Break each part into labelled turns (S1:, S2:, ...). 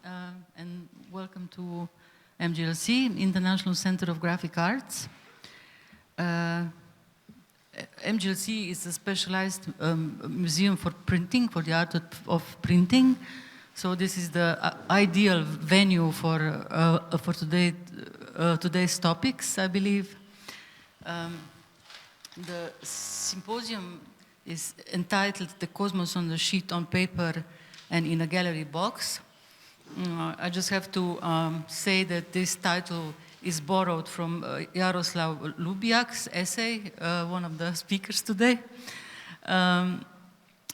S1: and welcome to MGLC, International Center of Graphic Arts. MGLC is a specialized museum for printing, for the art of printing. So this is the ideal venue for today's topics, I believe. The symposium is entitled "The Cosmos on the Sheet on Paper and in a Gallery Box." I just have to say that this title is borrowed from Jarosław Lubiak's essay, one of the speakers today. And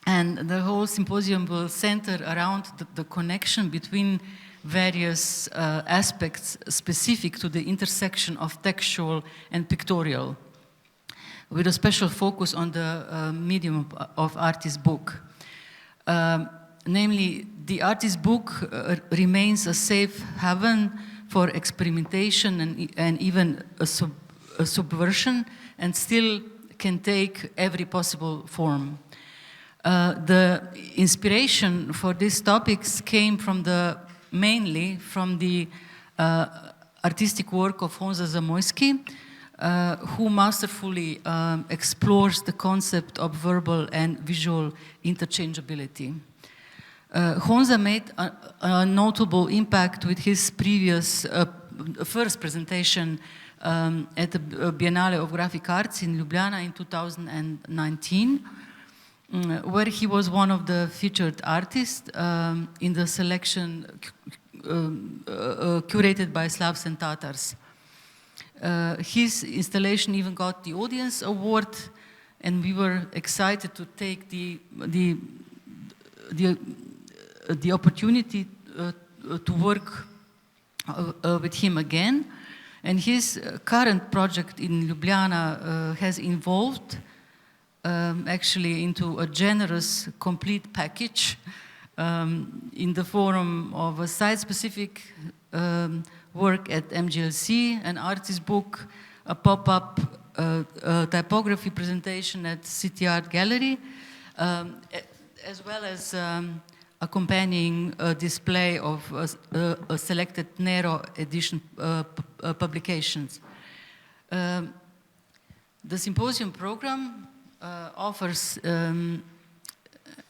S1: the whole symposium will center around the connection between various aspects specific to the intersection of textual and pictorial, with a special focus on the medium of artist book. Namely, the artist book remains a safe haven for experimentation and even a subversion, and still can take every possible form. The inspiration for these topics came mainly from the artistic work of Honza Zamojski, who masterfully explores the concept of verbal and visual interchangeability. Honza made a notable impact with his previous first presentation at the Biennale of Graphic Arts in Ljubljana in 2019, where he was one of the featured artists in the selection curated by Slavs and Tatars. His installation even got the Audience Award, and we were excited to take the opportunity to work with him again. And his current project in Ljubljana has evolved actually into a generous, complete package in the form of a site-specific work at MGLC, an artist book, a pop-up typography presentation at City Art Gallery, as well as accompanying display of selected Nero Edition publications. The symposium program offers an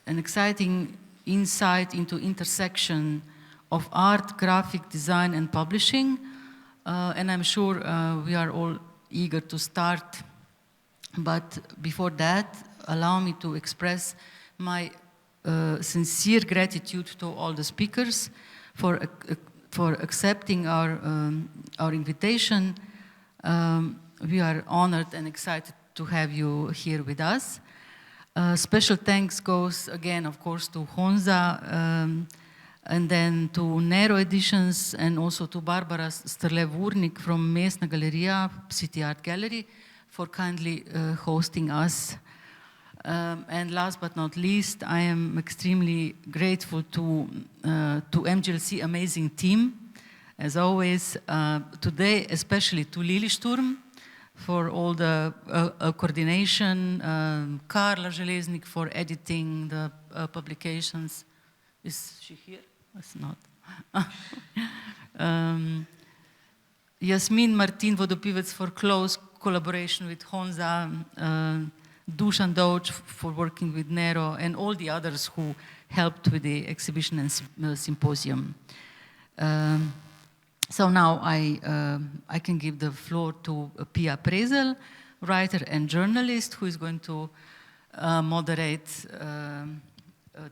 S1: exciting insight into intersection of art, graphic design, and publishing, and I'm sure we are all eager to start. But before that, allow me to express my sincere gratitude to all the speakers for accepting our invitation. We are honored and excited to have you here with us. Special thanks goes again, of course, to Honza, and then to Nero Editions, and also to Barbara Strlev-Urnik from Mestna Galerija, City Art Gallery, for kindly hosting us. And last but not least, I am extremely grateful to MGLC amazing team, as always, today, especially to Lili Šturm for all the coordination, Karla Železnik for editing the publications. Is she here? It's not. Jasmin Martin Vodopivec for close collaboration with Honza, Dusan Doć for working with Nero, and all the others who helped with the exhibition and symposium. So now I can give the floor to Pia Prezelj, writer and journalist, who is going to moderate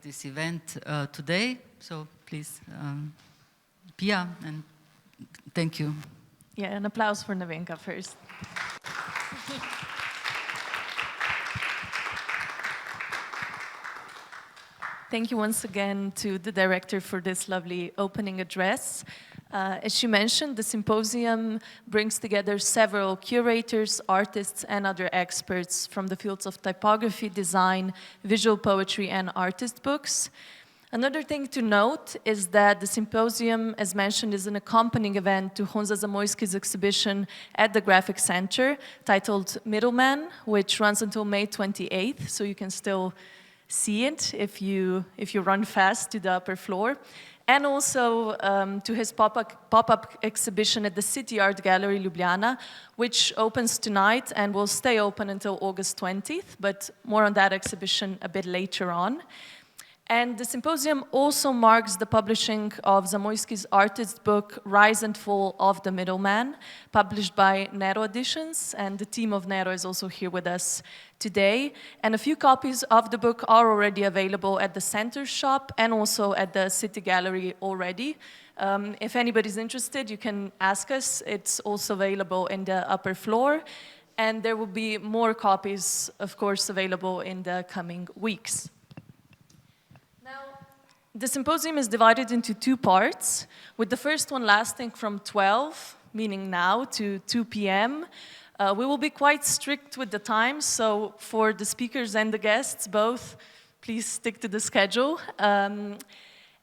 S1: this event today. So please, Pia, and thank you.
S2: Yeah, an applause for Nevenka first. Thank you once again to the director for this lovely opening address. As she mentioned, the symposium brings together several curators, artists, and other experts from the fields of typography, design, visual poetry, and artist books. Another thing to note is that the symposium, as mentioned, is an accompanying event to Honza Zamojski's exhibition at the Graphic Center titled Middleman, which runs until May 28th, so you can still see it if you run fast to the upper floor. and also to his pop-up exhibition at the City Art Gallery Ljubljana, which opens tonight and will stay open until August 20th, but more on that exhibition a bit later on. And the symposium also marks the publishing of Zamojski's artist book, Rise and Fall of the Middleman, published by Nero Editions, and the team of Nero is also here with us today. And a few copies of the book are already available at the Center shop and also at the City Gallery already. If anybody's interested, you can ask us. It's also available in the upper floor. And there will be more copies, of course, available in the coming weeks. The symposium is divided into two parts, with the first one lasting from 12, meaning now, to 2 p.m. We will be quite strict with the times, so for the speakers and the guests both, please stick to the schedule. And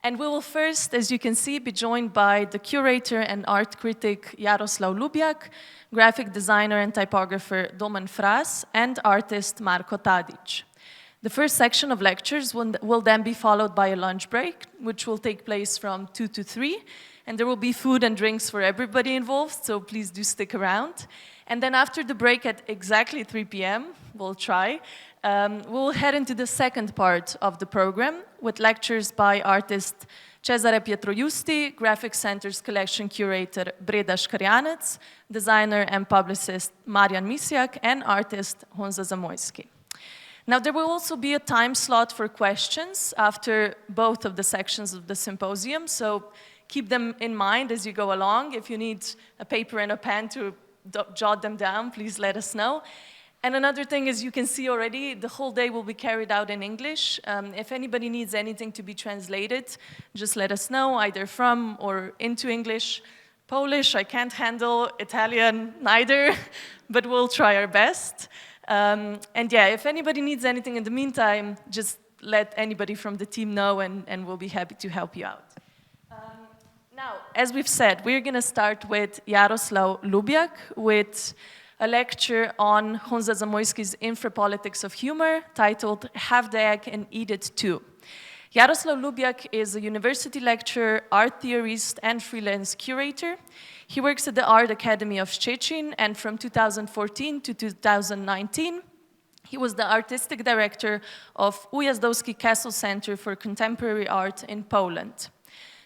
S2: we will first, as you can see, be joined by the curator and art critic Jarosław Lubiak, graphic designer and typographer Domen Fras, and artist Marko Tadić. The first section of lectures will then be followed by a lunch break, which will take place from 2 to 3. And there will be food and drinks for everybody involved, so please do stick around. And then after the break at exactly 3 p.m., we'll try, we'll head into the second part of the program with lectures by artist Cesare Pietroiusti, Graphic Center's collection curator Breda Škrjanec, designer and publicist Marian Misiak, and artist Honza Zamojski. Now, there will also be a time slot for questions after both of the sections of the symposium, so keep them in mind as you go along. If you need a paper and a pen to jot them down, please let us know. And another thing, as you can see already, the whole day will be carried out in English. If anybody needs anything to be translated, just let us know, either from or into English. Polish, I can't handle. Italian, neither, but we'll try our best. And yeah, if anybody needs anything in the meantime, just let anybody from the team know and we'll be happy to help you out. Now, as we've said, we're going to start with Jarosław Lubiak with a lecture on Honza Zamojski's Infrapolitics of Humor titled Have the Egg and Eat It Too. Jarosław Lubiak is a university lecturer, art theorist, and freelance curator. He works at the Art Academy of Szczecin, and from 2014 to 2019, he was the artistic director of Ujazdowski Castle Center for Contemporary Art in Poland.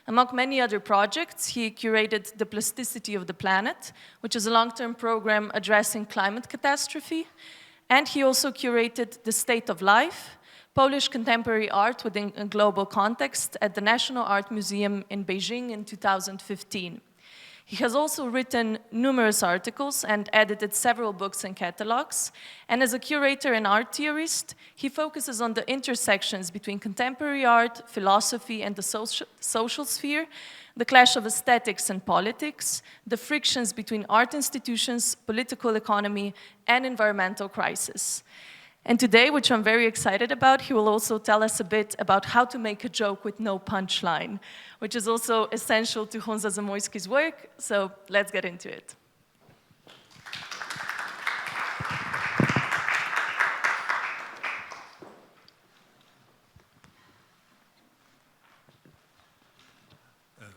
S2: Among many other projects, he curated The Plasticity of the Planet, which is a long-term program addressing climate catastrophe, and he also curated The State of Life, Polish contemporary art within a global context at the National Art Museum in Beijing in 2015. He has also written numerous articles and edited several books and catalogs. And as a curator and art theorist, he focuses on the intersections between contemporary art, philosophy, and the social sphere, the clash of aesthetics and politics, the frictions between art institutions, political economy, and environmental crisis. And today, which I'm very excited about, he will also tell us a bit about how to make a joke with no punchline, which is also essential to Honza Zamojski's work, so let's get into it.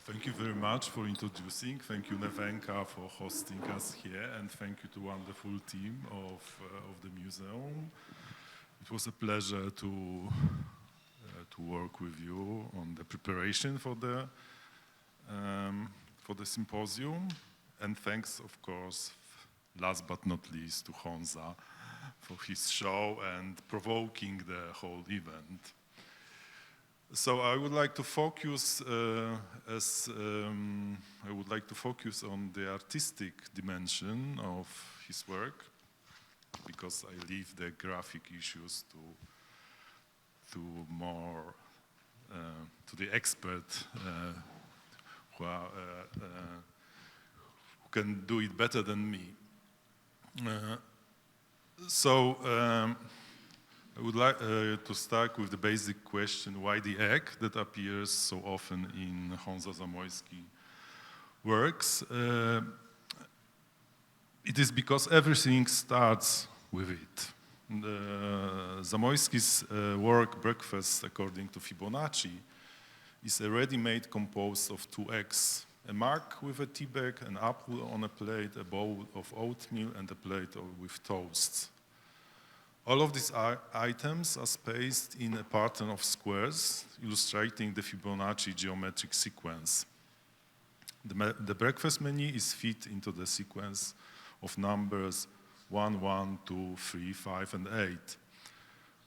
S3: Thank you very much for introducing. Thank you, Nevenka, for hosting us here, and thank you to the wonderful team of the museum. It was a pleasure to work with you on the preparation for the symposium, and thanks, of course, last but not least, to Honza for his show and provoking the whole event. So I would like to focus on the artistic dimension of his work, because I leave the graphic issues to the expert who can do it better than me. I would like to start with the basic question: why the egg that appears so often in Honza Zamojski works? It is because everything starts with it. Zamojski's work, Breakfast According to Fibonacci, is a ready-made composed of two eggs, a mark with a tea bag, an apple on a plate, a bowl of oatmeal, and a plate with toast. All of these items are spaced in a pattern of squares, illustrating the Fibonacci geometric sequence. The breakfast menu is fit into the sequence of numbers 1, 1, 2, 3, 5, and 8.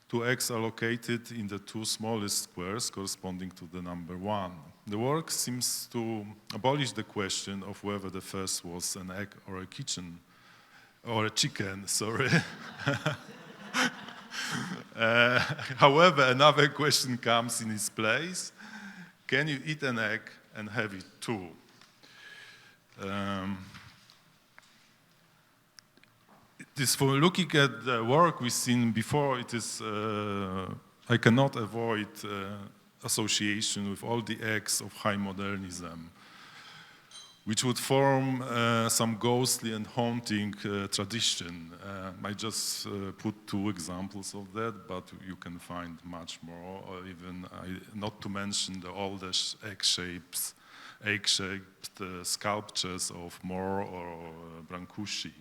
S3: Two eggs are located in the two smallest squares corresponding to the number 1. The work seems to abolish the question of whether the first was an egg or a chicken, sorry. However, another question comes in its place. Can you eat an egg and have it too? For looking at the work we've seen before, I cannot avoid association with all the acts of high modernism, which would form some ghostly and haunting tradition. I just put two examples of that, but you can find much more, or even, not to mention the oldest egg-shaped sculptures of More or Brancusi.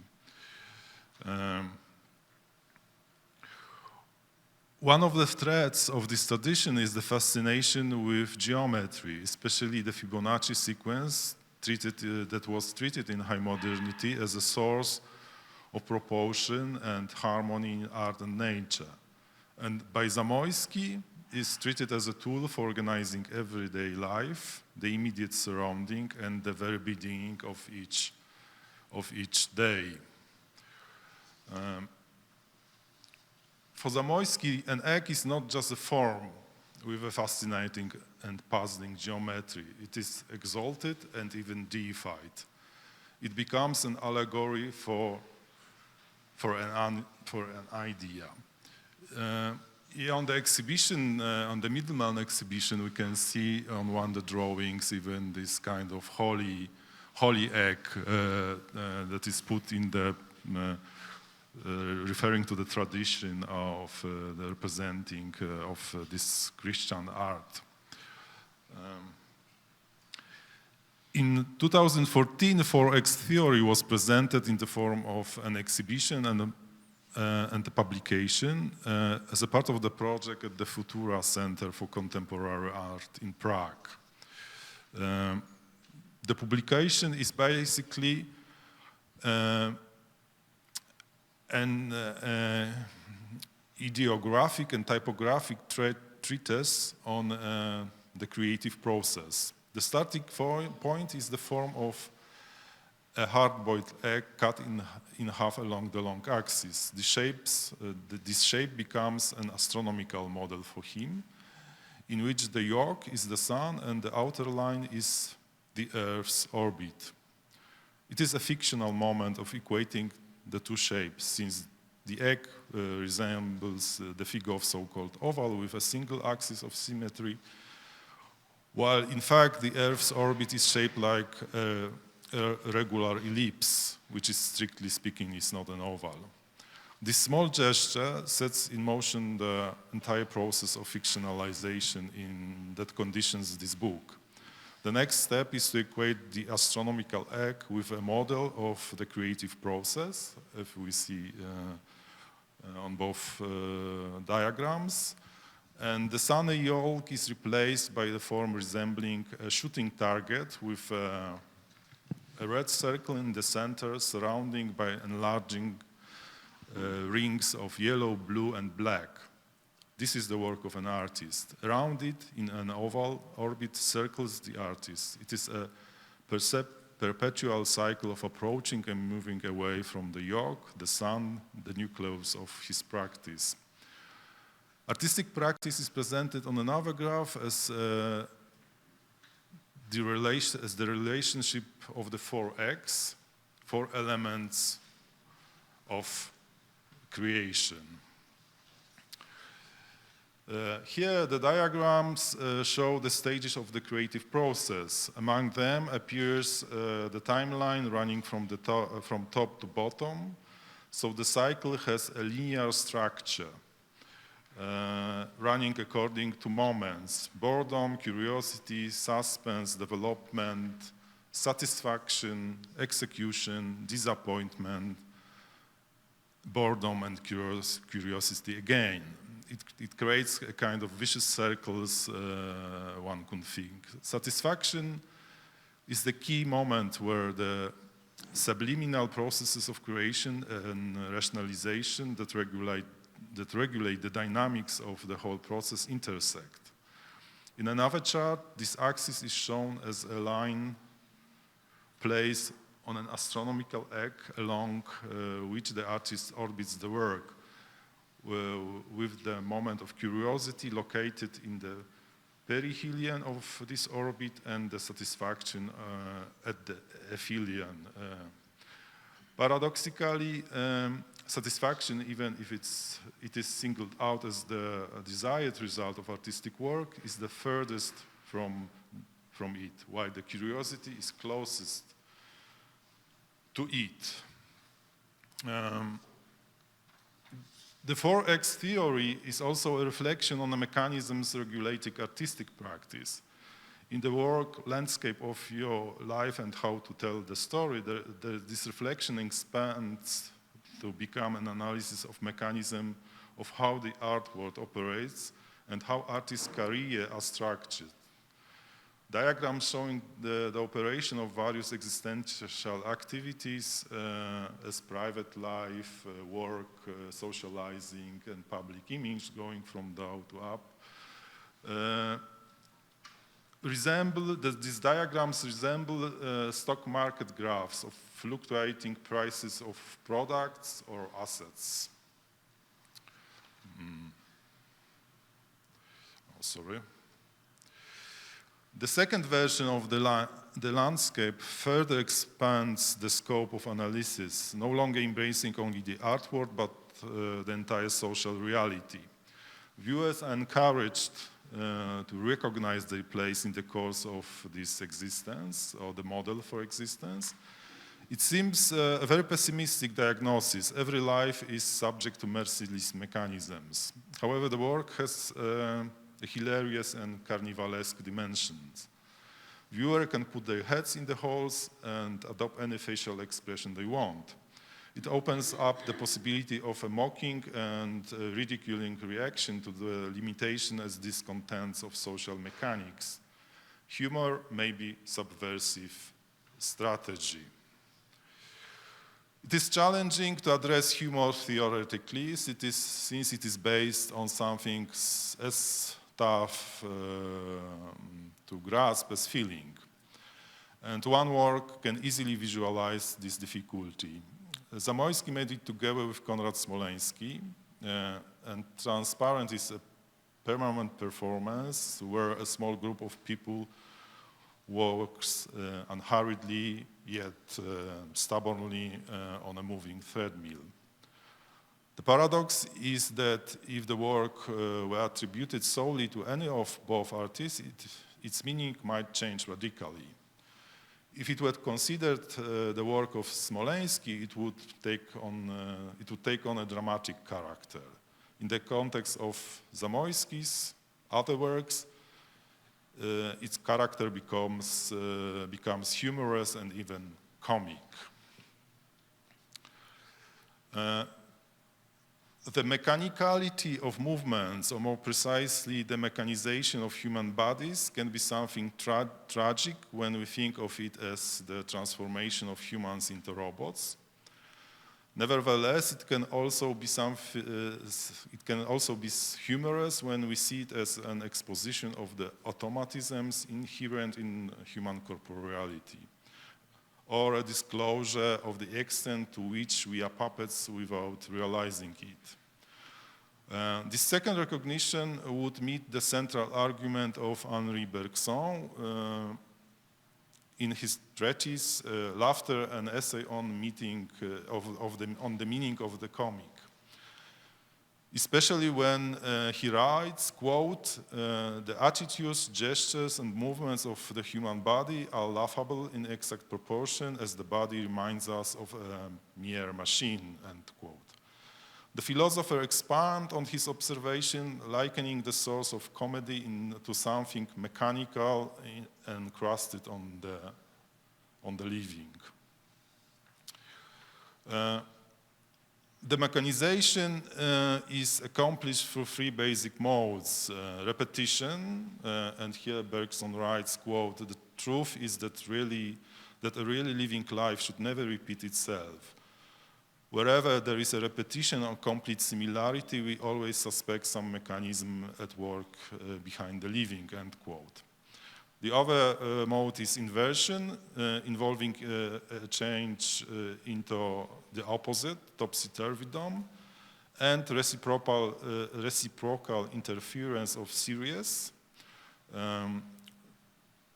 S3: One of the threads of this tradition is the fascination with geometry, especially the Fibonacci sequence that was treated in high modernity as a source of proportion and harmony in art and nature. And by Zamojski is treated as a tool for organizing everyday life, the immediate surrounding, and the very beginning of each day. For Zamojski, an egg is not just a form with a fascinating and puzzling geometry. It is exalted and even deified. It becomes an allegory for an idea. On the exhibition, on the Middleman exhibition, we can see on one of the drawings even this kind of holy egg that is put in the referring to the tradition of the representing of this Christian art. In 2014, 4X theory was presented in the form of an exhibition and a publication as a part of the project at the Futura Center for Contemporary Art in Prague. The publication is basically an ideographic and typographic treatise on the creative process. The starting point is the form of a hard-boiled egg cut in half along the long axis. This shape becomes an astronomical model for him, in which the yolk is the sun and the outer line is the Earth's orbit. It is a fictional moment of equating the two shapes, since the egg resembles the figure of so-called oval with a single axis of symmetry, while in fact the Earth's orbit is shaped like a regular ellipse, which is strictly speaking is not an oval. This small gesture sets in motion the entire process of fictionalization that conditions this book. The next step is to equate the astronomical egg with a model of the creative process, if we see on both diagrams. And the sunny yolk is replaced by the form resembling a shooting target with a red circle in the center surrounding by enlarging rings of yellow, blue, and black. This is the work of an artist. Around it, in an oval orbit, circles the artist. It is a perpetual cycle of approaching and moving away from the yolk, the sun, the nucleus of his practice. Artistic practice is presented on another graph as the relationship of the 4X, 4 elements of creation. Here the diagrams show the stages of the creative process. Among them appears the timeline running from top to bottom, so the cycle has a linear structure. running according to moments: boredom, curiosity, suspense, development, satisfaction, execution, disappointment, boredom, and curiosity again. It creates a kind of vicious circles, one can think. Satisfaction is the key moment where the subliminal processes of creation and rationalization that regulate the dynamics of the whole process intersect. In another chart, this axis is shown as a line placed on an astronomical egg along which the artist orbits the work, with the moment of curiosity located in the perihelion of this orbit and the satisfaction at the aphelion. Paradoxically, satisfaction, even if it is singled out as the desired result of artistic work, is the furthest from it, while the curiosity is closest to it. The 4X theory is also a reflection on the mechanisms regulating artistic practice. In the work Landscape of Your Life and How to Tell the Story, this reflection expands to become an analysis of mechanism of how the art world operates and how artists' careers are structured. Diagrams showing the operation of various existential activities as private life, work, socializing, and public image, going from down to up, these diagrams resemble stock market graphs of fluctuating prices of products or assets. Oh, sorry. The second version of the landscape further expands the scope of analysis, no longer embracing only the artwork, but the entire social reality. Viewers are encouraged to recognize their place in the course of this existence, or the model for existence. It seems a very pessimistic diagnosis. Every life is subject to merciless mechanisms. However, the work has hilarious and carnivalesque dimensions. Viewers can put their heads in the holes and adopt any facial expression they want. It opens up the possibility of a mocking and ridiculing reaction to the limitation as discontents of social mechanics. Humor may be subversive strategy. It is challenging to address humor theoretically, since it is based on something as tough to grasp as feeling. And one work can easily visualize this difficulty. Zamojski made it together with Konrad Smoleński, and Transparent is a permanent performance where a small group of people works unhurriedly yet stubbornly on a moving treadmill. The paradox is that if the work were attributed solely to any of both artists, its meaning might change radically. If it were considered the work of Smoleński, it would take on a dramatic character. In the context of Zamojski's other works, its character becomes humorous and even comic. The mechanicality of movements, or more precisely, the mechanization of human bodies, can be something tragic when we think of it as the transformation of humans into robots. Nevertheless, it can also be humorous when we see it as an exposition of the automatisms inherent in human corporeality, or a disclosure of the extent to which we are puppets without realizing it. This second recognition would meet the central argument of Henri Bergson in his treatise, Laughter, an essay on on the meaning of the comic. Especially when he writes, quote, the attitudes, gestures, and movements of the human body are laughable in exact proportion as the body reminds us of a mere machine, end quote. The philosopher expands on his observation, likening the source of comedy into something mechanical and crusted on the living. The mechanization is accomplished through three basic modes. Repetition, and here Bergson writes, quote, "The truth is that a really living life should never repeat itself. Wherever there is a repetition or complete similarity, we always suspect some mechanism at work behind the living," end quote. The other mode is inversion, involving a change into the opposite, topsy-turvydom, and reciprocal interference of series,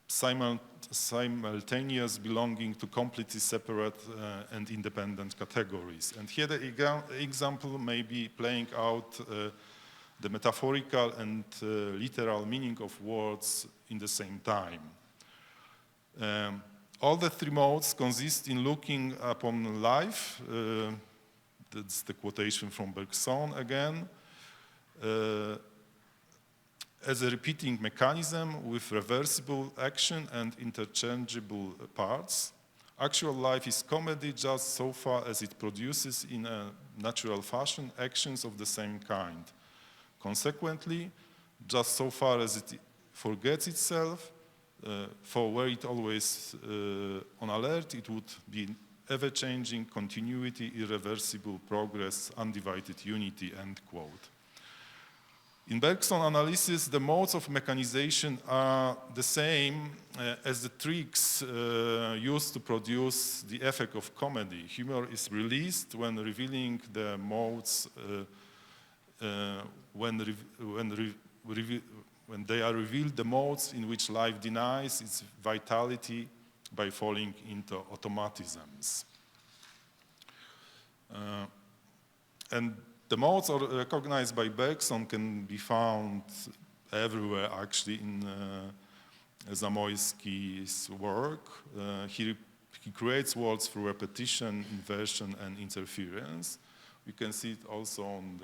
S3: simultaneous belonging to completely separate and independent categories. And here the example may be playing out the metaphorical and literal meaning of words in the same time. All the three modes consist in looking upon life, that's the quotation from Bergson again, as a repeating mechanism with reversible action and interchangeable parts. Actual life is comedy just so far as it produces in a natural fashion actions of the same kind. Consequently, just so far as it forgets itself, for were it always on alert, it would be ever-changing continuity, irreversible progress, undivided unity, end quote. In Bergson analysis, the modes of mechanization are the same as the tricks used to produce the effect of comedy. Humor is released when revealing the modes, when they are revealed, the modes in which life denies its vitality by falling into automatisms. And the modes recognized by Bergson can be found everywhere, actually, in Zamojski's work. He creates words through repetition, inversion, and interference. We can see it also on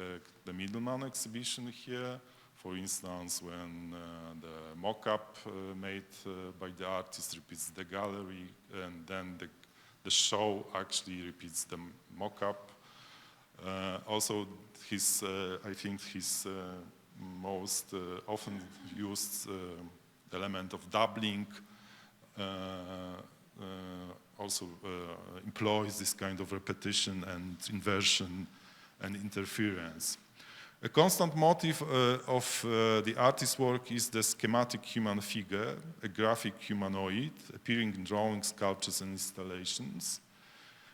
S3: the Middleman exhibition here. For instance, when the mock-up made by the artist repeats the gallery, and then the show actually repeats the mock-up. Also, I think his most often used element of doubling also employs this kind of repetition and inversion and interference. A constant motive of the artist's work is the schematic human figure, a graphic humanoid appearing in drawings, sculptures, and installations.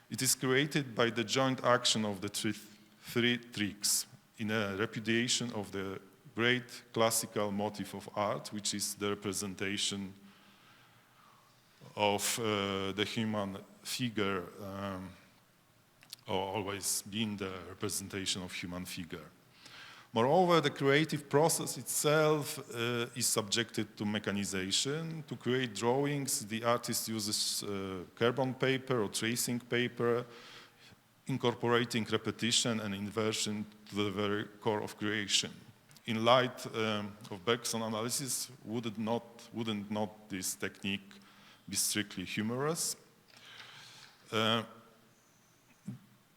S3: It is created by the joint action of the three tricks in a repudiation of the great classical motive of art, which is the representation of the human figure, or always being the representation of human figure. Moreover, the creative process itself is subjected to mechanization. To create drawings, the artist uses carbon paper or tracing paper, incorporating repetition and inversion to the very core of creation. In light of Bergson analysis, wouldn't not this technique be strictly humorous?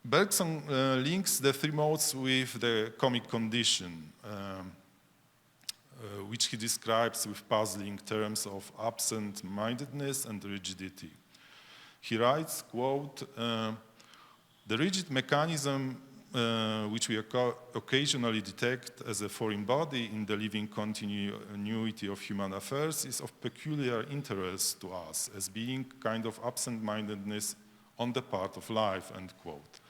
S3: Bergson links the three modes with the comic condition, which he describes with puzzling terms of absent-mindedness and rigidity. He writes, quote, "The rigid mechanism which we occasionally detect as a foreign body in the living continuity of human affairs is of peculiar interest to us as being kind of absent-mindedness on the part of life," end quote.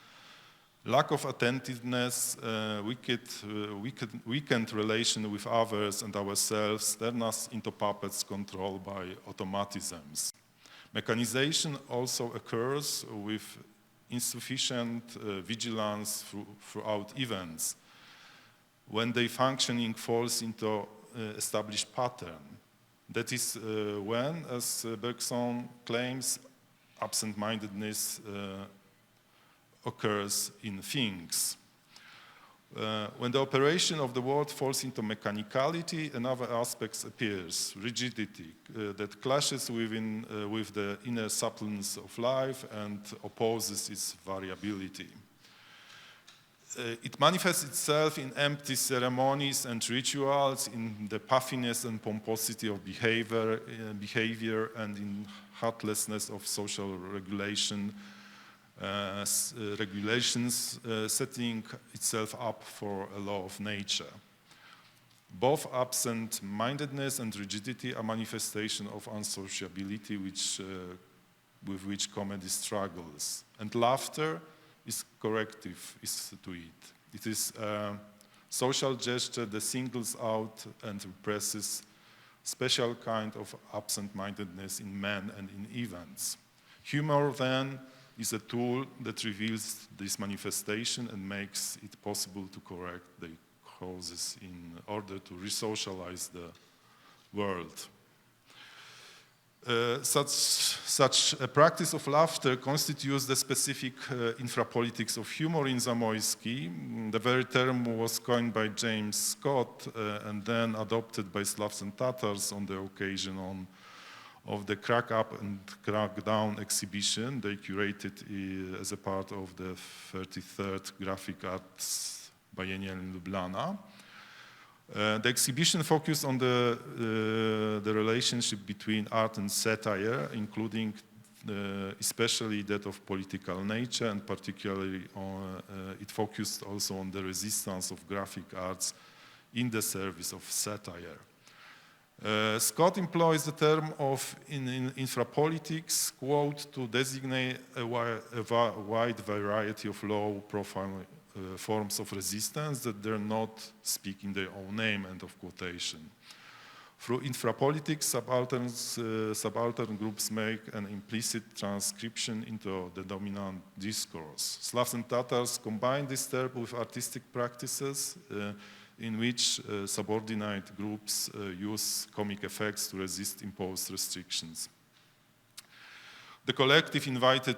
S3: Lack of attentiveness, weakened relation with others and ourselves turn us into puppets controlled by automatisms. Mechanization also occurs with insufficient vigilance throughout events, when their functioning falls into established pattern. That is when, as Bergson claims, absent-mindedness occurs in things. When the operation of the world falls into mechanicality, another aspect appears, rigidity, that clashes with the inner suppleness of life and opposes its variability. It manifests itself in empty ceremonies and rituals, in the puffiness and pomposity of behavior and in heartlessness of social regulations, setting itself up for a law of nature. Both absent-mindedness and rigidity are manifestation of unsociability with which comedy struggles. And laughter is corrective to it. It is a social gesture that singles out and represses special kind of absent-mindedness in men and in events. Humor, then, is a tool that reveals this manifestation and makes it possible to correct the causes in order to re-socialize the world. Such a practice of laughter constitutes the specific infrapolitics of humor in Zamojski. The very term was coined by James Scott and then adopted by Slavs and Tatars on the occasion of the Crack Up and Crack Down exhibition they curated as a part of the 33rd Graphic Arts Biennial in Ljubljana. The exhibition focused on the relationship between art and satire, including especially that of political nature, and particularly it focused also on the resistance of graphic arts in the service of satire. Scott employs the term of in infrapolitics, quote, to designate a wide variety of low-profile forms of resistance that dare not speak in their own name, end of quotation. Through infrapolitics, subaltern groups make an implicit transcription into the dominant discourse. Slavs and Tatars combine this term with artistic practices in which subordinate groups use comic effects to resist imposed restrictions. The collective invited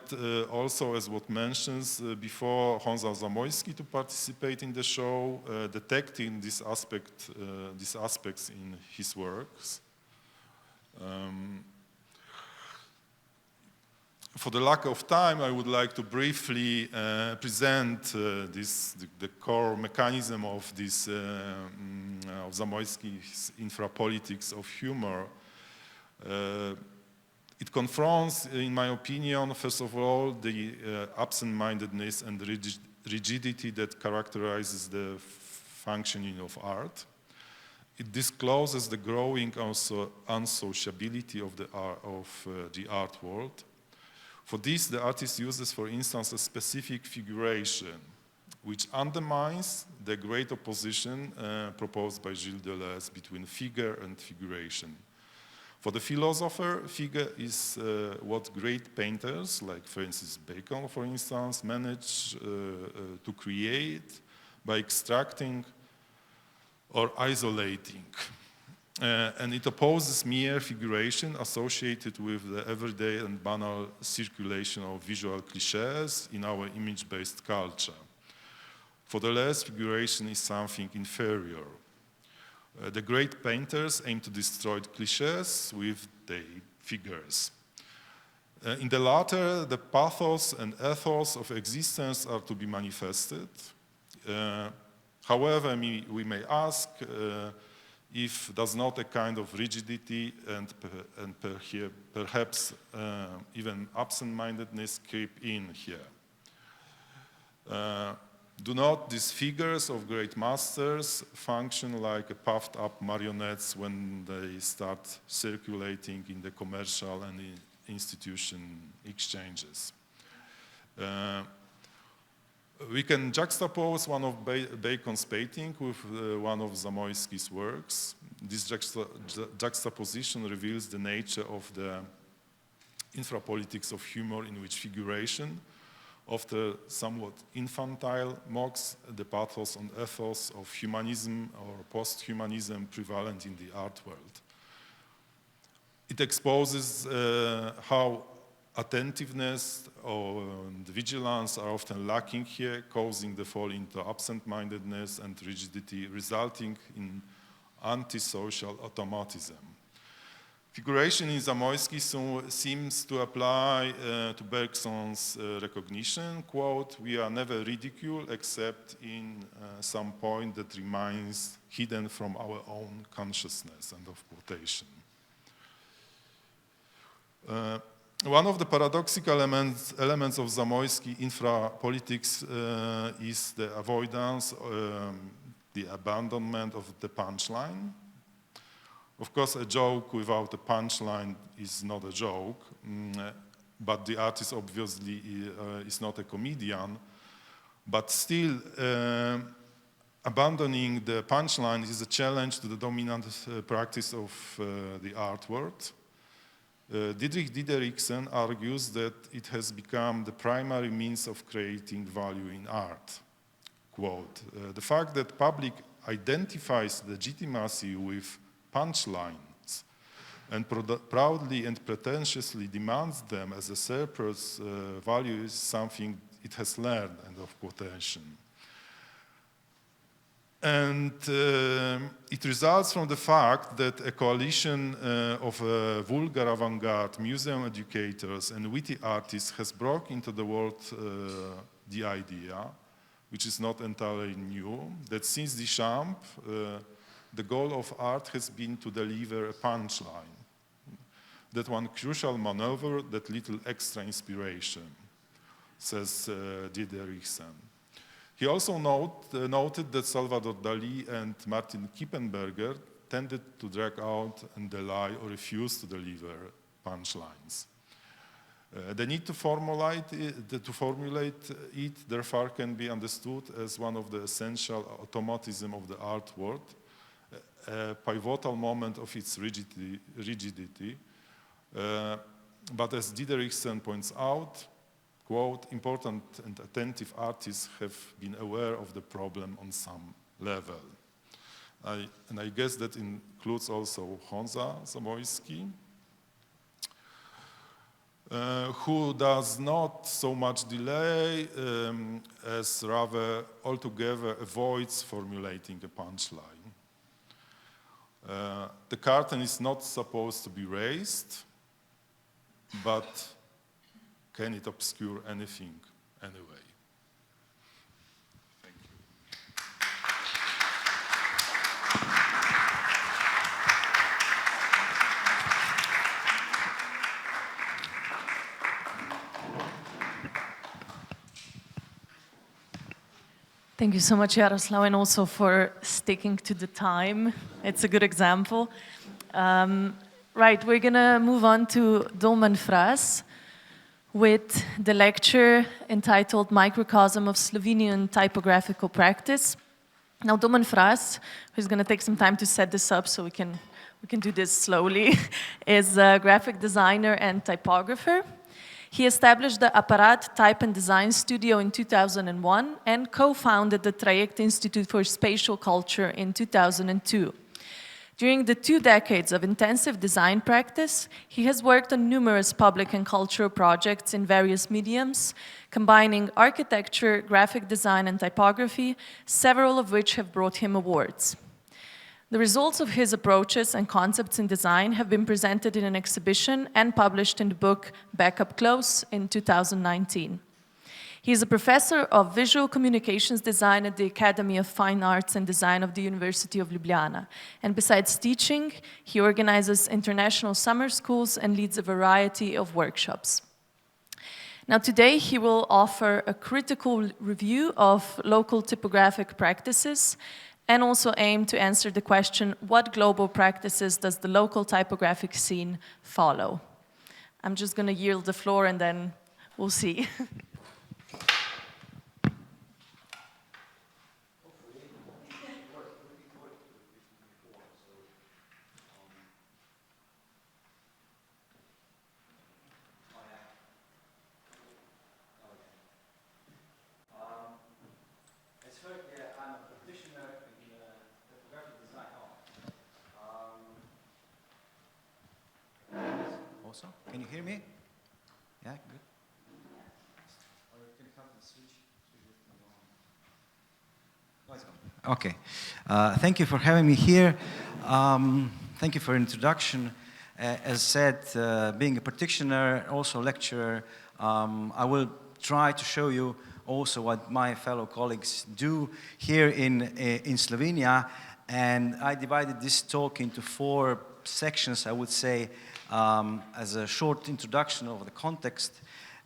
S3: also, as what mentions before, Honza Zamojski to participate in the show, detecting these aspects in his works. For the lack of time, I would like to briefly present the core mechanism of this of Zamojski's infrapolitics of humor. It confronts, in my opinion, first of all, the absent-mindedness and rigidity that characterizes the functioning of art. It discloses the growing also unsociability of the art world. For this, the artist uses, for instance, a specific figuration, which undermines the great opposition proposed by Gilles Deleuze between figure and figuration. For the philosopher, figure is what great painters, like Francis Bacon, for instance, manage to create by extracting or isolating. And it opposes mere figuration associated with the everyday and banal circulation of visual cliches in our image-based culture. For Deleuze, figuration is something inferior. The great painters aim to destroy cliches with their figures. In the latter, the pathos and ethos of existence are to be manifested. However, we may ask if does not a kind of rigidity and perhaps even absent-mindedness creep in here. Do not these figures of great masters function like puffed-up marionettes when they start circulating in the commercial and institution exchanges? We can juxtapose one of Bacon's painting with one of Zamojski's works. This juxtaposition reveals the nature of the infrapolitics of humor in which figuration, after somewhat infantile, mocks the pathos and ethos of humanism or post-humanism prevalent in the art world. It exposes how attentiveness and vigilance are often lacking here, causing the fall into absent-mindedness and rigidity, resulting in antisocial automatism. Figuration in Zamojski seems to apply to Bergson's recognition, quote, "We are never ridiculed except in some point that remains hidden from our own consciousness," end of quotation. One of the paradoxical elements of Zamojski infra-politics is the avoidance, the abandonment of the punchline. Of course, a joke without a punchline is not a joke, but the artist obviously is not a comedian. But still, abandoning the punchline is a challenge to the dominant practice of the art world. Didrik Dideriksen argues that it has become the primary means of creating value in art. Quote, "The fact that public identifies legitimacy with punchlines and proudly and pretentiously demands them as a surplus value is something it has learned," end of quotation. And it results from the fact that a coalition of vulgar avant-garde museum educators and witty artists has brought into the world the idea, which is not entirely new, that since Duchamp, the goal of art has been to deliver a punchline. That one crucial maneuver, that little extra inspiration, says Dideriksen. He also noted that Salvador Dalí and Martin Kippenberger tended to drag out and delay or refuse to deliver punchlines. The need to formulate it, therefore, can be understood as one of the essential automatism of the art world, a pivotal moment of its rigidity. But as Dideriksen points out, quote, "Important and attentive artists have been aware of the problem on some level." And I guess that includes also Honza Zamojski, who does not so much delay as rather altogether avoids formulating a punchline. The curtain is not supposed to be raised, but can it obscure anything anyway? Thank you.
S2: Thank you so much, Jarosław, and also for sticking to the time. It's a good example. Right, we're going to move on to Domen Fras with the lecture entitled Microcosm of Slovenian Typographical Practice. Now, Domen Fras, who's going to take some time to set this up so we can do this slowly, is a graphic designer and typographer. He established the Apparat Type and Design Studio in 2001 and co-founded the Traject Institute for Spatial Culture in 2002. During the 2 decades of intensive design practice, he has worked on numerous public and cultural projects in various mediums, combining architecture, graphic design, and typography, several of which have brought him awards. The results of his approaches and concepts in design have been presented in an exhibition and published in the book Back Up Close in 2019. He is a professor of visual communications design at the Academy of Fine Arts and Design of the University of Ljubljana. And besides teaching, he organizes international summer schools and leads a variety of workshops. Now today he will offer a critical review of local typographic practices and also aim to answer the question, what global practices does the local typographic scene follow? I'm just going to yield the floor and then we'll see.
S4: Can you hear me? Yeah, good. Or can you help me switch? Okay. Thank you for having me here. Thank you for introduction. As said, being a practitioner, also a lecturer, I will try to show you also what my fellow colleagues do here in Slovenia. And I divided this talk into 4 sections, I would say, as a short introduction of the context,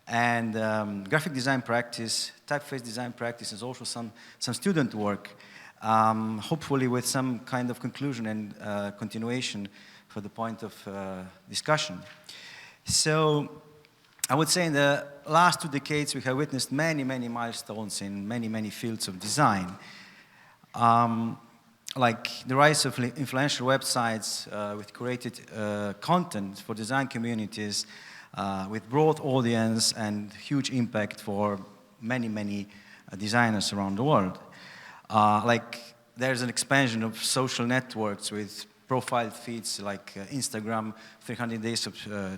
S4: and graphic design practice, typeface design practice, and also some student work, hopefully with some kind of conclusion and continuation for the point of discussion. So I would say in the last 2 decades we have witnessed many milestones in many fields of design. Like the rise of influential websites with curated content for design communities, with broad audience and huge impact for many designers around the world. Like there's an expansion of social networks with profile feeds like Instagram. 300 Days of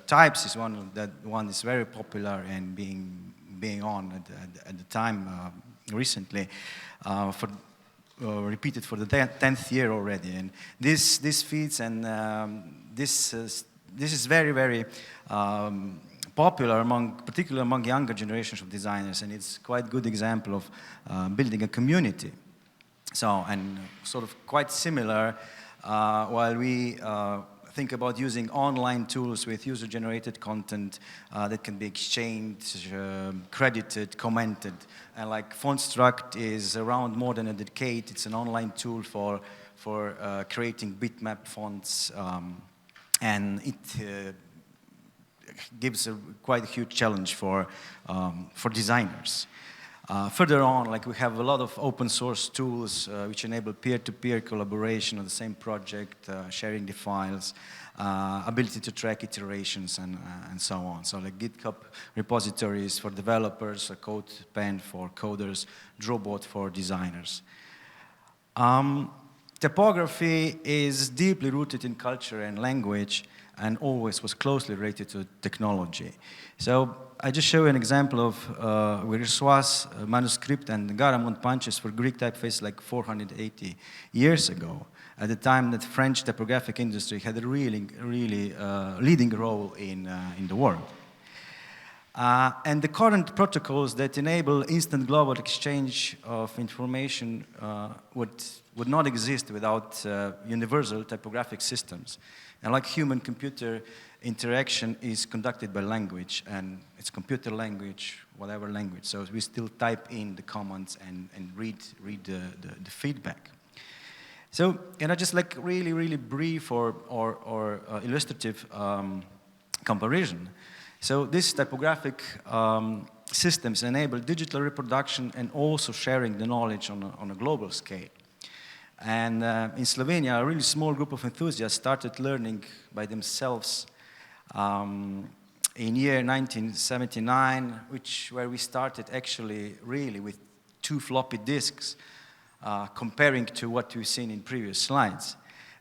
S4: Types is one is very popular and being on at the time recently repeated for the 10th year already, and this feeds and this is very popular particularly among younger generations of designers, and it's quite a good example of building a community. So, and sort of quite similar while we think about using online tools with user-generated content that can be exchanged, credited, commented. And like FontStruct is around more than a decade. It's an online tool for creating bitmap fonts, and it gives quite a huge challenge for designers. Further on, like we have a lot of open source tools which enable peer-to-peer collaboration on the same project, sharing the files, ability to track iterations and so on. So like GitHub repositories for developers, a CodePen for coders, Drawbot for designers. Typography is deeply rooted in culture and language and always was closely related to technology. So I just show you an example of Jarosław's manuscript and Garamond punches for Greek typeface like 480 years ago, at the time that French typographic industry had a really leading role in the world. And the current protocols that enable instant global exchange of information would not exist without universal typographic systems. And like human-computer interaction is conducted by language, and it's computer language, whatever language. So we still type in the comments and read the feedback. So, and I just like really brief or illustrative comparison. So these typographic systems enable digital reproduction and also sharing the knowledge on a global scale. And in Slovenia, a really small group of enthusiasts started learning by themselves in year 1979, where we started actually really with 2 floppy disks, comparing to what we've seen in previous slides.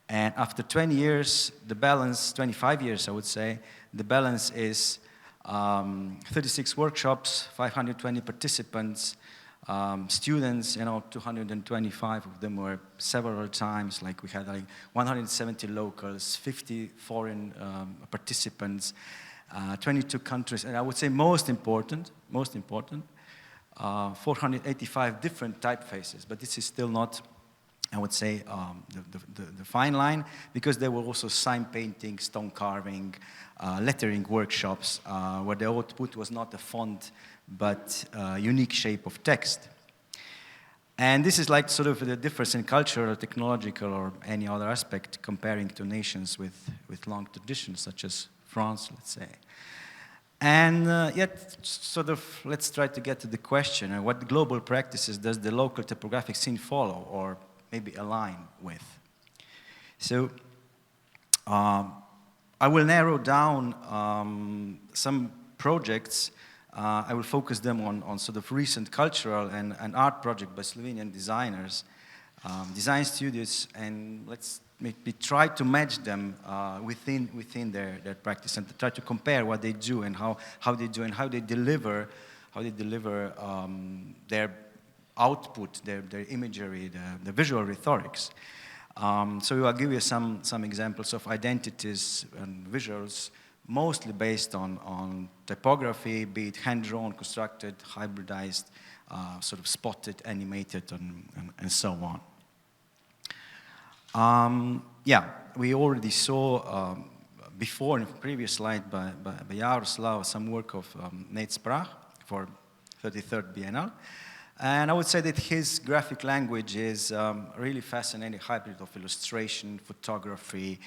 S4: And after 20 years, the balance, 25 years I would say, the balance is 36 workshops, 520 participants, students, 225 of them were several times, like we had like 170 locals, 50 foreign participants, 22 countries, and I would say most important, 485 different typefaces, but this is still not, I would say, the fine line, because there were also sign painting, stone carving, lettering workshops, where the output was not a font, but a unique shape of text. And this is like sort of the difference in cultural, technological, or any other aspect comparing to nations with long traditions, such as France, let's say. And yet, sort of, let's try to get to the question, what global practices does the local typographic scene follow, or maybe align with? So, I will narrow down some projects. I will focus them on sort of recent cultural and art project by Slovenian designers, design studios, and let's maybe try to match them within their practice, and to try to compare what they do and how they do and how they deliver their output, their imagery, the visual rhetorics. So I'll give you some examples of identities and visuals, mostly based on typography, be it hand-drawn, constructed, hybridized, sort of spotted, animated, and so on. Yeah, we already saw before in the previous slide by Jarosław some work of Nate Sprach for 33rd Biennale. And I would say that his graphic language is really fascinating hybrid of illustration, photography,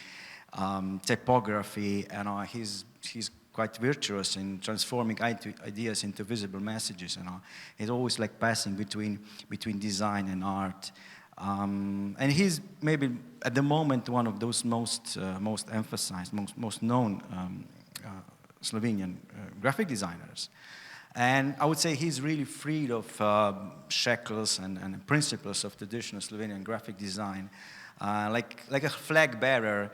S4: typography, and he's quite virtuous in transforming ideas into visible messages. He's always like passing between design and art. And he's maybe at the moment one of those most emphasized, most known Slovenian graphic designers. And I would say he's really freed of shackles and principles of traditional Slovenian graphic design, like a flag bearer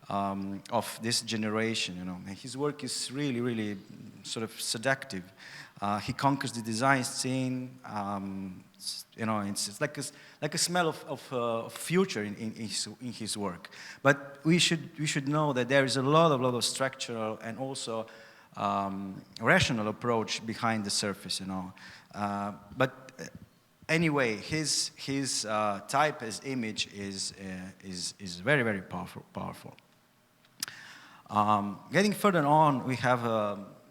S4: of this generation. And his work is really sort of seductive. He conquers the design scene. It's like a smell of future in his work. But we should know that there is a lot of structural and also rational approach behind the surface, but anyway, his type as image is very powerful. Getting further on, we have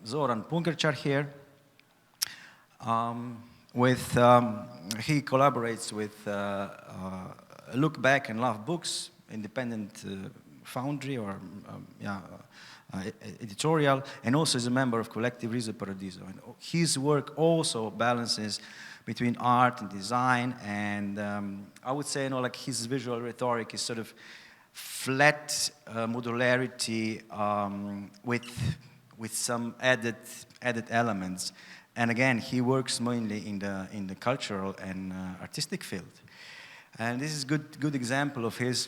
S4: Zoran Pungarčar here. He collaborates with Look Back and Love Books, independent foundry or editorial, and also is a member of Collective Riso Paradiso. And his work also balances between art and design, and I would say, like his visual rhetoric is sort of flat modularity with some added elements. And again, he works mainly in the cultural and artistic field. And this is good example of his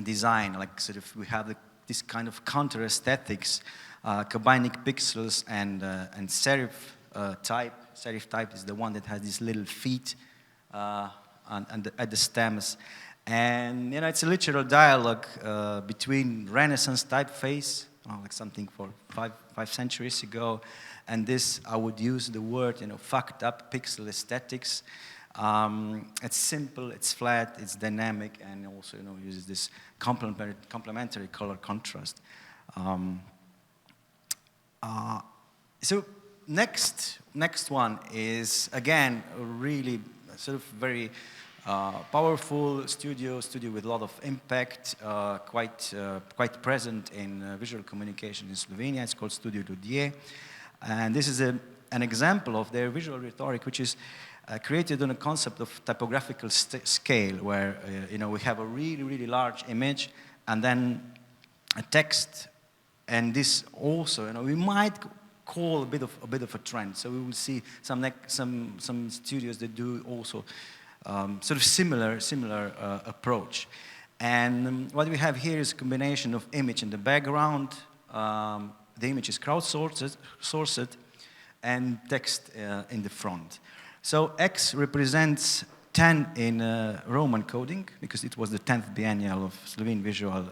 S4: design. Like sort of we have this kind of counter aesthetics, combining pixels and serif type. Serif type is the one that has these little feet at the stems. And it's a literal dialogue between Renaissance typeface, like something for five centuries ago, and this, I would use the word, fucked up pixel aesthetics. It's simple, it's flat, it's dynamic, and also uses this complementary color contrast. So next one is again a really sort of very powerful studio with a lot of impact, quite present in visual communication in Slovenia. It's called Studio Ljudje, and this is an example of their visual rhetoric, which is created on a concept of typographical scale, where we have a really large image and then a text, and this also we might call a bit of a trend. So we will see some studios that do also sort of similar approach. And what we have here is a combination of image in the background. The image is crowdsourced, and text in the front. So X represents 10 in Roman coding, because it was the 10th biennial of Slovene visual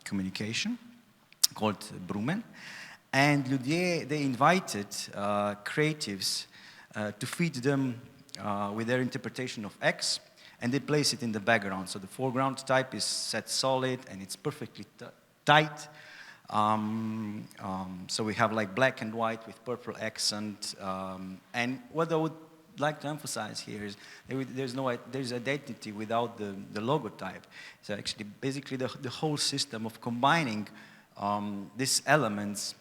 S4: communication, called Brumen. And Ljudje, they invited creatives to feed them with their interpretation of X, and they place it in the background. So the foreground type is set solid, and it's perfectly tight. So we have like black and white with purple accent. And what I would like to emphasize here is there's identity without the logotype. So actually, basically, the whole system of combining these elements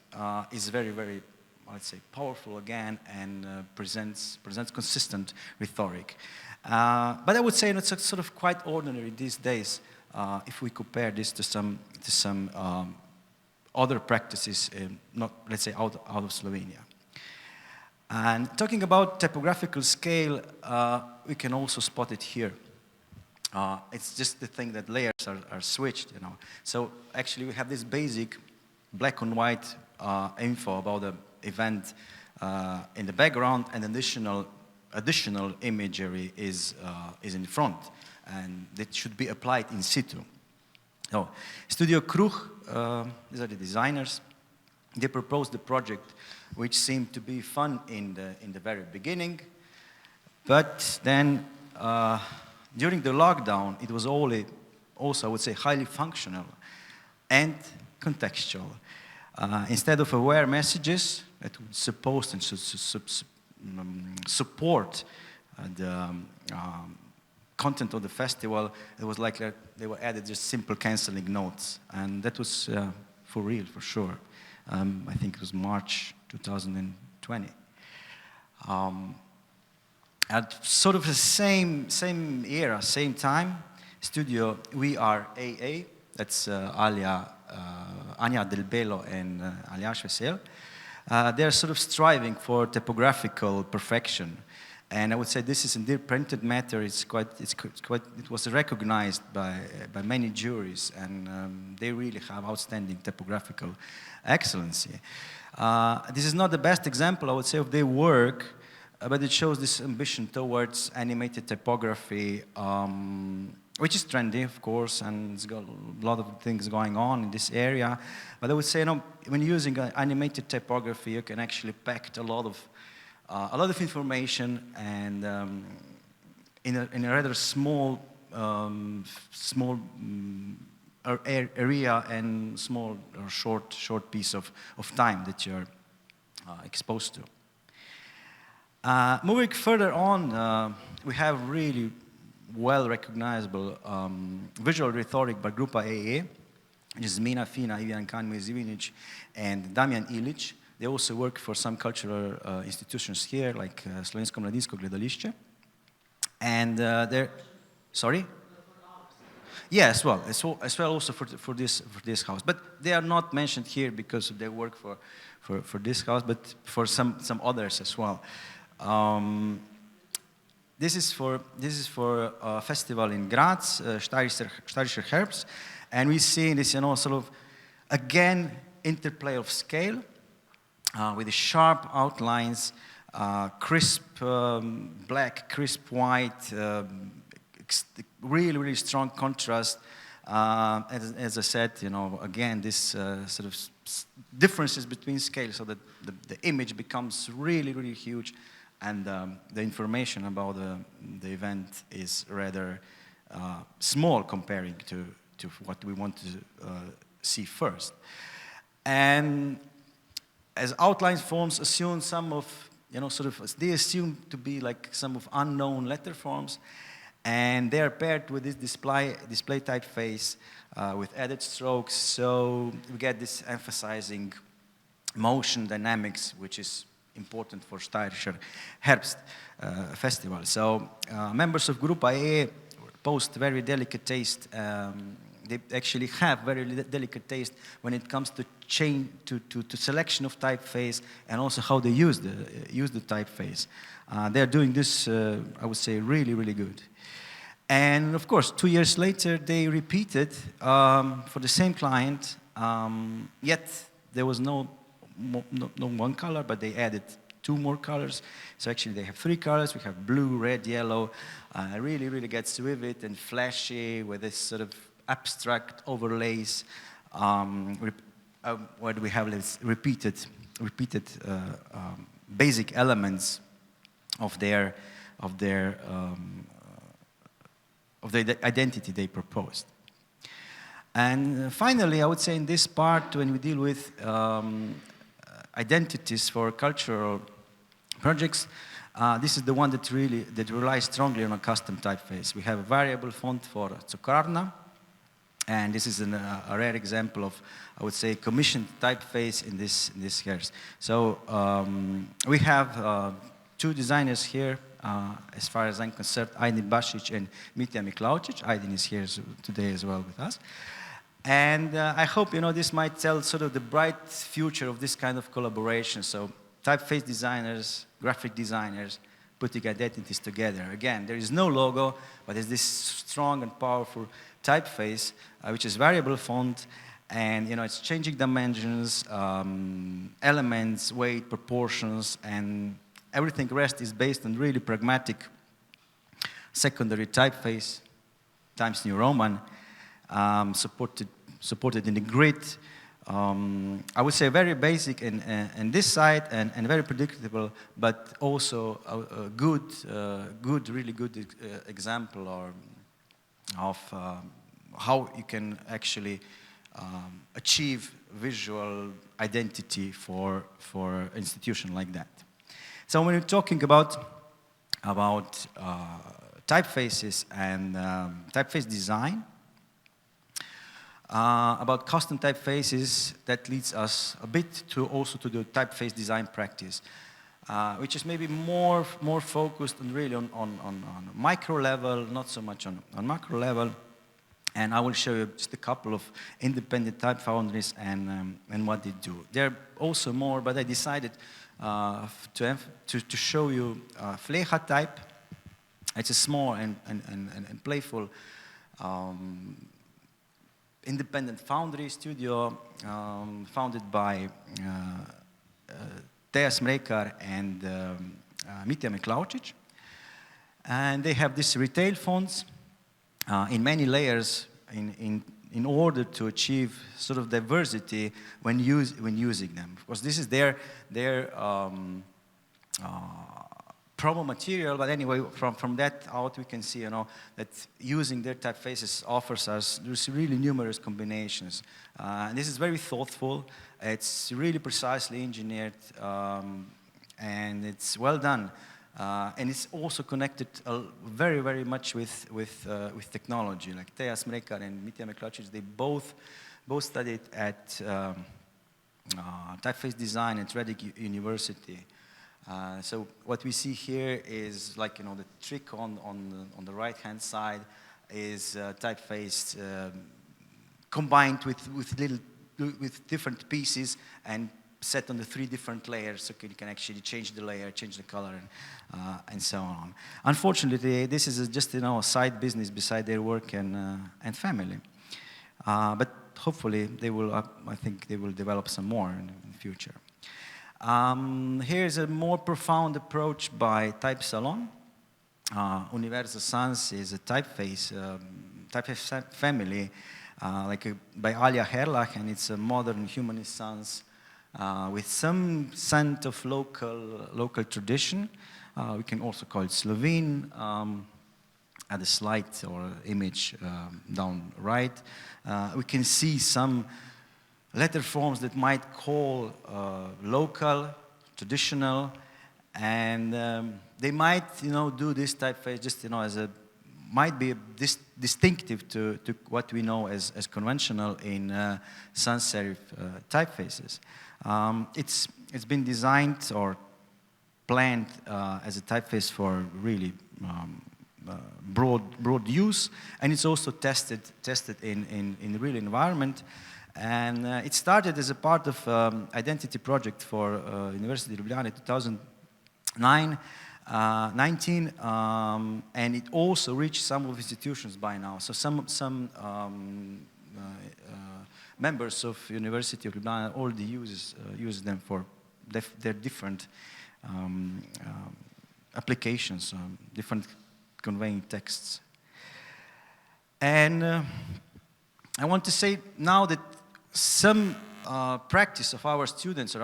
S4: is very, I'd say, powerful again, and presents consistent rhetoric. But I would say it's sort of quite ordinary these days if we compare this to some other practices, not, let's say, out of Slovenia. And talking about typographical scale, we can also spot it here. It's just the thing that layers are switched, you know. So actually we have this basic black and white info about the event in the background, and additional imagery is in front, and that should be applied in situ. So Studio Krug, these are the designers. They proposed the project, which seemed to be fun in the very beginning, but then during the lockdown, it was also, I would say, highly functional and contextual. Instead of aware messages that would support the content of the festival, it was like they were added just simple cancelling notes, and that was for real, for sure. I think it was March 2020. At sort of the same era, same time, Studio We Are AA, that's Anja Del Bello and Alia Schwesel, they're sort of striving for typographical perfection. And I would say this is indeed printed matter. It was recognized by many juries, and they really have outstanding typographical excellency. This is not the best example, I would say, of their work, but it shows this ambition towards animated typography, which is trendy, of course, and it's got a lot of things going on in this area. But I would say, you know, when using animated typography, you can actually pack a lot of information, and in a rather small area and small or short piece of time that you're exposed to. Moving further on, we have really well recognizable visual rhetoric by Grupa AA, which is Mina Fina, Ivan Kan-Mezivinic, and Damian Ilić. They also work for some cultural institutions here, like Slovensko mladinsko gledališče. And they're, sorry? Yeah, as well also for this house. But they are not mentioned here because they work for this house, but for some others as well. This is for a festival in Graz, Steirischer Herbst, and we see this, you know, sort of again interplay of scale with the sharp outlines, crisp black, crisp white, really strong contrast. As I said, you know, again this sort of differences between scales, so that the image becomes really huge. And the information about the event is rather small comparing to what we want to see first. And as outline forms assume some of, you know, sort of, they assume to be like some of unknown letter forms, and they are paired with this display typeface with added strokes, so we get this emphasizing motion dynamics, which is important for Steirischer Herbst festival. So members of Group IA post very delicate taste. They actually have very delicate taste when it comes to selection of typeface, and also how they use the typeface. They're doing this, I would say, really good. And of course, 2 years later, they repeated for the same client. Yet there was no one color, but they added 2 more colors. So actually they have 3 colors. We have blue, red, yellow. Really gets vivid and flashy with this sort of abstract overlays. Where we have repeated basic elements of their identity they proposed. And finally, I would say in this part, when we deal with identities for cultural projects, this is the one that relies strongly on a custom typeface. We have a variable font for Cucarna, and this is a rare example of, I would say, commissioned typeface in this years. So we have 2 designers here, as far as I'm concerned, Aydin Basic and Mitja Miklaučić. Aydin is here today as well with us. And I hope, you know, this might tell sort of the bright future of this kind of collaboration. So typeface designers, graphic designers, putting identities together. Again, there is no logo, but there's this strong and powerful typeface, which is variable font, and it's changing dimensions, elements, weight, proportions, and everything rest is based on really pragmatic secondary typeface, Times New Roman, supported in the grid. I would say very basic in this side and very predictable, but also a really good example of how you can actually achieve visual identity for an institution like that. So when we're talking about typefaces and typeface design, about custom typefaces, that leads us a bit to also to the typeface design practice, which is maybe more focused on really on micro level, not so much on macro level. And I will show you just a couple of independent type foundries and what they do. There are also more, but I decided to show you Flecha type. It's a small and playful independent foundry studio founded by Teja Smrekar and Mitja Miklaučić. And they have these retail fonts in many layers in order to achieve sort of diversity when using them. Of course, this is their promo material, but anyway, from that out we can see, that using their typefaces offers us there's really numerous combinations. And this is very thoughtful. It's really precisely engineered, and it's well done. And it's also connected very, very much with technology. Like Teja Smrekar and Mitja Miklaučić, they both studied at typeface design at Reading University. So what we see here is like, the trick on the right-hand side is typeface combined with different pieces and set on the 3 different layers, so you can actually change the layer, change the color, and so on. Unfortunately, this is just a side business beside their work and family. But hopefully, I think they will develop some more in the future. Here's a more profound approach by Type Salon. Universal Sans is a typeface family, by Alia Herlach, and it's a modern humanist sans with some scent of local tradition. We can also call it Slovene. At the slide or image down right, we can see some letter forms that might call local, traditional, and they might, do this typeface just, might be distinctive to what we know as conventional in sans serif typefaces. It's been designed or planned as a typeface for really broad use, and it's also tested in the real environment. And it started as a part of identity project for University of Ljubljana in 2019, and it also reached some of institutions by now. So some members of University of Ljubljana already use them for their different applications, different conveying texts. And I want to say now that some practice of our students,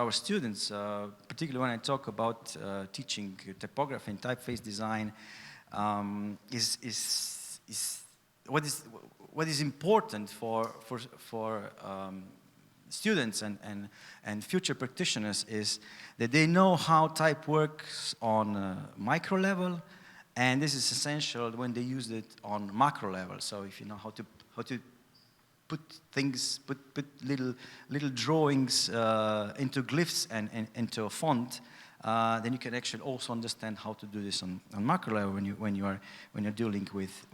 S4: particularly when I talk about teaching typography and typeface design, is what is important for students and future practitioners is that they know how type works on micro level, and this is essential when they use it on macro level. So if you know how to put things, put little drawings into glyphs and into a font, then you can actually also understand how to do this on macro level when you're dealing with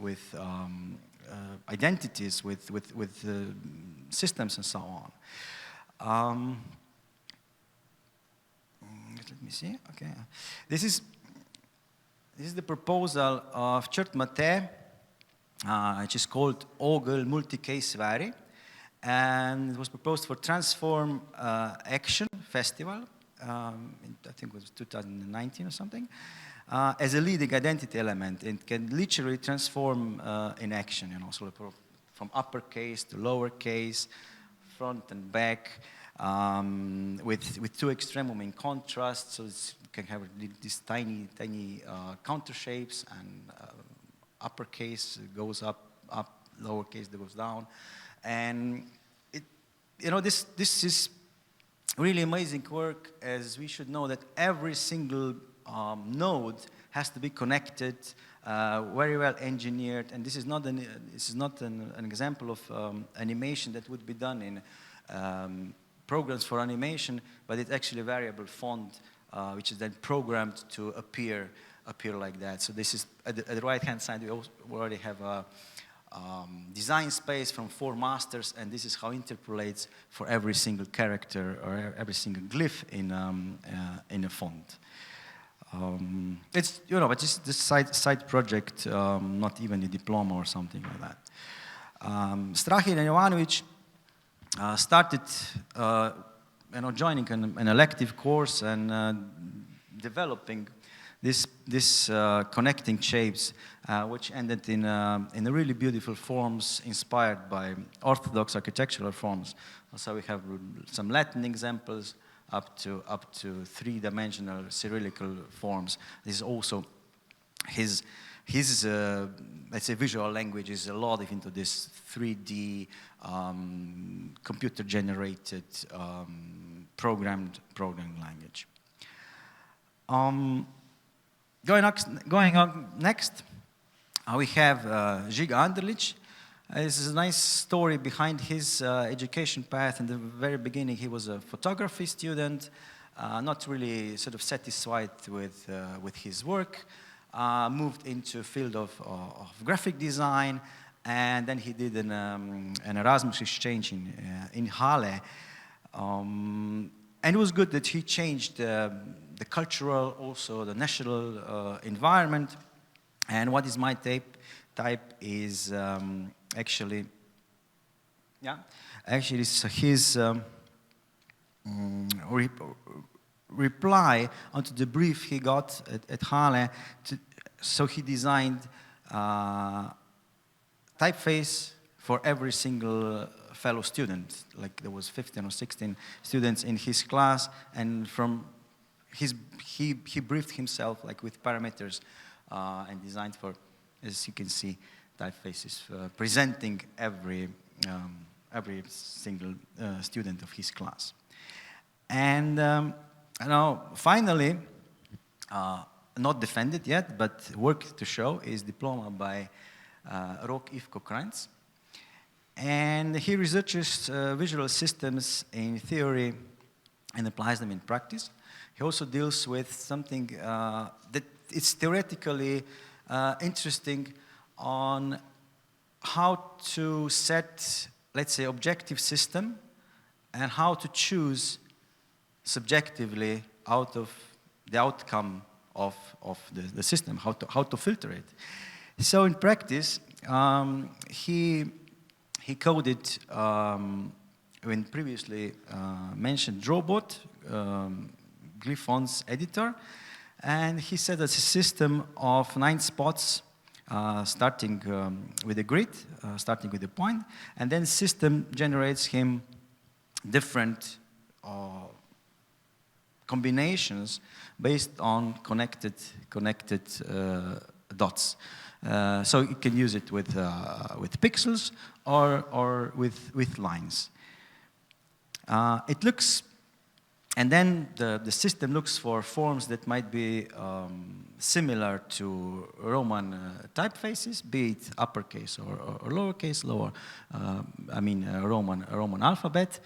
S4: identities, with systems and so on. Let me see. Okay, this is This is the proposal of Chert Mate, which is called Ogel Multi-Case Vary. And it was proposed for Transform Action Festival, I think it was 2019 or something, as a leading identity element. It can literally transform in action, you know, so from uppercase to lowercase, front and back, with two extremum in contrast, so you can have these tiny counter shapes, and uppercase goes up, lowercase goes down. And you know, this is really amazing work, as we should know that every single node has to be connected, very well engineered, and this is not an example of animation that would be done in programs for animation, but it's actually a variable font which is then programmed to appear like that. So this is at the right-hand side. We already have a design space from 4 masters, and this is how it interpolates for every single character or every single glyph in a font. It's, you know, but just this side project, not even a diploma or something like that. Strahin and Jovanovic started, you know, joining an elective course and developing this connecting shapes, which ended in a really beautiful forms inspired by Orthodox architectural forms. So we have some Latin examples up to 3-dimensional Cyrillical forms. This is also his let's say visual language is a lot into this 3D computer-generated programmed language. Going on next, we have Žiga Anderlić. This is a nice story behind his education path. In the very beginning, he was a photography student, not really sort of satisfied with his work, moved into a field of graphic design, and then he did an Erasmus exchange in Halle. And it was good that he changed the cultural, also the national environment. And what is my type is actually it's his reply onto the brief he got at Halle. So he designed typeface for every single fellow student. Like there was 15 or 16 students in his class, and from he briefed himself like with parameters and designed for, as you can see, typefaces presenting every single student of his class. And now finally, not defended yet, but work to show is diploma by Rok Ivko Kranjc. And he researches visual systems in theory and applies them in practice. He also deals with something that is theoretically interesting on how to set, let's say, objective system and how to choose subjectively out of the outcome of the system, how to filter it. So in practice, he coded when previously mentioned Drawbot, glyph fonts editor, and he said it's a system of 9 spots, starting with a grid, starting with a point, and then system generates him different combinations based on connected dots. So you can use it with pixels or with lines. It looks, and then the system looks for forms that might be similar to Roman typefaces, be it uppercase or lowercase, Roman alphabet.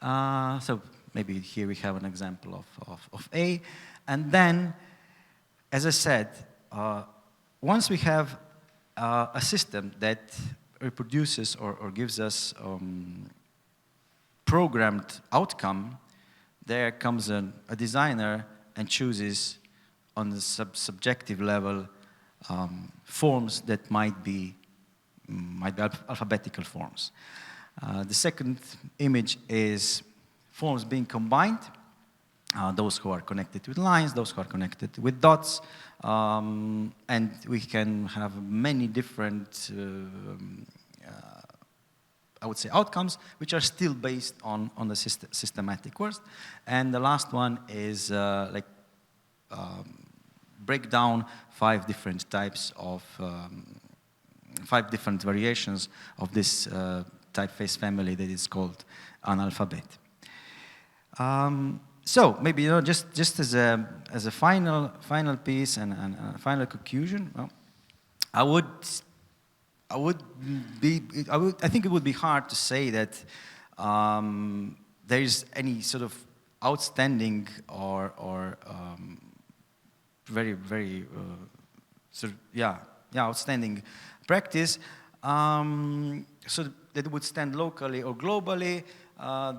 S4: So maybe here we have an example of A. And then, as I said, once we have a system that reproduces or gives us programmed outcome, there comes a designer and chooses on the subjective level, forms that might be alphabetical forms. The second image is forms being combined, those who are connected with lines, those who are connected with dots, and we can have many different, I would say, outcomes, which are still based on the systematic words. And the last one is break down 5 different types of, 5 different variations of this typeface family that is called an alphabet. So maybe, just as a final piece and a final conclusion, well, I think it would be hard to say that there is any sort of outstanding or very outstanding practice, so that would stand locally or globally.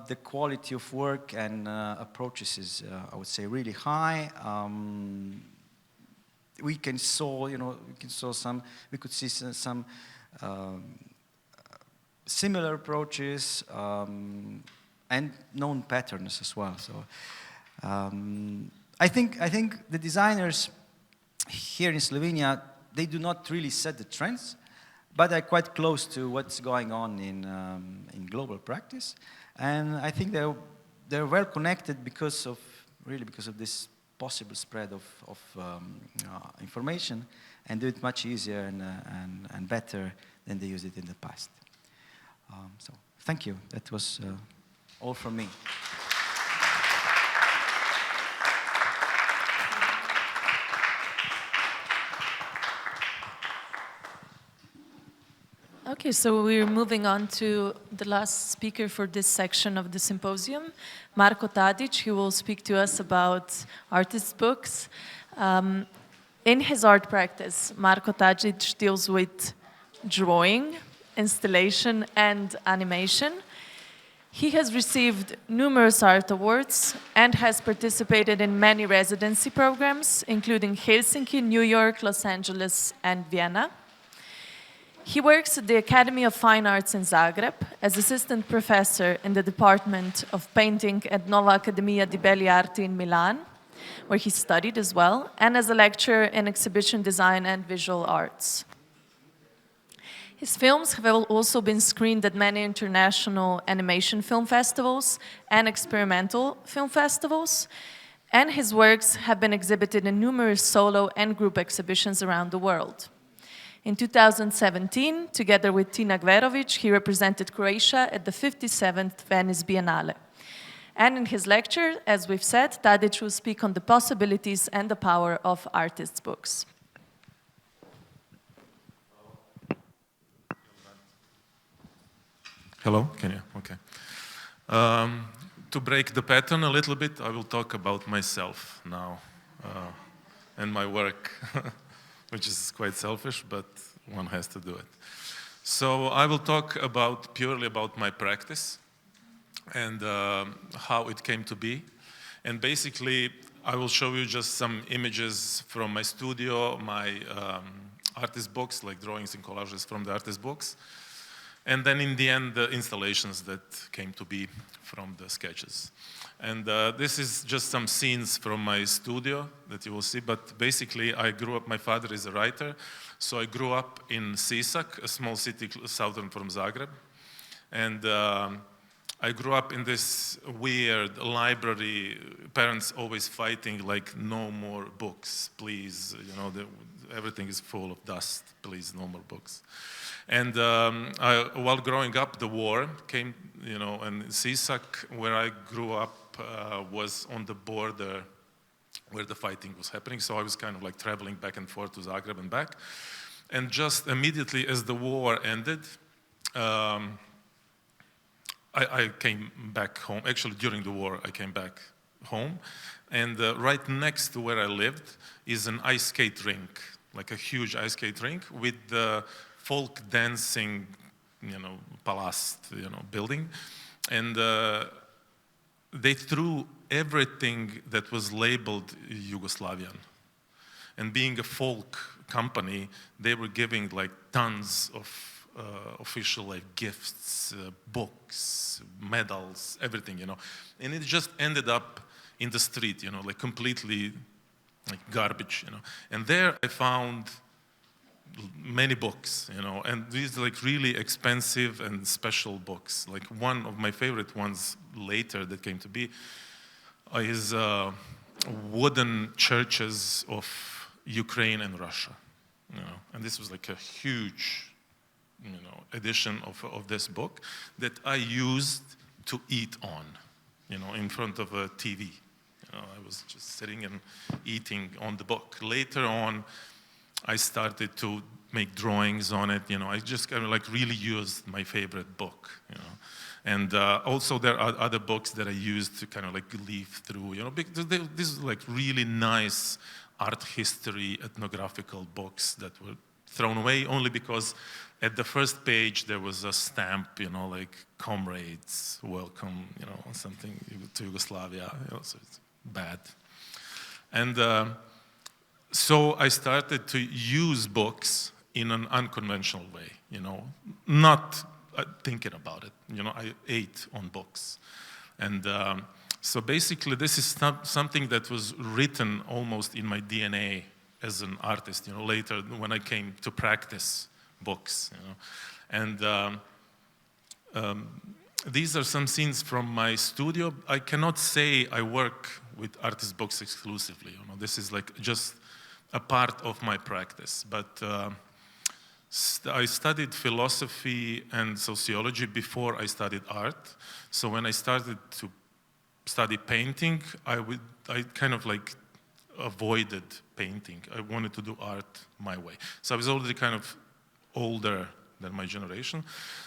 S4: The quality of work and approaches is, I would say, really high. We could see some similar approaches and known patterns as well. So I think the designers here in Slovenia, they do not really set the trends, but are quite close to what's going on in global practice. And I think they're well connected because of this possible spread of information, and do it much easier and better than they used it in the past. So thank you. That was all from me.
S2: Okay, so we're moving on to the last speaker for this section of the symposium, Marko Tadić, who will speak to us about artist books. In his art practice, Marko Tadić deals with drawing, installation, and animation. He has received numerous art awards and has participated in many residency programs, including Helsinki, New York, Los Angeles, and Vienna. He works at the Academy of Fine Arts in Zagreb as assistant professor in the Department of Painting at Nova Accademia di Belle Arti in Milan, where he studied as well, and as a lecturer in exhibition design and visual arts. His films have also been screened at many international animation film festivals and experimental film festivals, and his works have been exhibited in numerous solo and group exhibitions around the world. In 2017, together with Tina Gverovic, he represented Croatia at the 57th Venice Biennale. And in his lecture, as we've said, Tadić will speak on the possibilities and the power of artists' books.
S3: Hello, can you? Okay. To break the pattern a little bit, I will talk about myself now and my work. Which is quite selfish, but one has to do it. So I will talk purely about my practice and how it came to be. And basically, I will show you just some images from my studio, my artist books, like drawings and collages from the artist books. And then in the end, the installations that came to be from the sketches. And this is just some scenes from my studio that you will see, but basically I grew up, my father is a writer, so I grew up in Sisak, a small city southern from Zagreb. And I grew up in this weird library, parents always fighting like, no more books, please, everything is full of dust, please, no more books. And while growing up, the war came, and Sisak, where I grew up, was on the border where the fighting was happening. So I was kind of like traveling back and forth to Zagreb and back. And just immediately as the war ended, I came back home. Actually, during the war, I came back home. And right next to where I lived is an ice skate rink, like a huge ice skate rink with the folk dancing, palast, building. And they threw everything that was labeled Yugoslavian. And being a folk company, they were giving like tons of official like gifts, books, medals, everything, you know. And it just ended up in the street, you know, like completely like garbage, you know. And there I found many books, you know, and these like really expensive and special books. Like one of my favorite ones later that came to be is wooden churches of Ukraine and Russia, you know. And this was like a huge, you know, edition of this book that I used to eat on, you know, in front of a TV. You know, I was just sitting and eating on the book. Later on, I started to make drawings on it, you know. I just kind of like really used my favorite book, you know. And also there are other books that I used to kind of like leaf through, you know, because this is like really nice art history, ethnographical books that were thrown away only because at the first page there was a stamp, you know, like comrades, welcome, you know, something to Yugoslavia, you know, so it's bad. And so I started to use books in an unconventional way, you know, not thinking about it. You know, I ate on books. And so basically this is something that was written almost in my DNA as an artist, you know, later when I came to practice books, you know. And these are some scenes from my studio. I cannot say I work with artist books exclusively, you know. This is like just a part of my practice. But I studied philosophy and sociology before I studied art. So when I started to study painting, I kind of like avoided painting. I wanted to do art my way. So I was already kind of older than my generation.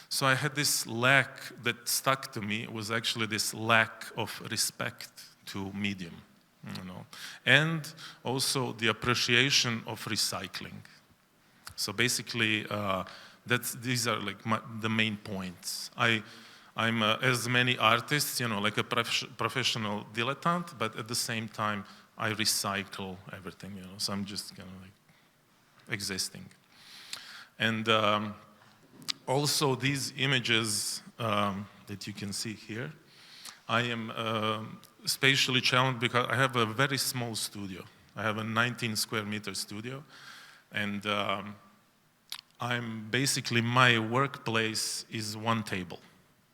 S3: So I had this lack that stuck to me. It was actually this lack of respect to medium, you know, and also the appreciation of recycling. So basically, these are like the main points. I'm as many artists, you know, like a professional dilettante, but at the same time, I recycle everything, you know, so I'm just kind of like existing. And also these images that you can see here, I am spatially challenged because I have a very small studio. I have a 19 square meter studio, and I'm basically, my workplace is one table,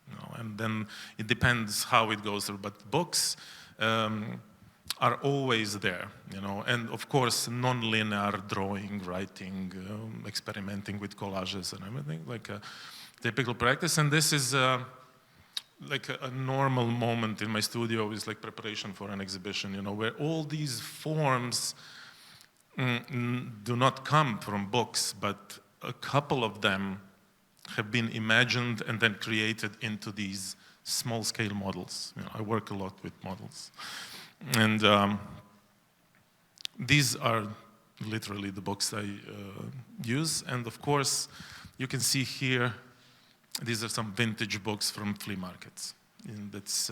S3: you know, and then it depends how it goes through, but books are always there, you know, and of course non-linear drawing, writing, experimenting with collages and everything, like a typical practice. And this is like a normal moment in my studio is like preparation for an exhibition, you know, where all these forms do not come from books, but a couple of them have been imagined and then created into these small-scale models. You know, I work a lot with models. And these are literally the books I use. And of course, you can see here, these are some vintage books from flea markets. And that's,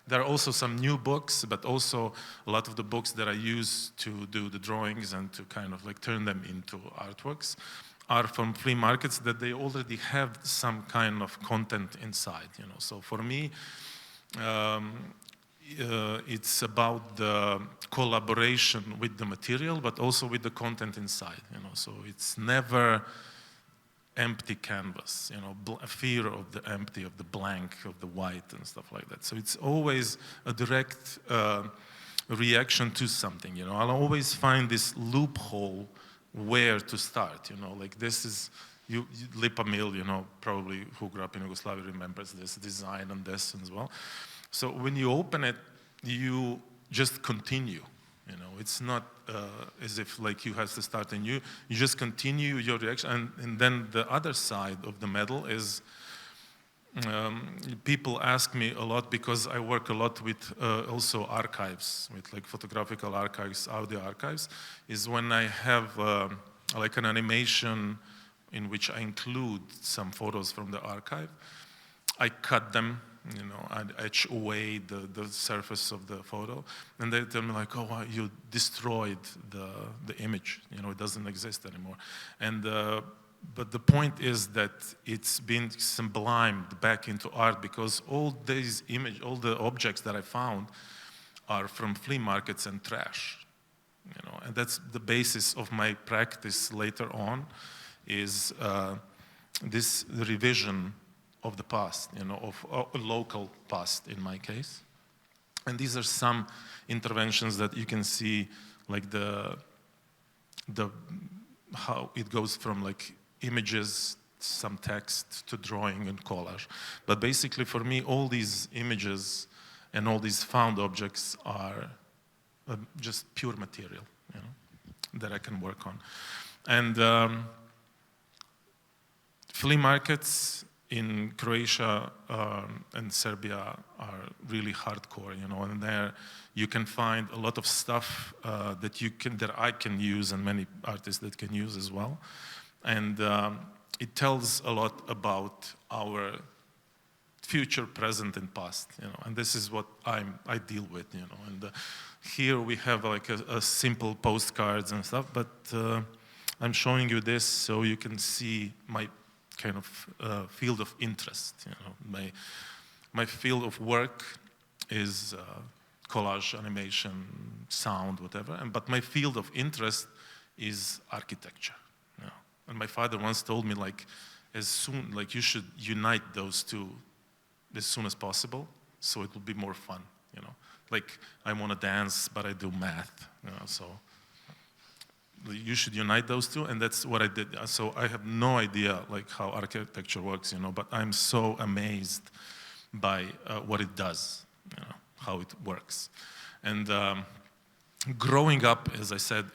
S3: there are also some new books, but also a lot of the books that I use to do the drawings and to kind of like turn them into artworks are from flea markets that they already have some kind of content inside, you know. So for me, it's about the collaboration with the material, but also with the content inside, you know. So it's never empty canvas, you know, fear of the empty, of the blank, of the white and stuff like that. So it's always a direct reaction to something, you know. I'll always find this loophole where to start, you know, like this is, Lipa Mill, you know, probably who grew up in Yugoslavia remembers this design and this as well. So when you open it, you just continue, you know, it's not as if like you have to start anew, you just continue your reaction. And then the other side of the medal is, people ask me a lot because I work a lot with also archives, with like photographical archives, audio archives, is when I have like an animation in which I include some photos from the archive, I cut them you know, I'd etch away the surface of the photo, and they tell me like, oh, wow, you destroyed the image, you know, it doesn't exist anymore. And but the point is that it's been sublimed back into art, because all the objects that I found are from flea markets and trash, you know, and that's the basis of my practice later on, is this revision of the past, you know, of a local past in my case. And these are some interventions that you can see, like how it goes from like images, some text, to drawing and collage. But basically for me, all these images and all these found objects are just pure material, you know, that I can work on. And flea markets in Croatia and Serbia are really hardcore, you know, and there you can find a lot of stuff that I can use, and many artists that can use as well. And it tells a lot about our future, present, and past, you know, and this is what I deal with, you know. And here we have like a simple postcards and stuff, but I'm showing you this so you can see my kind of field of interest, you know. My field of work is collage, animation, sound, whatever, but my field of interest is architecture, you know. And my father once told me, like, you should unite those two as soon as possible, so it will be more fun, you know. Like, I want to dance, but I do math, you know, so you should unite those two, and that's what I did. So I have no idea like how architecture works, you know, but I'm so amazed by what it does, you know, how it works. And growing up, as I said,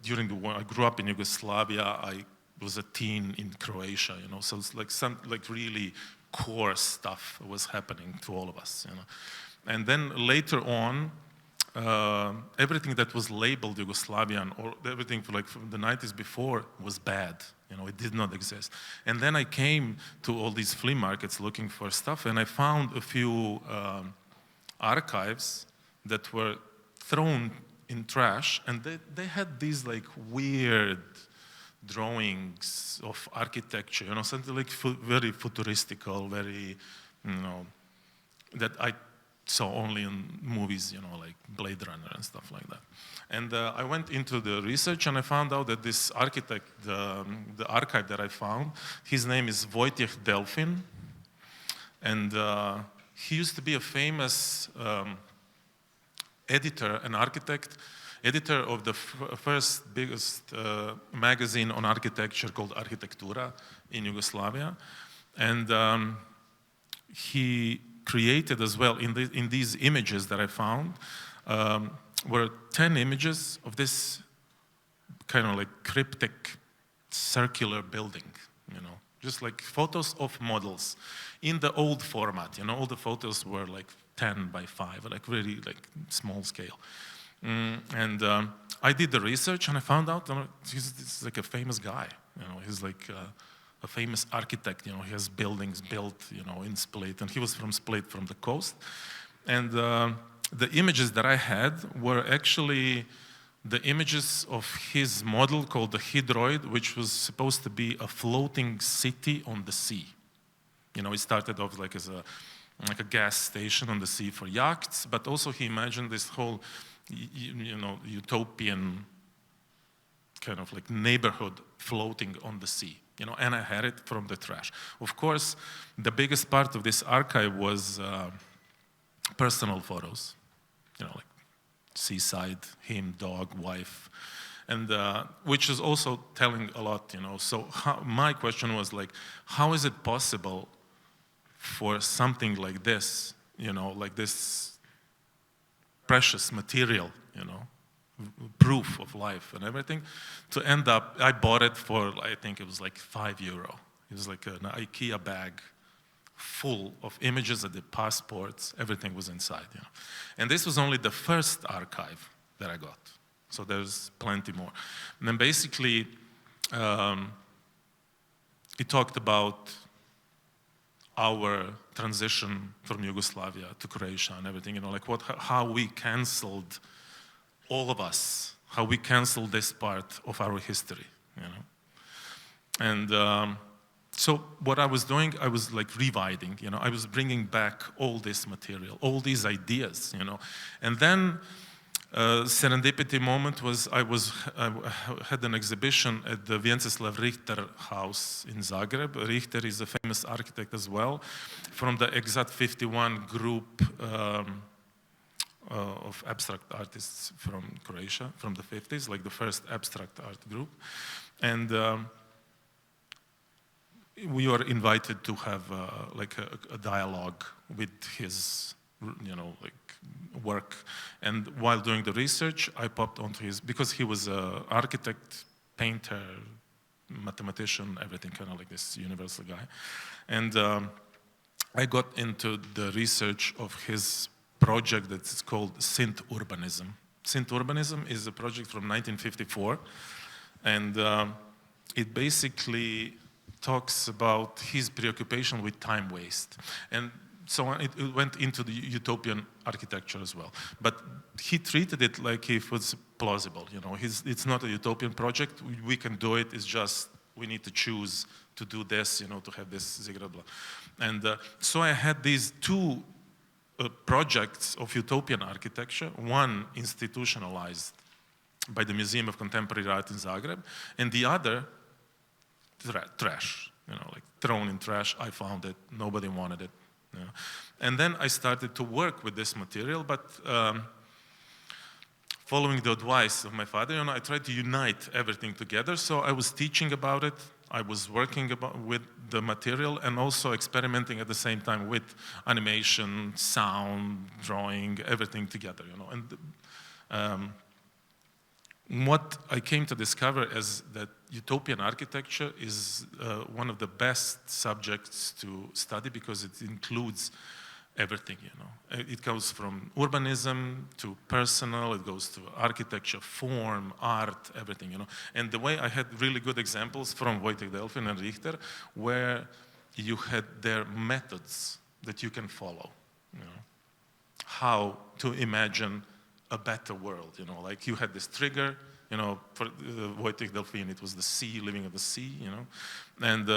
S3: during the war, I grew up in Yugoslavia. I was a teen in Croatia, you know, so it's like some really core stuff was happening to all of us, you know. And then later on, everything that was labeled Yugoslavian, or everything from the 90s before, was bad. You know, it did not exist. And then I came to all these flea markets looking for stuff, and I found a few archives that were thrown in trash, and they had these like weird drawings of architecture, you know, something like very futuristical, very, you know, that I saw only in movies, you know, like Blade Runner and stuff like that. And I went into the research, and I found out that this architect, the archive that I found, his name is Wojciech Delfin, and he used to be a famous editor and architect, editor of the first biggest magazine on architecture called Arhitektura in Yugoslavia. And he created as well, in these images that I found, were 10 images of this kind of like cryptic circular building, you know, just like photos of models in the old format, you know. All the photos were like 10 by 5, like really like small scale. And I did the research, and I found out, you know, he's like a famous guy, you know. He's like a famous architect, you know. He has buildings built, you know, in Split, and he was from Split, from the coast. And the images that I had were actually the images of his model called the Hydroid, which was supposed to be a floating city on the sea. You know, it started off like as a gas station on the sea for yachts, but also he imagined this whole, you know, utopian kind of like neighborhood floating on the sea, you know, and I had it from the trash. Of course, the biggest part of this archive was personal photos, you know, like seaside, him, dog, wife, and which is also telling a lot, you know. So my question was like, how is it possible for something like this, you know, like this precious material, you know, proof of life and everything, to end up, I bought it for, I think it was like €5. It was like an IKEA bag full of images of the passports, everything was inside, you know. And this was only the first archive that I got. So there's plenty more. And then basically, it talked about our transition from Yugoslavia to Croatia and everything, you know, like how we canceled, all of us, how we canceled this part of our history, you know. And so what I was doing, I was like rewriting, you know, I was bringing back all this material, all these ideas, you know. And then serendipity moment was I had an exhibition at the Wenceslav Richter house in Zagreb. Richter is a famous architect as well, from the Exat 51 group of abstract artists from Croatia, from the 50s, like the first abstract art group. And we were invited to have like a dialogue with his, you know, like work. And while doing the research, I popped onto his, because he was an architect, painter, mathematician, everything, kind of like this universal guy. And I got into the research of his project that's called Synth Urbanism. Synth Urbanism is a project from 1954, and it basically talks about his preoccupation with time waste. And so it went into the utopian architecture as well. But he treated it like if it was plausible, you know. It's not a utopian project, we can do it, it's just we need to choose to do this, you know, to have this Zagreb. And so I had these two projects of utopian architecture, one institutionalized by the Museum of Contemporary Art in Zagreb, and the other trash, you know, like thrown in trash. I found it, nobody wanted it. You know. And then I started to work with this material, but following the advice of my father, you know, I tried to unite everything together. So I was teaching about it, I was working with the material, and also experimenting at the same time with animation, sound, drawing, everything together, you know. And what I came to discover is that utopian architecture is one of the best subjects to study because it includes everything, you know. It goes from urbanism to personal, it goes to architecture, form, art, everything, you know. And the way I had really good examples from Wojtek Delfin and Richter, where you had their methods that you can follow, you know. How to imagine a better world, you know, like you had this trigger, you know, for Wojtek Delfin, it was the sea, living at the sea, you know, and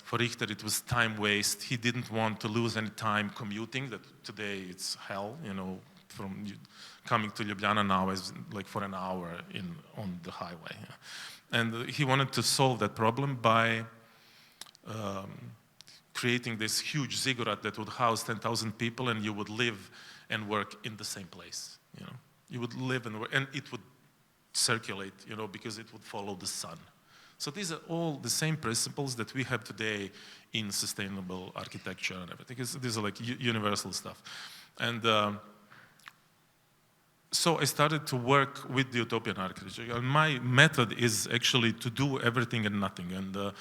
S3: for Richter, it was time waste. He didn't want to lose any time commuting, that today it's hell, you know, from coming to Ljubljana now is like for an hour on the highway. Yeah. And he wanted to solve that problem by creating this huge ziggurat that would house 10,000 people, and you would live and work in the same place, you know. You would live and work, and it would circulate, you know, because it would follow the sun. So these are all the same principles that we have today in sustainable architecture and everything. These are like universal stuff. And so I started to work with the utopian architecture. And my method is actually to do everything and nothing. And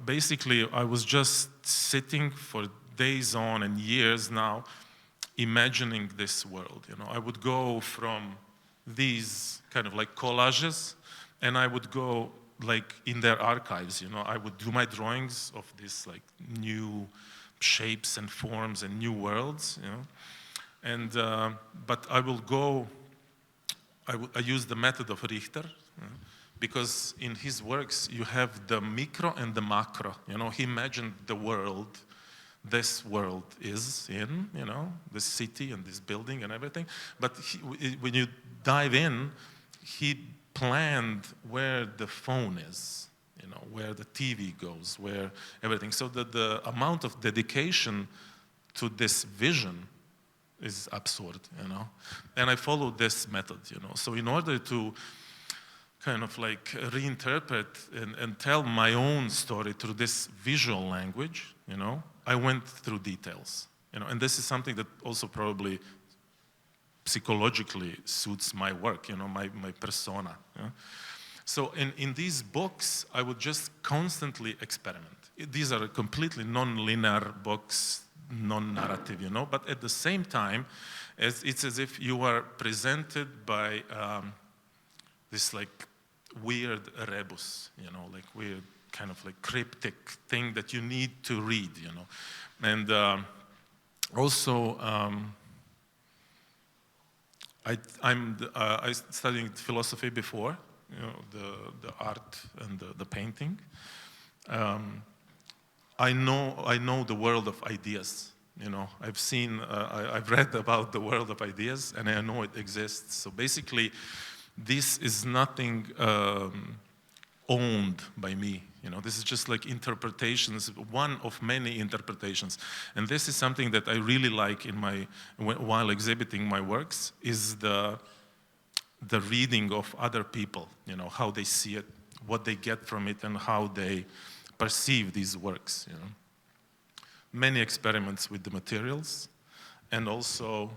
S3: basically, I was just sitting for days on and years now, imagining this world. You know, I would go from these kind of like collages, and I would go like in their archives, you know, I would do my drawings of these like new shapes and forms and new worlds, you know. And, but I will go, I use the method of Richter, because in his works you have the micro and the macro, you know. He imagined the world, this world is in, you know, this city and this building and everything. But when you dive in, he planned where the phone is, you know, where the TV goes, where everything. So the amount of dedication to this vision is absurd, you know. And I followed this method, you know. So in order to kind of like reinterpret and tell my own story through this visual language, you know, I went through details, you know. And this is something that also probably psychologically suits my work, you know, my persona. Yeah? So in these books, I would just constantly experiment. These are completely non-linear books, non-narrative, you know, but at the same time, it's as if you are presented by this like weird rebus, you know, like weird
S5: kind of like cryptic thing that you need to read, you know. And also, I studied philosophy before, you know, the art and the painting. I know the world of ideas. You know, I've read about the world of ideas, and I know it exists. So basically, this is nothing owned by me. You know, this is just like interpretations, one of many interpretations. And this is something that I really like while exhibiting my works, is the reading of other people, you know, how they see it, what they get from it, and how they perceive these works, you know. Many experiments with the materials, and also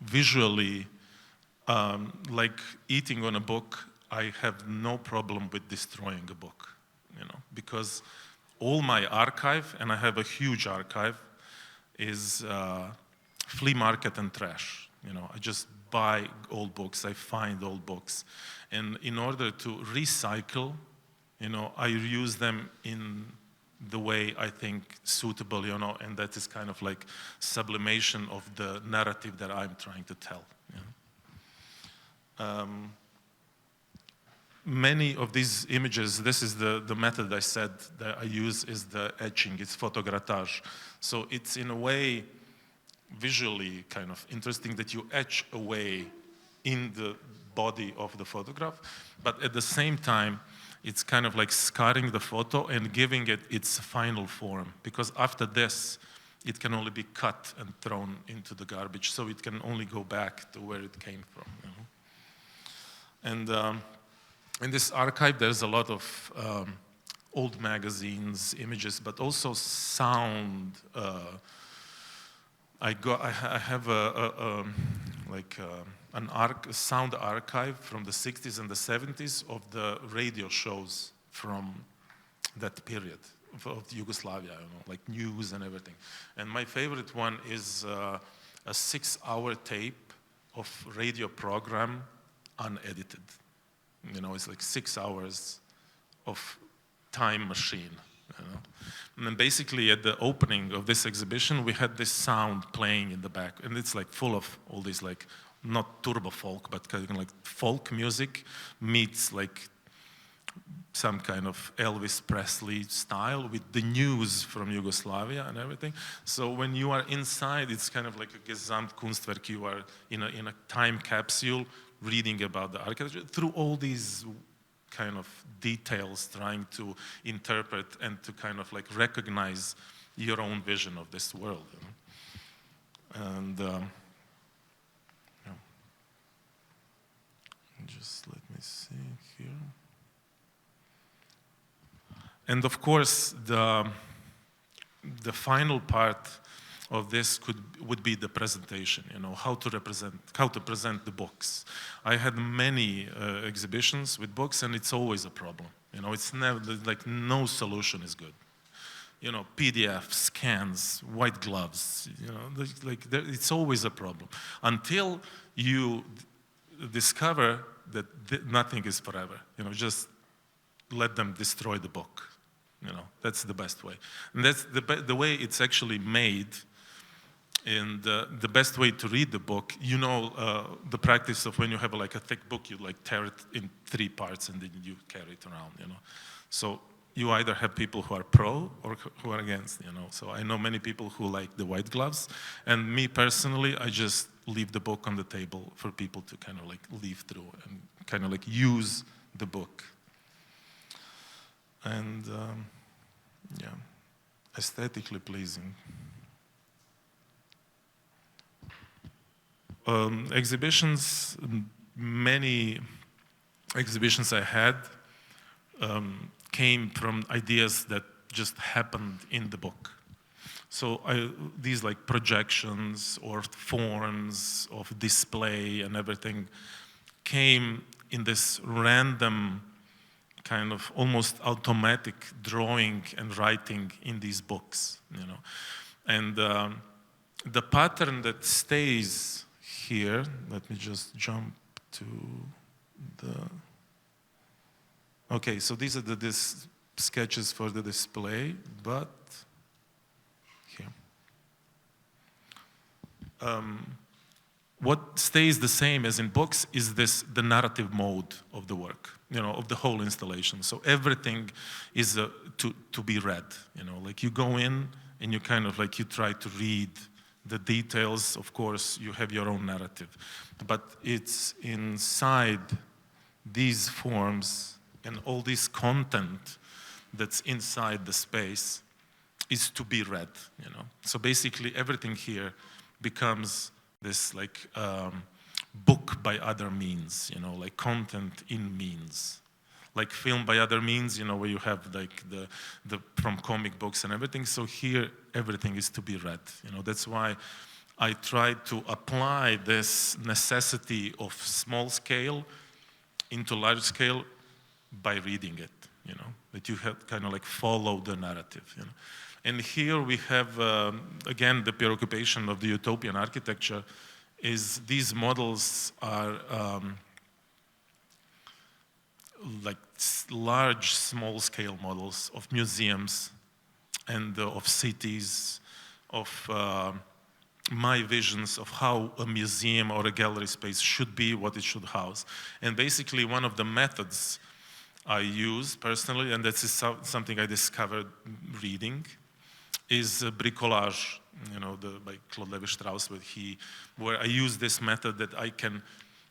S5: visually, like eating on a book, I have no problem with destroying a book, you know, because all my archive, and I have a huge archive, is flea market and trash. You know, I just buy old books, I find old books, and in order to recycle, you know, I use them in the way I think suitable, you know, and that is kind of like sublimation of the narrative that I'm trying to tell. You know? Many of these images, this is the method I said that I use, is the etching, it's photograttage. So it's in a way visually kind of interesting that you etch away in the body of the photograph, but at the same time, it's kind of like scarring the photo and giving it its final form, because after this, it can only be cut and thrown into the garbage, so it can only go back to where it came from. You know? And in this archive, there's a lot of old magazines, images, but also sound. I have a sound archive from the 60s and the 70s of the radio shows from that period of Yugoslavia, you know, like news and everything. And my favorite one is a 6-hour tape of radio program unedited. You know, it's like 6 hours of time machine. You know? And then basically at the opening of this exhibition, we had this sound playing in the back, and it's like full of all these like, not turbo folk, but kind of like folk music meets like some kind of Elvis Presley style with the news from Yugoslavia and everything. So when you are inside, it's kind of like a Gesamtkunstwerk. You are in a time capsule reading about the architecture through all these kind of details, trying to interpret and to kind of like recognize your own vision of this world. You know? And yeah. Just let me see here. And of course, the final part of this would be the presentation, you know, how to present the books. I had many exhibitions with books, and it's always a problem. You know, it's never, like, no solution is good. You know, PDF, scans, white gloves, you know, it's always a problem. Until you discover that nothing is forever, you know, just let them destroy the book. You know, that's the best way. And that's the way it's actually made. And the best way to read the book, you know, the practice of when you have like a thick book, you like tear it in 3 parts and then you carry it around, you know. So you either have people who are pro or who are against, you know. So I know many people who like the white gloves, and me personally, I just leave the book on the table for people to kind of like leaf through and kind of like use the book. And yeah, aesthetically pleasing. Exhibitions, many exhibitions I had came from ideas that just happened in the book. So these like projections or forms of display and everything came in this random kind of almost automatic drawing and writing in these books, you know. And the pattern that stays here, let me just jump to the, okay, so these are this sketches for the display, but here. What stays the same as in books is the narrative mode of the work, of the whole installation. So everything is to be read, like you go in and you kind of like, you try to read the details. Of course, you have your own narrative, but it's inside these forms and all this content that's inside the space is to be read, So basically everything here becomes this like book by other means, like content in means, like film by other means, where you have like the from comic books and everything. So here everything is to be read. That's why I try to apply this necessity of small scale into large scale by reading it. That you have kind of like follow the narrative. And here we have, again, the preoccupation of the utopian architecture is these models are like large, small-scale models of museums and of cities, of my visions of how a museum or a gallery space should be, what it should house. And basically one of the methods I use personally, and that's something I discovered reading, is bricolage, by Claude Lévi-Strauss, where I use this method that I can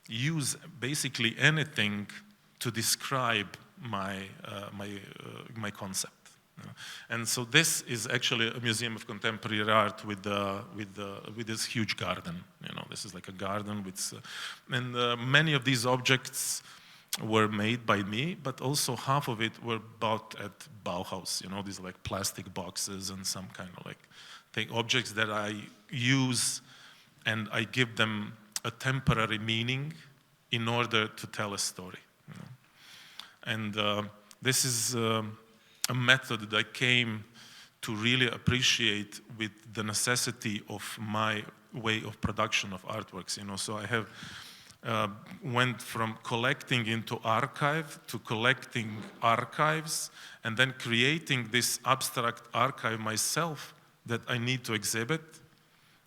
S5: use basically anything to describe my concept. And so this is actually a museum of contemporary art with this huge garden. This is like a garden with, and many of these objects were made by me, but also half of it were bought at Bauhaus, these like plastic boxes and some kind of like objects that I use and I give them a temporary meaning in order to tell a story. And this is a method that I came to really appreciate with the necessity of my way of production of artworks. So I have went from collecting into archive to collecting archives and then creating this abstract archive myself that I need to exhibit.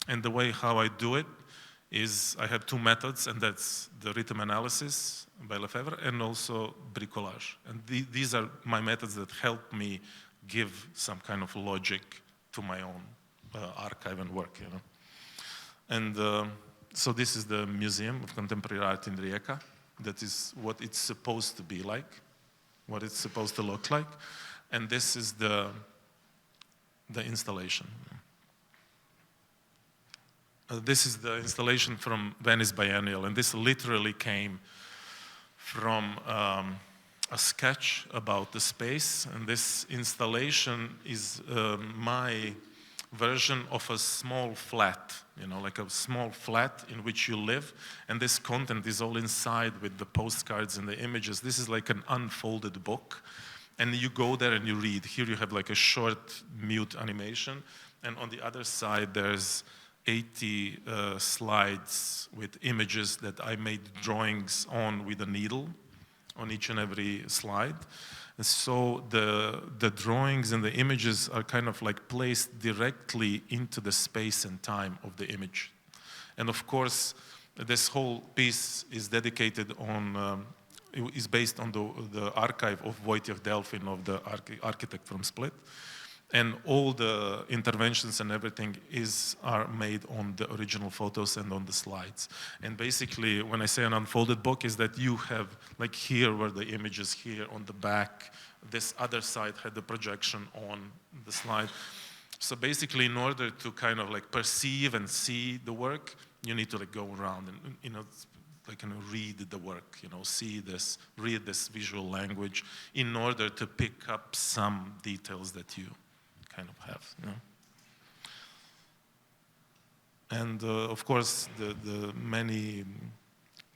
S5: And the way how I do it is I have two methods, and that's the rhythm analysis by Lefebvre and also bricolage. And these are my methods that help me give some kind of logic to my own archive and work. And so this is the Museum of Contemporary Art in Rijeka. That is what it's supposed to be like, what it's supposed to look like. And this is the installation. This is the installation from Venice Biennial, and this literally came from a sketch about the space. And this installation is my version of a small flat, like a small flat in which you live, and this content is all inside with the postcards and the images. This is like an unfolded book, and you go there and you read. Here you have like a short mute animation, and on the other side there's 80 slides with images that I made drawings on with a needle on each and every slide. And so the drawings and the images are kind of like placed directly into the space and time of the image. And of course, this whole piece is dedicated on, is based on the archive of Wojciech Delfin, of the architect from Split. And all the interventions and everything are made on the original photos and on the slides. And basically, when I say an unfolded book, is that you have, like here were the images here on the back, this other side had the projection on the slide. So basically, in order to kind of like perceive and see the work, you need to like go around and, like kind of read the work, see this, read this visual language in order to pick up some details that you kind of have. And of course, the many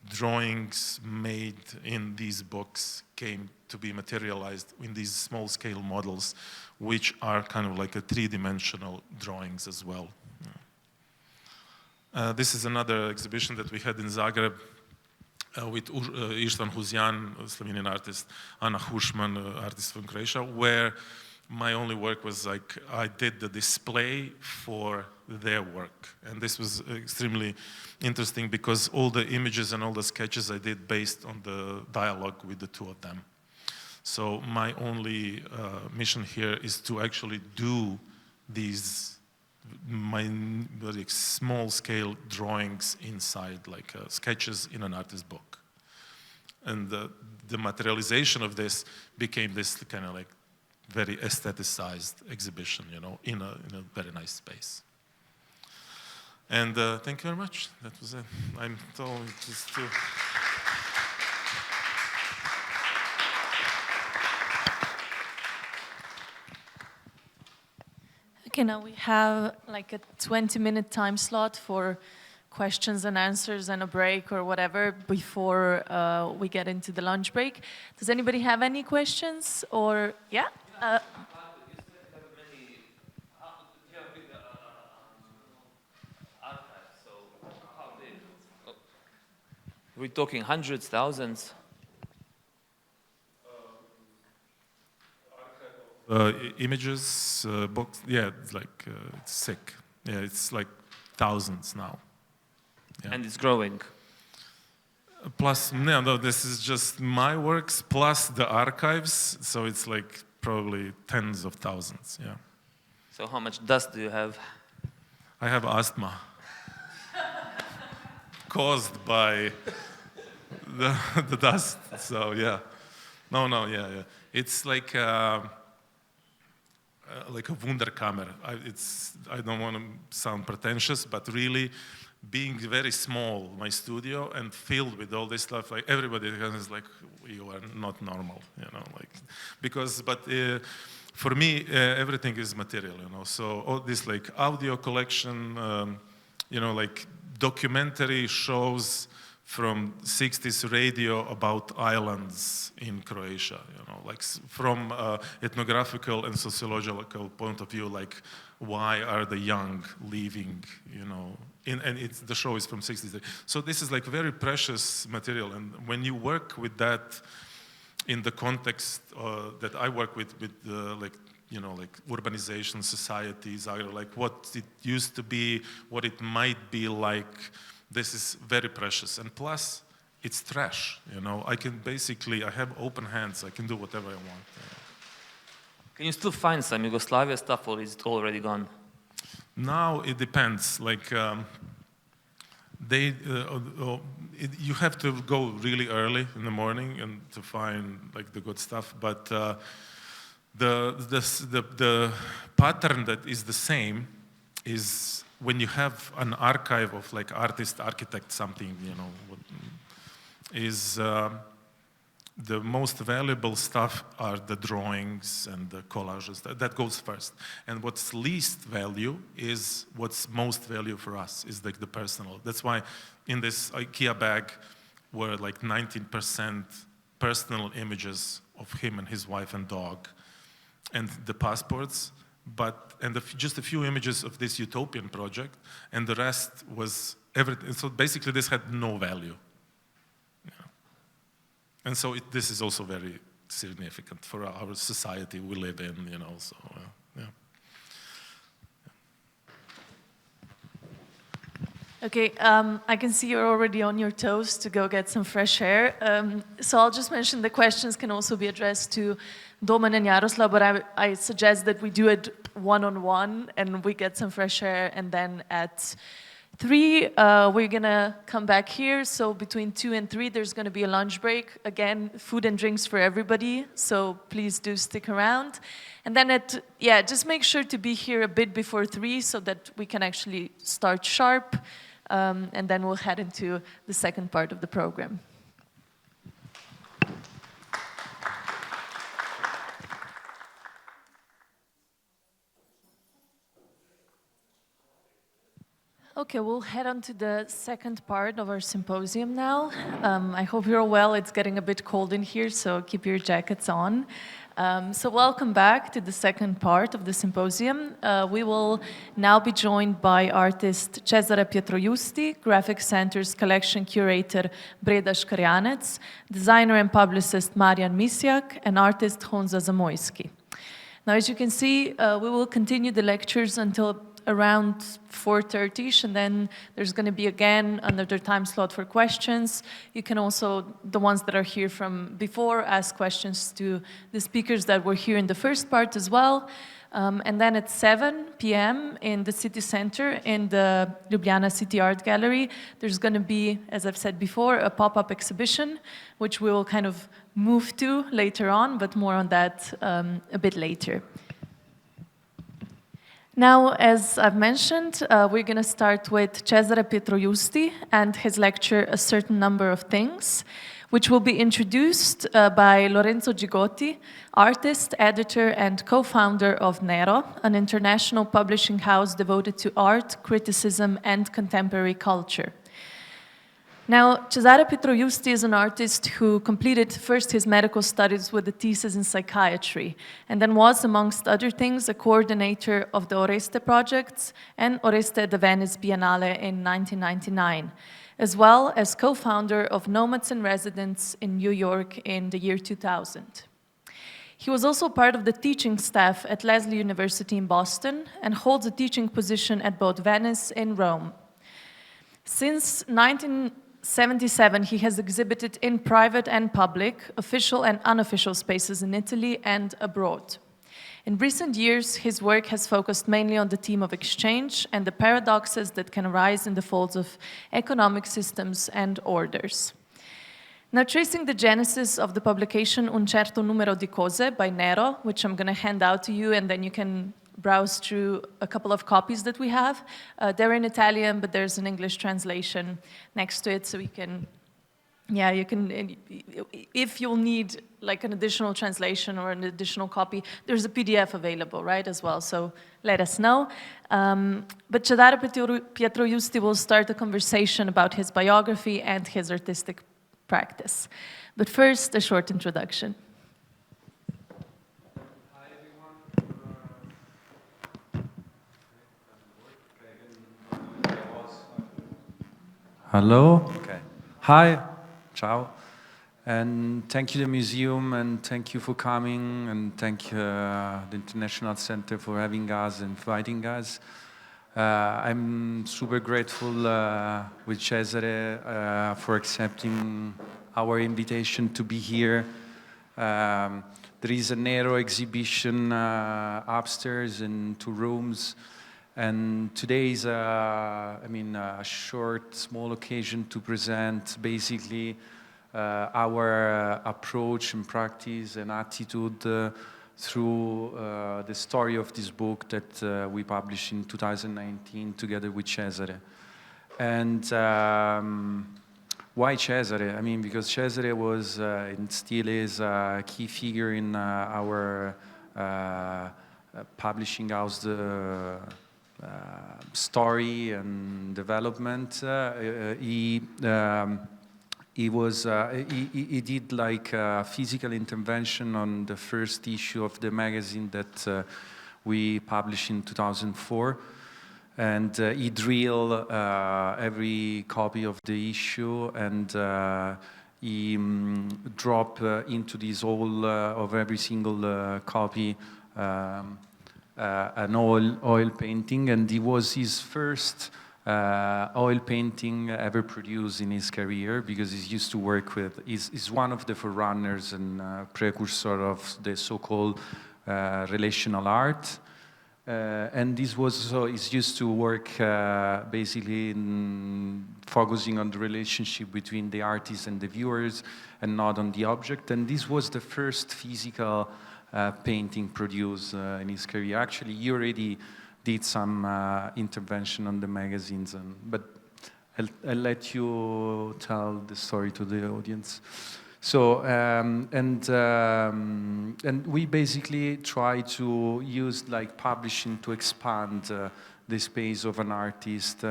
S5: drawings made in these books came to be materialized in these small-scale models, which are kind of like a three-dimensional drawings as well. This is another exhibition that we had in Zagreb, with Istvan Huzjan, a Slovenian artist, Anna Hušman, artist from Croatia, where my only work was like, I did the display for their work. And this was extremely interesting because all the images and all the sketches I did based on the dialogue with the two of them. So my only mission here is to actually do these very small scale drawings inside, like sketches in an artist's book. And the materialization of this became this kind of like very aestheticized exhibition, you know, in a very nice space. And thank you very much. That was it. I'm told just to...
S2: Okay, now we have like a 20-minute time slot for questions and answers and a break or whatever before we get into the lunch break. Does anybody have any questions or, yeah?
S6: We're talking hundreds, thousands?
S5: Images, books, yeah, it's like, it's sick. Yeah, it's like thousands now. Yeah.
S6: And it's growing.
S5: Plus, no, this is just my works plus the archives, so it's like probably tens of thousands, yeah.
S6: So how much dust do you have?
S5: I have asthma caused by the dust, so yeah. No, yeah. It's like a Wunderkammer. I don't want to sound pretentious, but really being very small, my studio, and filled with all this stuff, like everybody is like, you are not normal, you know, like, but for me, everything is material, you know, so all this like audio collection, you know, like documentary shows from 60s radio about islands in Croatia, you know, like from ethnographical and sociological point of view, like why are the young leaving, you know, and the show is from 60s. So this is like very precious material, and when you work with that in the context that I work with like, you know, like urbanization, society, Zagreb, like what it used to be, what it might be like, this is very precious. And plus, it's trash, you know. I have open hands, I can do whatever I want. Yeah.
S6: Can you still find some Yugoslavia stuff, or is it already gone?
S5: Now it depends. Like you have to go really early in the morning and to find like the good stuff. But the pattern that is the same is when you have an archive of like artist, architect, something, you know, is the most valuable stuff are the drawings and the collages. That goes first. And what's least value is what's most value for us, is like the personal. That's why in this IKEA bag were like 19% personal images of him and his wife and dog, and the passports, and just a few images of this utopian project, and the rest was everything. So basically this had no value. And so this is also very significant for our society we live in, you know, so, yeah.
S2: Okay, I can see you're already on your toes to go get some fresh air. So I'll just mention the questions can also be addressed to Domen and Jarosław, but I suggest that we do it one-on-one and we get some fresh air, and then at 3, we're gonna come back here. So between 2 and 3, there's gonna be a lunch break. Again, food and drinks for everybody. So please do stick around. And then just make sure to be here a bit before 3 so that we can actually start sharp. And then we'll head into the second part of the program. Okay, we'll head on to the second part of our symposium now. I hope you're all well. It's getting a bit cold in here, so keep your jackets on. So welcome back to the second part of the symposium. We will now be joined by artist Cesare Pietroiusti, Graphic Center's collection curator Breda Škrjanec, designer and publicist Marian Misiak, and artist Honza Zamojski. Now, as you can see, we will continue the lectures until around 4:30ish, and then there's going to be again another time slot for questions. You can also, the ones that are here from before, ask questions to the speakers that were here in the first part as well. And then at 7 p.m. in the city center, in the Ljubljana City Art Gallery, there's going to be, as I've said before, a pop-up exhibition, which we will kind of move to later on, but more on that a bit later. Now, as I've mentioned, we're going to start with Cesare Pietroiusti and his lecture, A Certain Number of Things, which will be introduced by Lorenzo Gigotti, artist, editor, and co-founder of Nero, an international publishing house devoted to art, criticism, and contemporary culture. Now, Cesare Pietroiusti is an artist who completed first his medical studies with a thesis in psychiatry, and then was, amongst other things, a coordinator of the Oreste projects and Oreste at the Venice Biennale in 1999, as well as co-founder of Nomads and Residents in New York in the year 2000. He was also part of the teaching staff at Lesley University in Boston and holds a teaching position at both Venice and Rome. Since 1977, he has exhibited in private and public, official and unofficial spaces in Italy and abroad. In recent years, his work has focused mainly on the theme of exchange and the paradoxes that can arise in the folds of economic systems and orders. Now, tracing the genesis of the publication Un certo numero di cose by Nero, which I'm going to hand out to you, and then you can browse through a couple of copies that we have. They're in Italian, but there's an English translation next to it, so you can, if you'll need like an additional translation or an additional copy, there's a PDF available, right, as well, so let us know. But Cesare Pietroiusti will start a conversation about his biography and his artistic practice. But first, a short introduction.
S7: Hello. Okay. Hi. Ciao. And thank you to the museum, and thank you for coming, and thank you the International Center for having us and inviting us. I'm super grateful with Cesare for accepting our invitation to be here. There is a Nero exhibition upstairs in 2 rooms. And today is a short, small occasion to present basically our approach and practice and attitude through the story of this book that we published in 2019 together with Cesare. And why Cesare? I mean, because Cesare was and still is a key figure in our publishing house story and development. He did like a physical intervention on the first issue of the magazine that we published in 2004, and he drilled every copy of the issue, and he dropped into this hole of every single copy an oil painting, and it was his first oil painting ever produced in his career, because he used to work with, he's one of the forerunners and precursor of the so-called relational art. And this was, so he's used to work basically in focusing on the relationship between the artist and the viewers and not on the object. And this was the first physical painting produced in his career. Actually, he already did some intervention on the magazines, but I'll let you tell the story to the audience. So, and we basically try to use like publishing to expand the space of an artist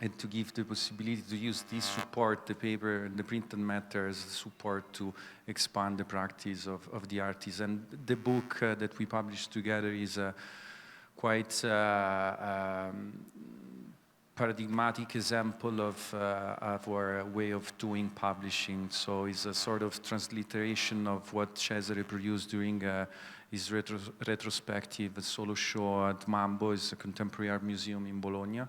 S7: and to give the possibility to use this support, the paper and the printed matter as support to expand the practice of the artist. And the book that we published together is quite paradigmatic example of our way of doing publishing. So it's a sort of transliteration of what Cesare produced during his retrospective solo show at Mambo, is a contemporary art museum in Bologna.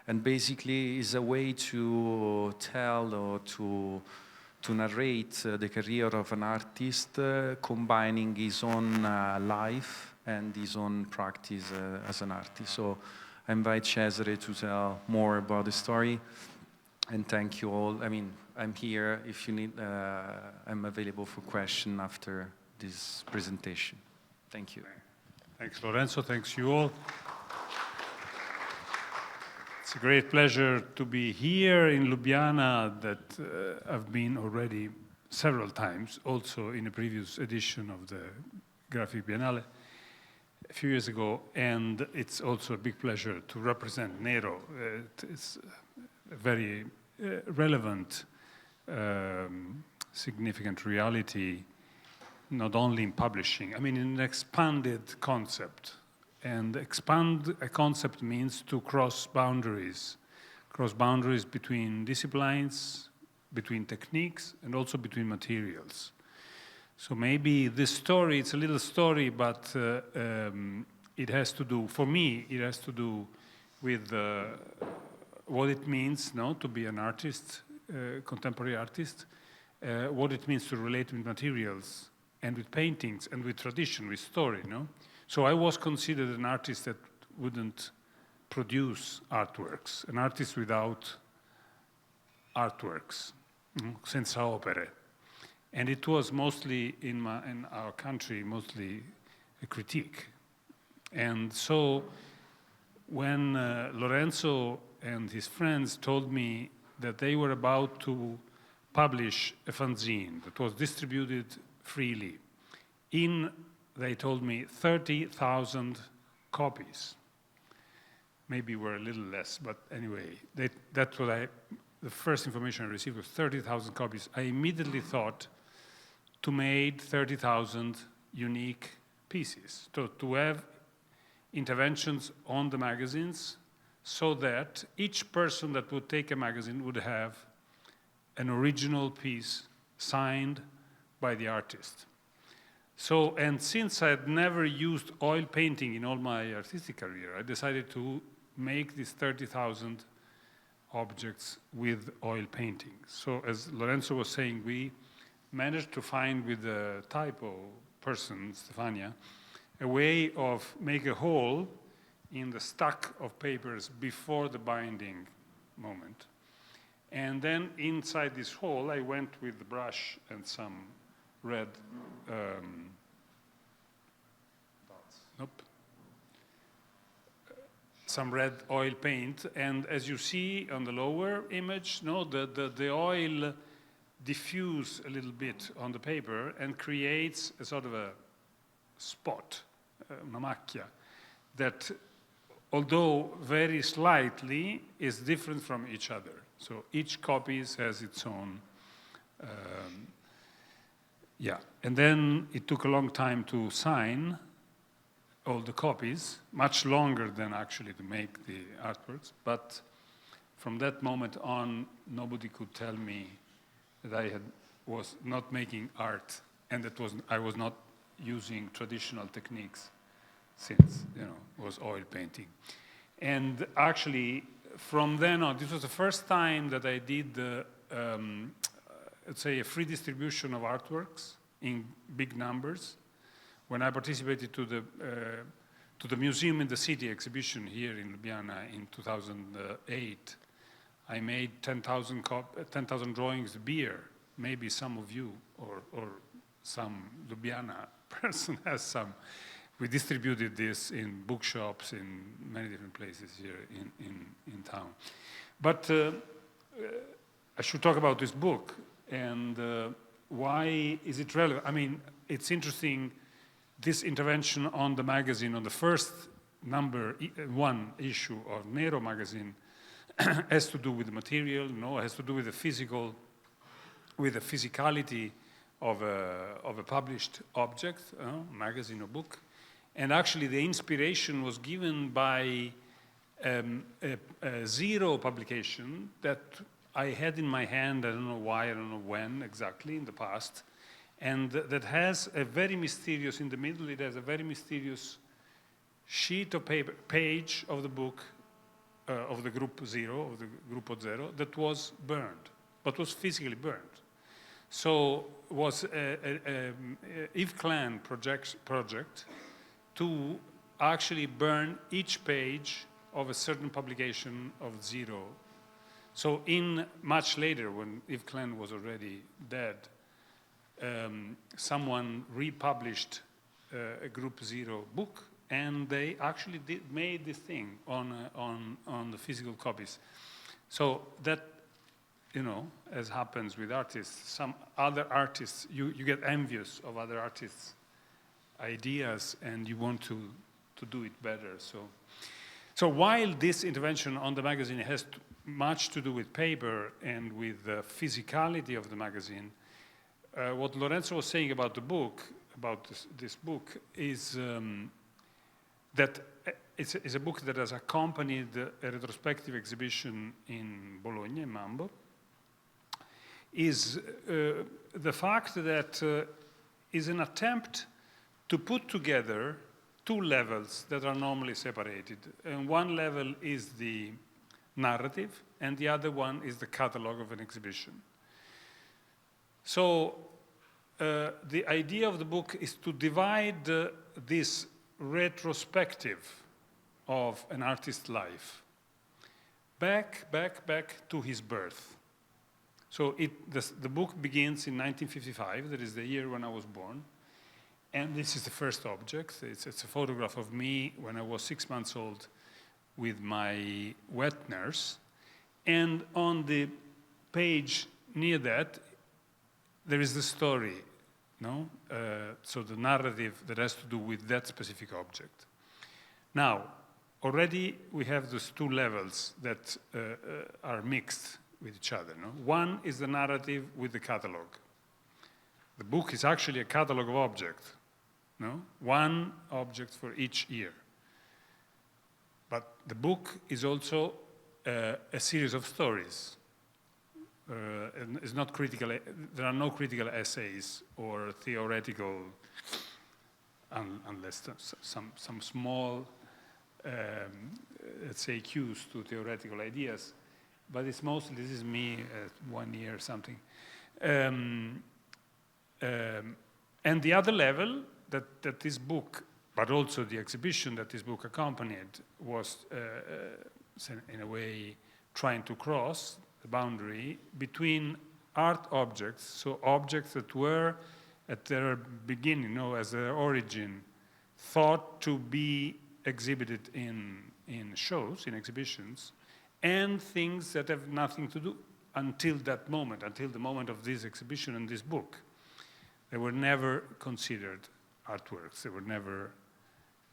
S7: And basically is a way to tell or to narrate the career of an artist, combining his own life and his own practice as an artist. So I invite Cesare to tell more about the story, and thank you all. I mean, I'm here if you need, I'm available for questions after this presentation. Thank you.
S8: Thanks, Lorenzo. Thanks you all. It's a great pleasure to be here in Ljubljana that I've been already several times, also in a previous edition of the Graphic Biennale a few years ago, and it's also a big pleasure to represent Nero. It's a very relevant, significant reality, not only in publishing, I mean in an expanded concept. And expand a concept means to cross boundaries between disciplines, between techniques, and also between materials. So maybe this story, it's a little story, but it has to do, for me, it has to do with what it means to be an artist, contemporary artist, what it means to relate with materials and with paintings and with tradition, with story, So I was considered an artist that wouldn't produce artworks, an artist without artworks, senza opere. And it was mostly in our country, mostly a critique. And so when Lorenzo and his friends told me that they were about to publish a fanzine that was distributed freely they told me 30,000 copies. Maybe were a little less, but anyway, that's what the first information I received was 30,000 copies. I immediately thought to make 30,000 unique pieces, to have interventions on the magazines so that each person that would take a magazine would have an original piece signed by the artist. So, and since I had never used oil painting in all my artistic career, I decided to make these 30,000 objects with oil painting. So as Lorenzo was saying, we managed to find with the typo person, Stefania, a way of make a hole in the stack of papers before the binding moment. And then inside this hole, I went with the brush and some red some red oil paint, and as you see on the lower image, the oil diffuse a little bit on the paper and creates a sort of a spot, una macchia, that although very slightly is different from each other. So each copy has its own and then it took a long time to sign all the copies, much longer than actually to make the artworks. But from that moment on, nobody could tell me that I was not making art and that I was not using traditional techniques, since it was oil painting. And actually, from then on, this was the first time that I did let's say a free distribution of artworks in big numbers. When I participated to the Museum in the City exhibition here in Ljubljana in 2008, I made 10,000 drawings beer. Maybe some of you or some Ljubljana person has some. We distributed this in bookshops in many different places here in town. But I should talk about this book and why is it relevant? I mean, it's interesting, this intervention on the magazine, on the first number, one issue of Nero magazine, has to do with the material, has to do with the physical, with the physicality of a published object, magazine or book. And actually the inspiration was given by a zero publication that I had in my hand, I don't know why, I don't know when exactly, in the past, and that has a very mysterious, in the middle it has a very mysterious sheet of paper, page of the book, of the group zero, of the Gruppo Zero, that was burned, but was physically burned. So it was a Yves Klein project to actually burn each page of a certain publication of Zero. So much later, when Yves Klein was already dead, someone republished a Group Zero book, and they actually made this thing on the physical copies. So that, as happens with artists, some other artists, you get envious of other artists' ideas, and you want to do it better. So while this intervention on the magazine has much to do with paper and with the physicality of the magazine, what Lorenzo was saying about the book, about this book, is that it's a book that has accompanied a retrospective exhibition in Bologna, in Mambo, is the fact that is an attempt to put together two levels that are normally separated. And one level is the narrative, and the other one is the catalog of an exhibition. So the idea of the book is to divide this retrospective of an artist's life back to his birth. So the book begins in 1955, that is the year when I was born. And this is the first object. It's a photograph of me when I was 6 months old with my wet nurse. And on the page near that, there is the story, so the narrative that has to do with that specific object. Now, already we have those two levels that are mixed with each other. One is the narrative with the catalog. The book is actually a catalog of objects. One object for each year. But the book is also a series of stories. It's not critical. There are no critical essays or theoretical, unless some small, let's say, cues to theoretical ideas. But it's mostly, this is me at 1 year or something. And the other level that this book, but also the exhibition that this book accompanied, was in a way trying to cross the boundary between art objects, so objects that were at their beginning, as their origin, thought to be exhibited in shows, in exhibitions, and things that have nothing to do until that moment, until the moment of this exhibition and this book. They were never considered artworks. They were never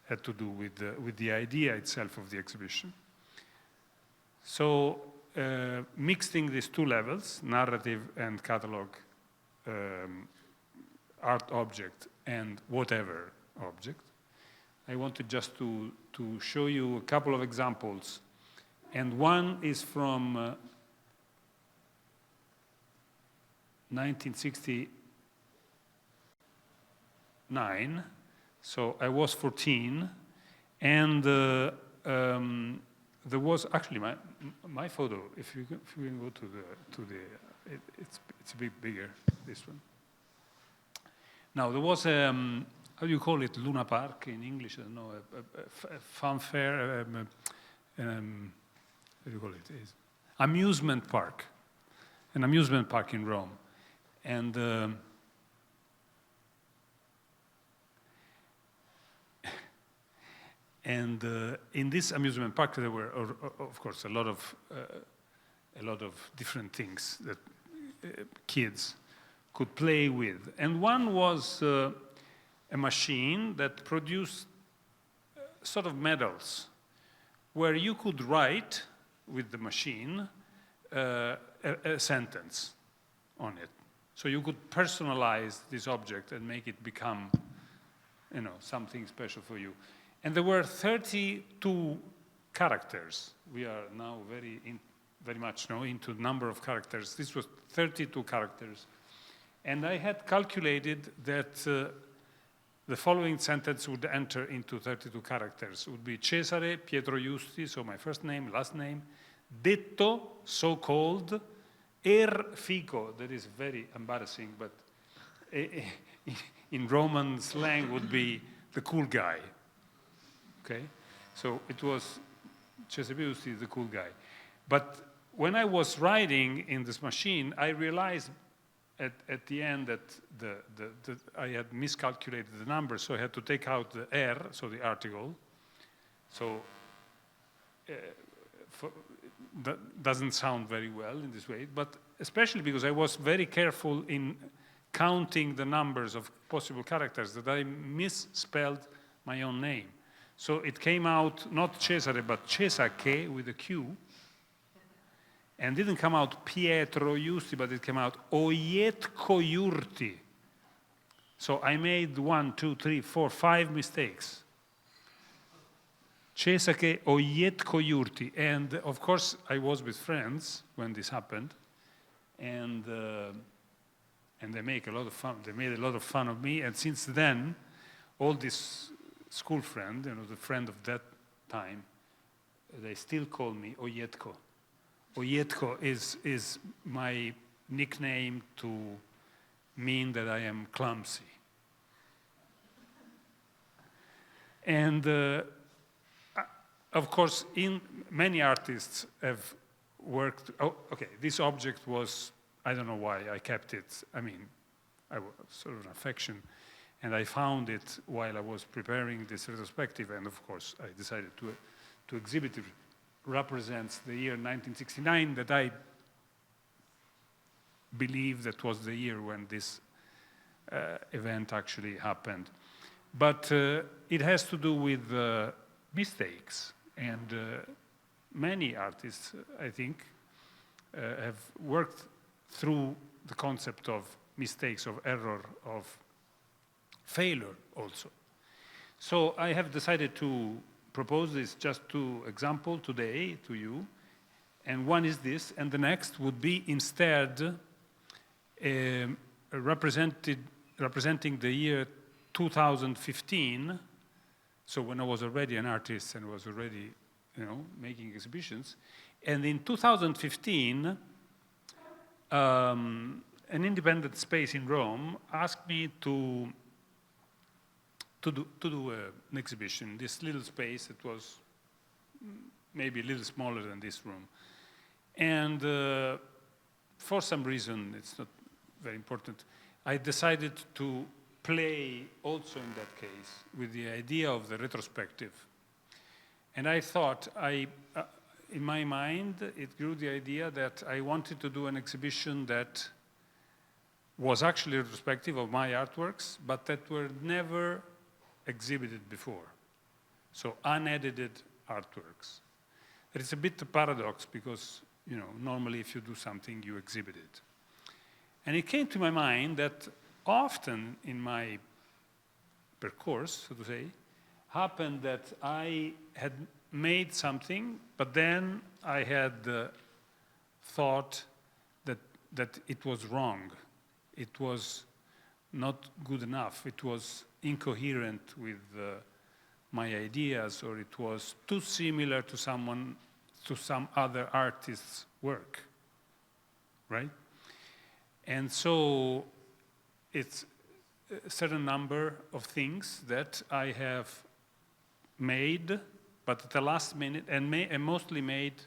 S8: had to do with the idea itself of the exhibition. So mixing these two levels, narrative and catalog, art object and whatever object, I wanted just to show you a couple of examples. And one is from 1969. So I was 14, and there was actually my photo. If you can go to the it's a bit bigger, this one. Now there was how do you call it, Luna Park in English? I don't know, a fun fair. How do you call it? Amusement park, an amusement park in Rome, and. And in this amusement park, there were, of course, a lot of different things that kids could play with. And one was a machine that produced sort of medals, where you could write with the machine a sentence on it. So you could personalize this object and make it become, you know, something special for you. And there were 32 characters. We are now very much now into the number of characters. This was 32 characters. And I had calculated that the following sentence would enter into 32 characters. It would be Cesare Pietroiusti, so my first name, last name, detto, so-called, fico, that is very embarrassing, but in Roman slang would be the cool guy. Okay? So it was Cesare Pietroiusti, the cool guy. But when I was writing in this machine, I realized at the end that I had miscalculated the number, so I had to take out the so the article. So that doesn't sound very well in this way, but especially because I was very careful in counting the numbers of possible characters that I misspelled my own name. So it came out not Cesare, but Cesake with a Q, and didn't come out Pietroiusti, but it came out Oietkoiurti. So I made 1, 2, 3, 4, 5 mistakes. Cesake Oietkoiurti. And of course, I was with friends when this happened, and they make a lot of fun. They made a lot of fun of me, and since then, all these school friends, you know, the friend of that time, they still call me Oietko. Oietko is my nickname to mean that I am clumsy. And of course, many artists have worked. Oh, okay, this object was, I don't know why I kept it. I mean, I was sort of an affection, and I found it while I was preparing this retrospective, and of course, I decided to exhibit it. Represents the year 1969 that I believe that was the year when this event actually happened. But it has to do with mistakes, and many artists, I think, have worked through the concept of mistakes, of error, of failure also. So I have decided to propose this just two examples today to you, and one is this, and the next would be instead representing the year 2015, so when I was already an artist and was already, you know, making exhibitions. And in 2015, an independent space in Rome asked me to do an exhibition, this little space that was maybe a little smaller than this room. And for some reason, it's not very important, I decided to play also in that case with the idea of the retrospective. And I thought, in my mind, it grew the idea that I wanted to do an exhibition that was actually retrospective of my artworks, but that were never exhibited before. So unedited artworks. It's a bit a paradox because, you know, normally if you do something, you exhibit it. And it came to my mind that often in my course, so to say, happened that I had made something, but then I had thought that it was wrong. It was not good enough. It was incoherent with my ideas, or it was too similar to some other artist's work, right? And so it's a certain number of things that I have made, but at the last minute, and mostly made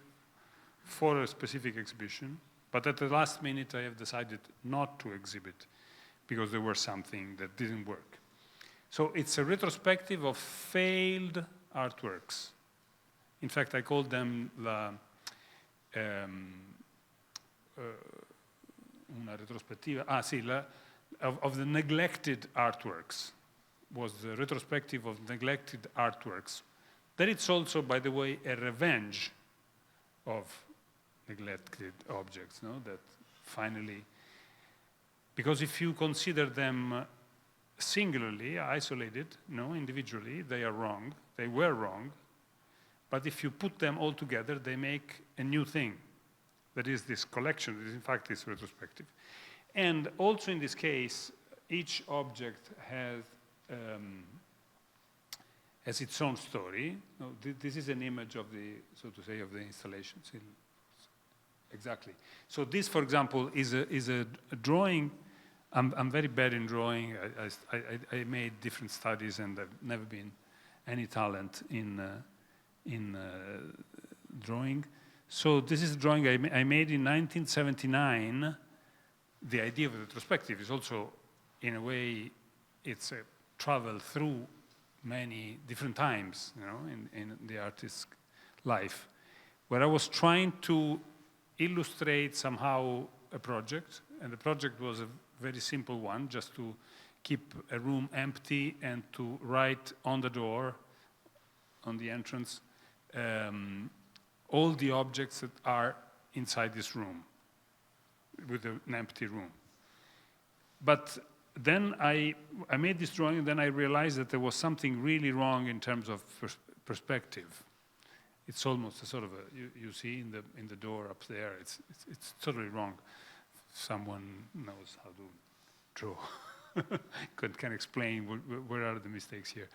S8: for a specific exhibition, but at the last minute I have decided not to exhibit because there was something that didn't work. So it's a retrospective of failed artworks. In fact, I called them una retrospettiva, of the neglected artworks, was the retrospective of neglected artworks. That it's also, by the way, a revenge of neglected objects, no? That finally, because if you consider them singularly, isolated, no, individually, they are wrong, they were wrong, but if you put them all together, they make a new thing. That is this collection, that is in fact this retrospective. And also in this case, each object has its own story. No, this is an image of the, so to say, of the installation. Exactly. So this, for example, is a drawing. I'm very bad in drawing. I made different studies, and I've never been any talent in drawing. So this is a drawing I made in 1979. The idea of the retrospective is also, in a way, it's a travel through many different times, you know, in the artist's life, where I was trying to illustrate somehow a project, and the project was a very simple one, just to keep a room empty and to write on the door, on the entrance, all the objects that are inside this room, with an empty room. But then I made this drawing, and then I realized that there was something really wrong in terms of perspective. It's almost a sort of a, you see in the door up there, it's totally wrong. Someone knows how to draw, can explain where are the mistakes here.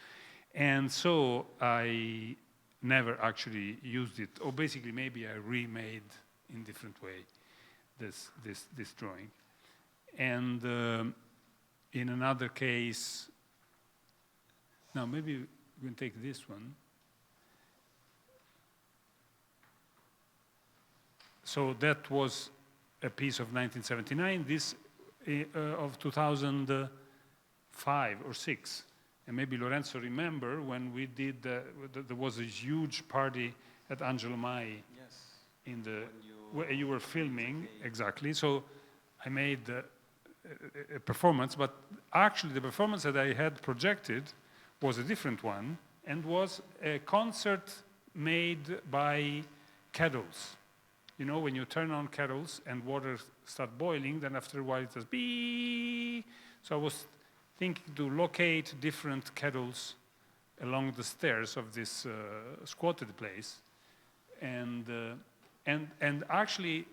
S8: And so I never actually used it, or basically maybe I remade in different way this drawing. And in another case, now maybe we can take this one. So that was a piece of 1979, this of 2005 or 6. And maybe Lorenzo remember when we did, there was a huge party at Angelo Mai.
S4: Yes.
S8: In the, where you were filming, exactly. So I made a performance, but actually the performance that I had projected was a different one, and was a concert made by kettles. You know, when you turn on kettles and water starts boiling, then after a while it does beep. So I was thinking to locate different kettles along the stairs of this squatted place, and actually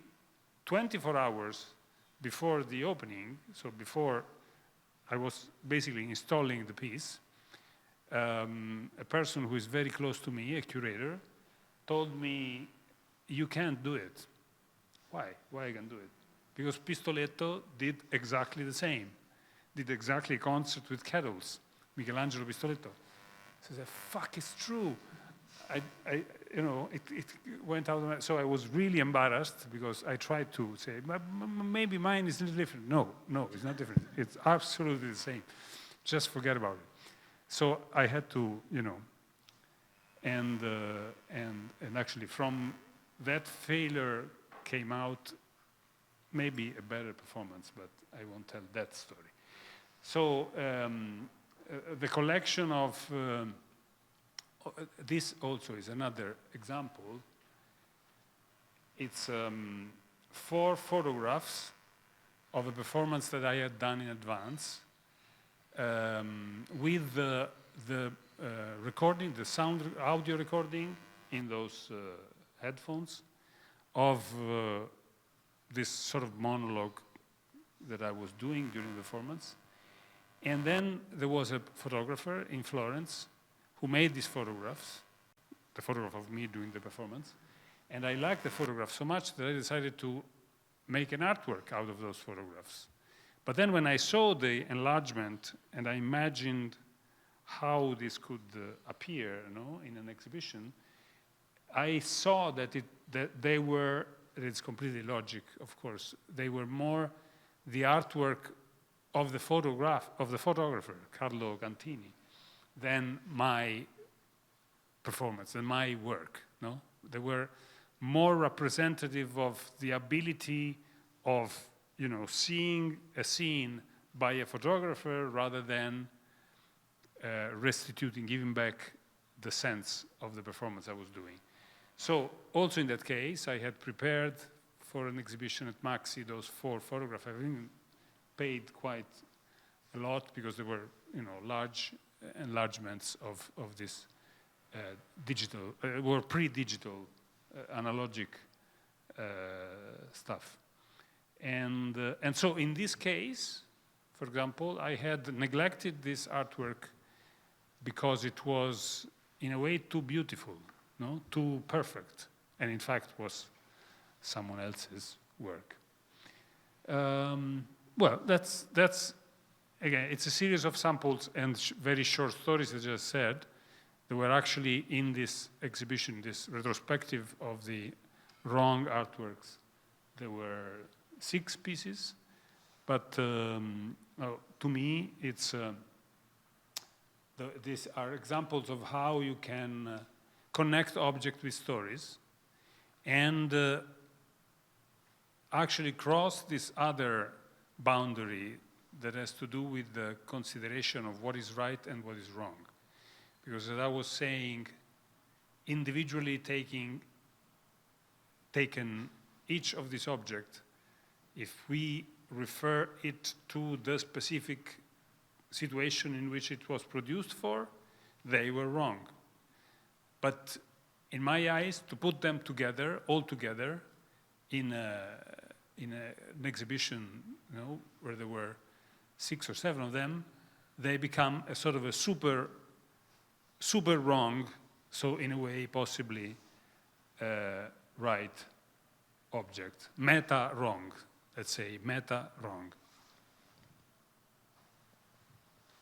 S8: 24 hours before the opening, so before I was basically installing the piece, a person who is very close to me, a curator, told me, you can't do it. Why? Why I can't do it? Because Pistoletto did exactly the same. Did exactly a concert with kettles, Michelangelo Pistoletto. So I said, fuck, it's true. You know, it went out of my, so I was really embarrassed because I tried to say, maybe mine is a little different. No, it's not different. It's absolutely the same. Just forget about it. So I had to, you know, and actually from that failure came out maybe a better performance, but I won't tell that story. So the collection of this also is another example. It's 4 photographs of a performance that I had done in advance with the recording, the audio recording in those headphones of this sort of monologue that I was doing during the performance. And then there was a photographer in Florence who made these photographs, the photograph of me doing the performance. And I liked the photograph so much that I decided to make an artwork out of those photographs. But then when I saw the enlargement and I imagined how this could appear, you know, in an exhibition, I saw that they were, it's completely logic, of course, they were more the artwork of the photographer, Carlo Cantini, than my performance, than my work, no? They were more representative of the ability of, you know, seeing a scene by a photographer rather than restituting, giving back the sense of the performance I was doing. So also in that case, I had prepared for an exhibition at Maxi those 4 photographs. I even paid quite a lot because there were, large enlargements of this digital, were pre-digital analogic stuff. And so in this case, for example, I had neglected this artwork because it was, in a way, too beautiful, too perfect, and in fact was someone else's work. Well, that's again, it's a series of samples and very short stories, as I just said. There were actually in this exhibition, this retrospective of the wrong artworks, there were 6 pieces, but to me, it's these are examples of how you can connect objects with stories and actually cross this other boundary that has to do with the consideration of what is right and what is wrong. Because as I was saying, individually taken each of these objects, if we refer it to the specific situation in which it was produced for, they were wrong. But in my eyes, to put them together, all together, in an exhibition, where there were 6 or 7 of them, they become a sort of a super wrong, so in a way possibly right object. Meta wrong, let's say, meta wrong.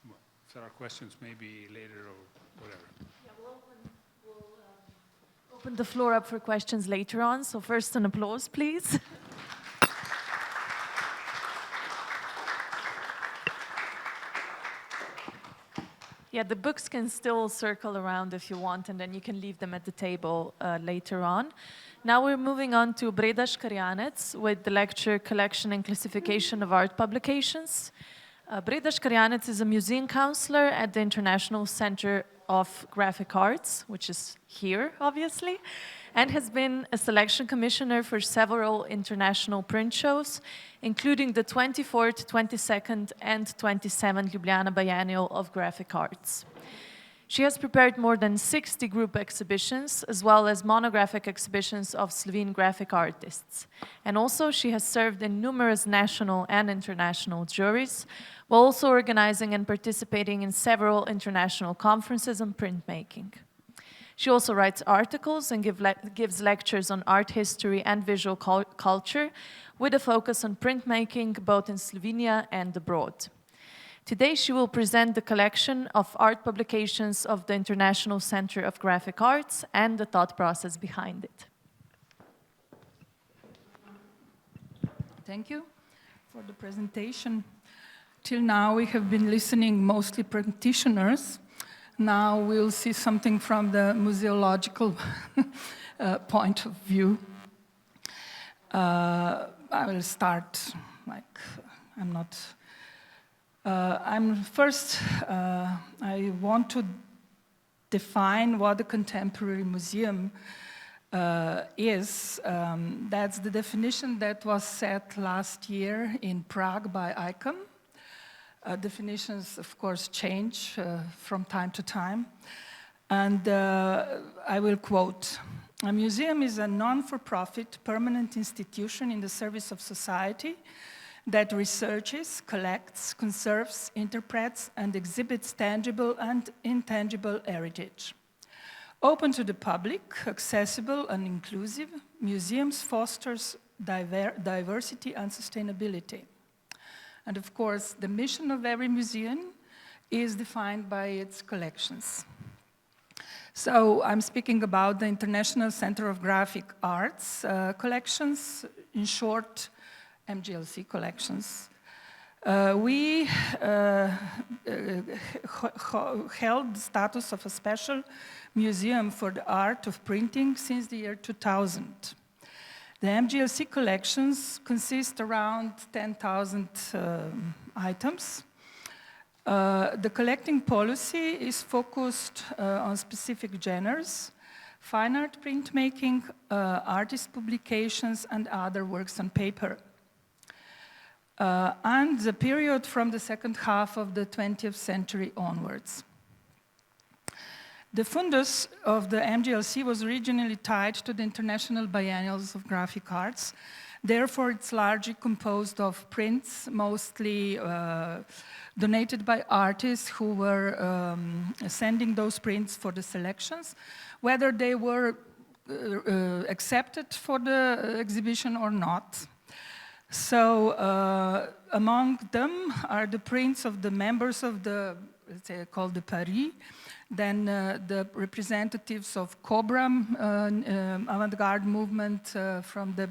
S8: Well, if there are questions, maybe later or whatever.
S2: Yeah, we'll open the floor up for questions later on. So first an applause, please. Yeah, the books can still circle around if you want, and then you can leave them at the table later on. Now we're moving on to Breda Škrjanec with the lecture Collection and Classification of Art Publications. Breda Škrjanec is a museum counselor at the International Center of Graphic Arts, which is here, obviously, and has been a selection commissioner for several international print shows, including the 24th, 22nd, and 27th Ljubljana Biennial of Graphic Arts. She has prepared more than 60 group exhibitions, as well as monographic exhibitions of Slovene graphic artists. And also, she has served in numerous national and international juries, while also organizing and participating in several international conferences on printmaking. She also writes articles and gives lectures on art history and visual culture, with a focus on printmaking both in Slovenia and abroad. Today she will present the collection of art publications of the International Center of Graphic Arts and the thought process behind it.
S9: Thank you for the presentation. Till now we have been listening mostly practitioners. Now we'll see something from the museological point of view. I will start I want to define what a contemporary museum is. That's the definition that was set last year in Prague by ICOM. Definitions, of course, change from time to time. And I will quote, "A museum is a non-for-profit permanent institution in the service of society that researches, collects, conserves, interprets, and exhibits tangible and intangible heritage. Open to the public, accessible and inclusive, museums fosters diversity and sustainability." And of course, the mission of every museum is defined by its collections. So I'm speaking about the International Center of Graphic Arts collections, in short, MGLC collections. We held the status of a special museum for the art of printing since the year 2000. The MGLC collections consist around 10,000 items. The collecting policy is focused on specific genres, fine art printmaking, artist publications, and other works on paper. And the period from the second half of the 20th century onwards. The fundus of the MGLC was originally tied to the International Biennials of Graphic Arts. Therefore, it's largely composed of prints, mostly donated by artists who were sending those prints for the selections, whether they were accepted for the exhibition or not. So among them are the prints of the members of the, let's say, called the Paris, then the representatives of Cobram, avant-garde movement from the,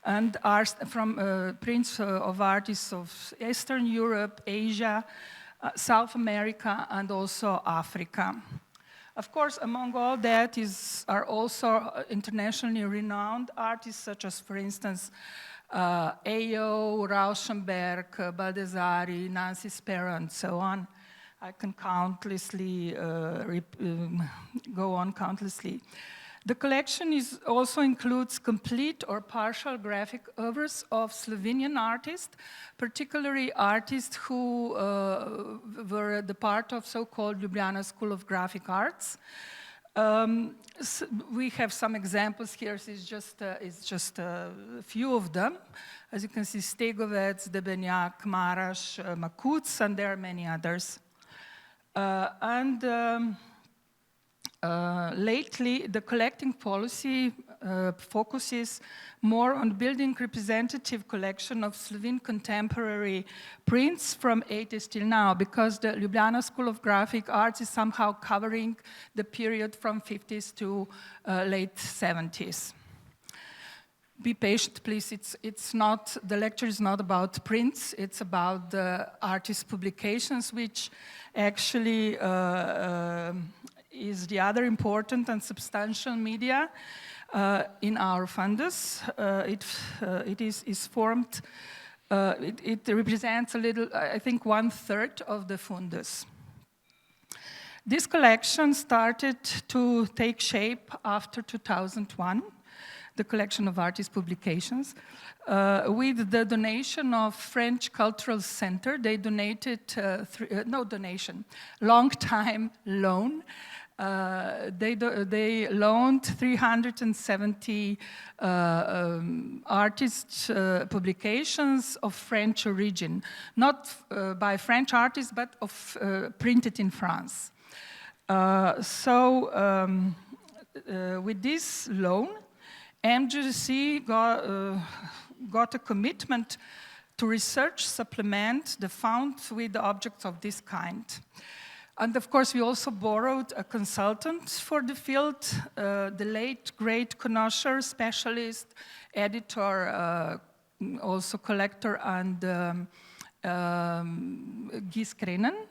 S9: and from prints of artists of Eastern Europe, Asia, South America, and also Africa. Of course, among all that are also internationally renowned artists, such as, for instance, Ayo, Rauschenberg, Baldessari, Nancy Sparrow, and so on. I can countlessly go on countlessly. The collection also includes complete or partial graphic oeuvres of Slovenian artists, particularly artists who were the part of so-called Ljubljana School of Graphic Arts. So we have some examples here. It's just a few of them. As you can see, Stegovec, Debenjak, Maraš, Makuc, and there are many others. Lately, the collecting policy focuses more on building representative collection of Slovene contemporary prints from 80s till now, because the Ljubljana School of Graphic Arts is somehow covering the period from 50s to late 70s. Be patient, please. It's not, the lecture is not about prints, it's about the artist publications, which actually is the other important and substantial media in our fundus. It is formed, it represents a little, I think, 1/3 of the fundus. This collection started to take shape after 2001, the collection of artist publications, with the donation of French Cultural Center. They donated, no donation, long time loan. They loaned 370 artists' publications of French origin, not by French artists, but printed in France. With this loan, MGLC got a commitment to research, supplement the funds with objects of this kind. And of course, we also borrowed a consultant for the field, the late, great connoisseur, specialist, editor, also collector, and Guy Skrenen.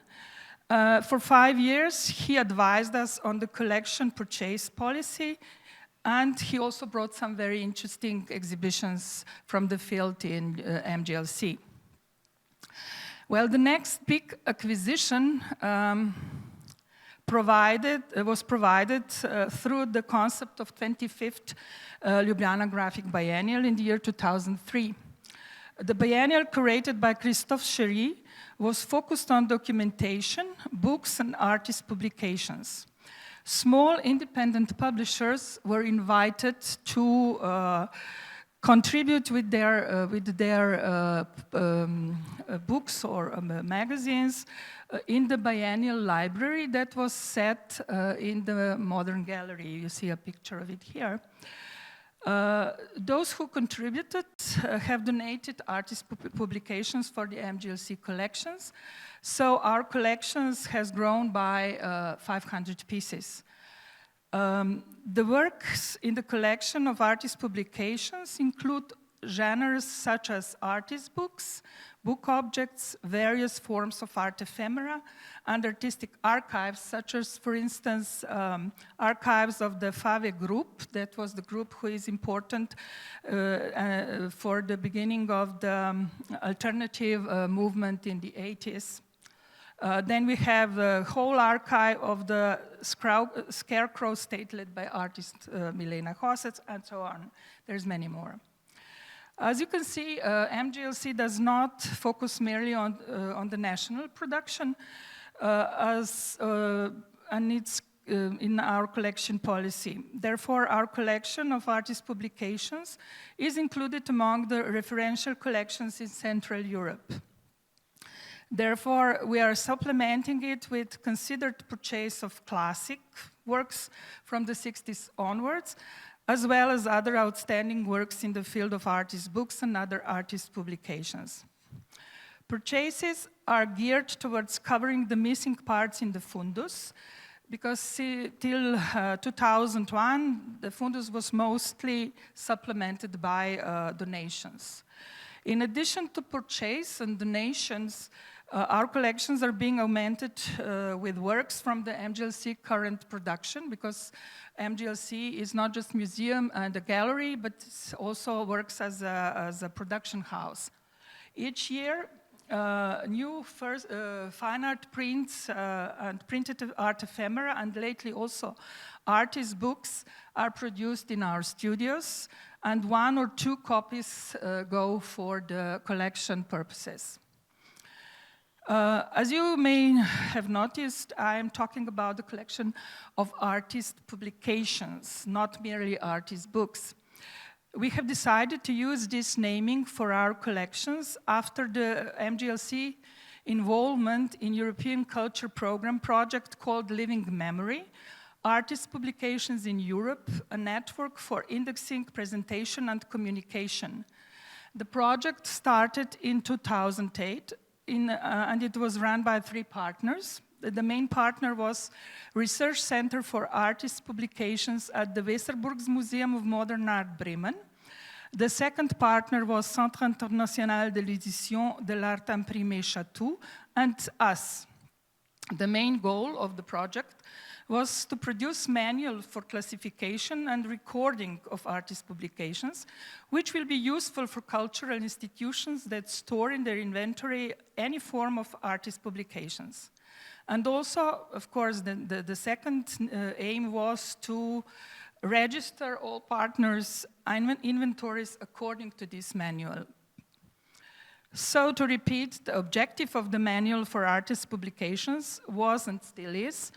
S9: For 5 years, he advised us on the collection purchase policy, and he also brought some very interesting exhibitions from the field in MGLC. Well, the next big acquisition was provided through the concept of 25th Ljubljana Graphic Biennial in the year 2003. The biennial, curated by Christophe Chéry, was focused on documentation, books, and artist publications. Small independent publishers were invited to contribute with their books or magazines in the biennial library that was set in the Modern Gallery. You see a picture of it here. Those who contributed have donated artist publications for the MGLC collections. So our collections has grown by 500 pieces. The works in the collection of artist publications include genres such as artist books, book objects, various forms of art ephemera, and artistic archives, such as, for instance, archives of the Fave group. That was the group who is important for the beginning of the alternative movement in the 80s. Then we have the whole archive of the Scarecrow statelet by artist Milena Hosec, and so on. There's many more. As you can see, MGLC does not focus merely on the national production, and it's in our collection policy. Therefore, our collection of artist publications is included among the referential collections in Central Europe. Therefore, we are supplementing it with considered purchase of classic works from the 60s onwards, as well as other outstanding works in the field of artist books and other artist publications. Purchases are geared towards covering the missing parts in the fundus, because till 2001, the fundus was mostly supplemented by donations. In addition to purchase and donations, our collections are being augmented with works from the MGLC current production, because MGLC is not just museum and a gallery, but also works as a production house. Each year, new fine art prints and printed art ephemera, and lately also artist books are produced in our studios, and 1 or 2 copies go for the collection purposes. As you may have noticed, I am talking about the collection of artist publications, not merely artist books. We have decided to use this naming for our collections after the MGLC involvement in European Culture Program project called Living Memory, Artist Publications in Europe, a network for indexing, presentation, and communication. The project started in 2008, and it was run by 3 partners. The main partner was Research Center for Artist Publications at the Weserburgs Museum of Modern Art, Bremen. The second partner was Centre International de l'Édition de l'Art Imprimé Chatou, and us. The main goal of the project was to produce manual for classification and recording of artist publications, which will be useful for cultural institutions that store in their inventory any form of artist publications. And also, of course, the second aim was to register all partners' inventories according to this manual. So, to repeat, the objective of the manual for artist publications was, and still is,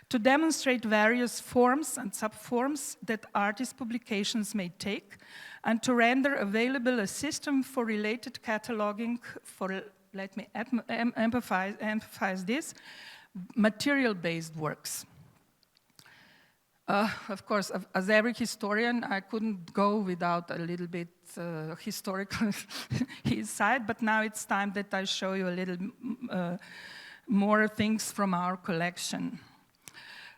S9: to demonstrate various forms and subforms that artist publications may take, and to render available a system for related cataloging for, let me emphasize this, material-based works. Of course, as every historian, I couldn't go without a little bit historical side, but now it's time that I show you a little more things from our collection.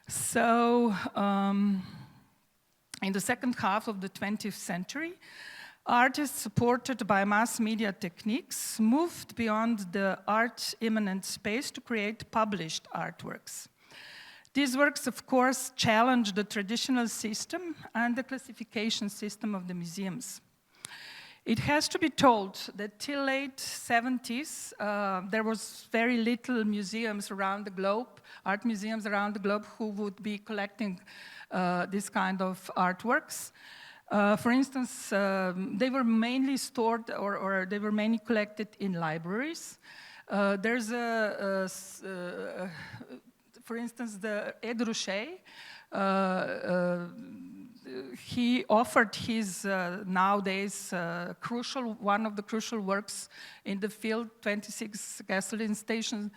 S9: So, in the second half of the 20th century, artists supported by mass media techniques moved beyond the art-immanent space to create published artworks. These works, of course, challenge the traditional system and the classification system of the museums. It has to be told that till late 70s, there was very little museums around the globe, art museums around the globe, who would be collecting this kind of artworks. For instance, they were mainly stored or they were mainly collected in libraries. There's for instance, the Ed Ruscha, he offered his nowadays one of the crucial works in the field, 26 gasoline stations,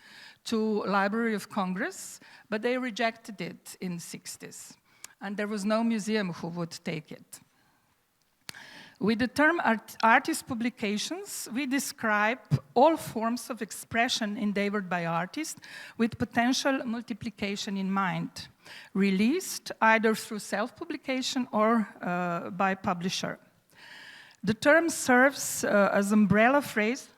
S9: to Library of Congress, but they rejected it in the 60s, and there was no museum who would take it. With the term artist publications, we describe all forms of expression endeavored by artists with potential multiplication in mind, released either through self-publication or by publisher. The term serves as umbrella phrase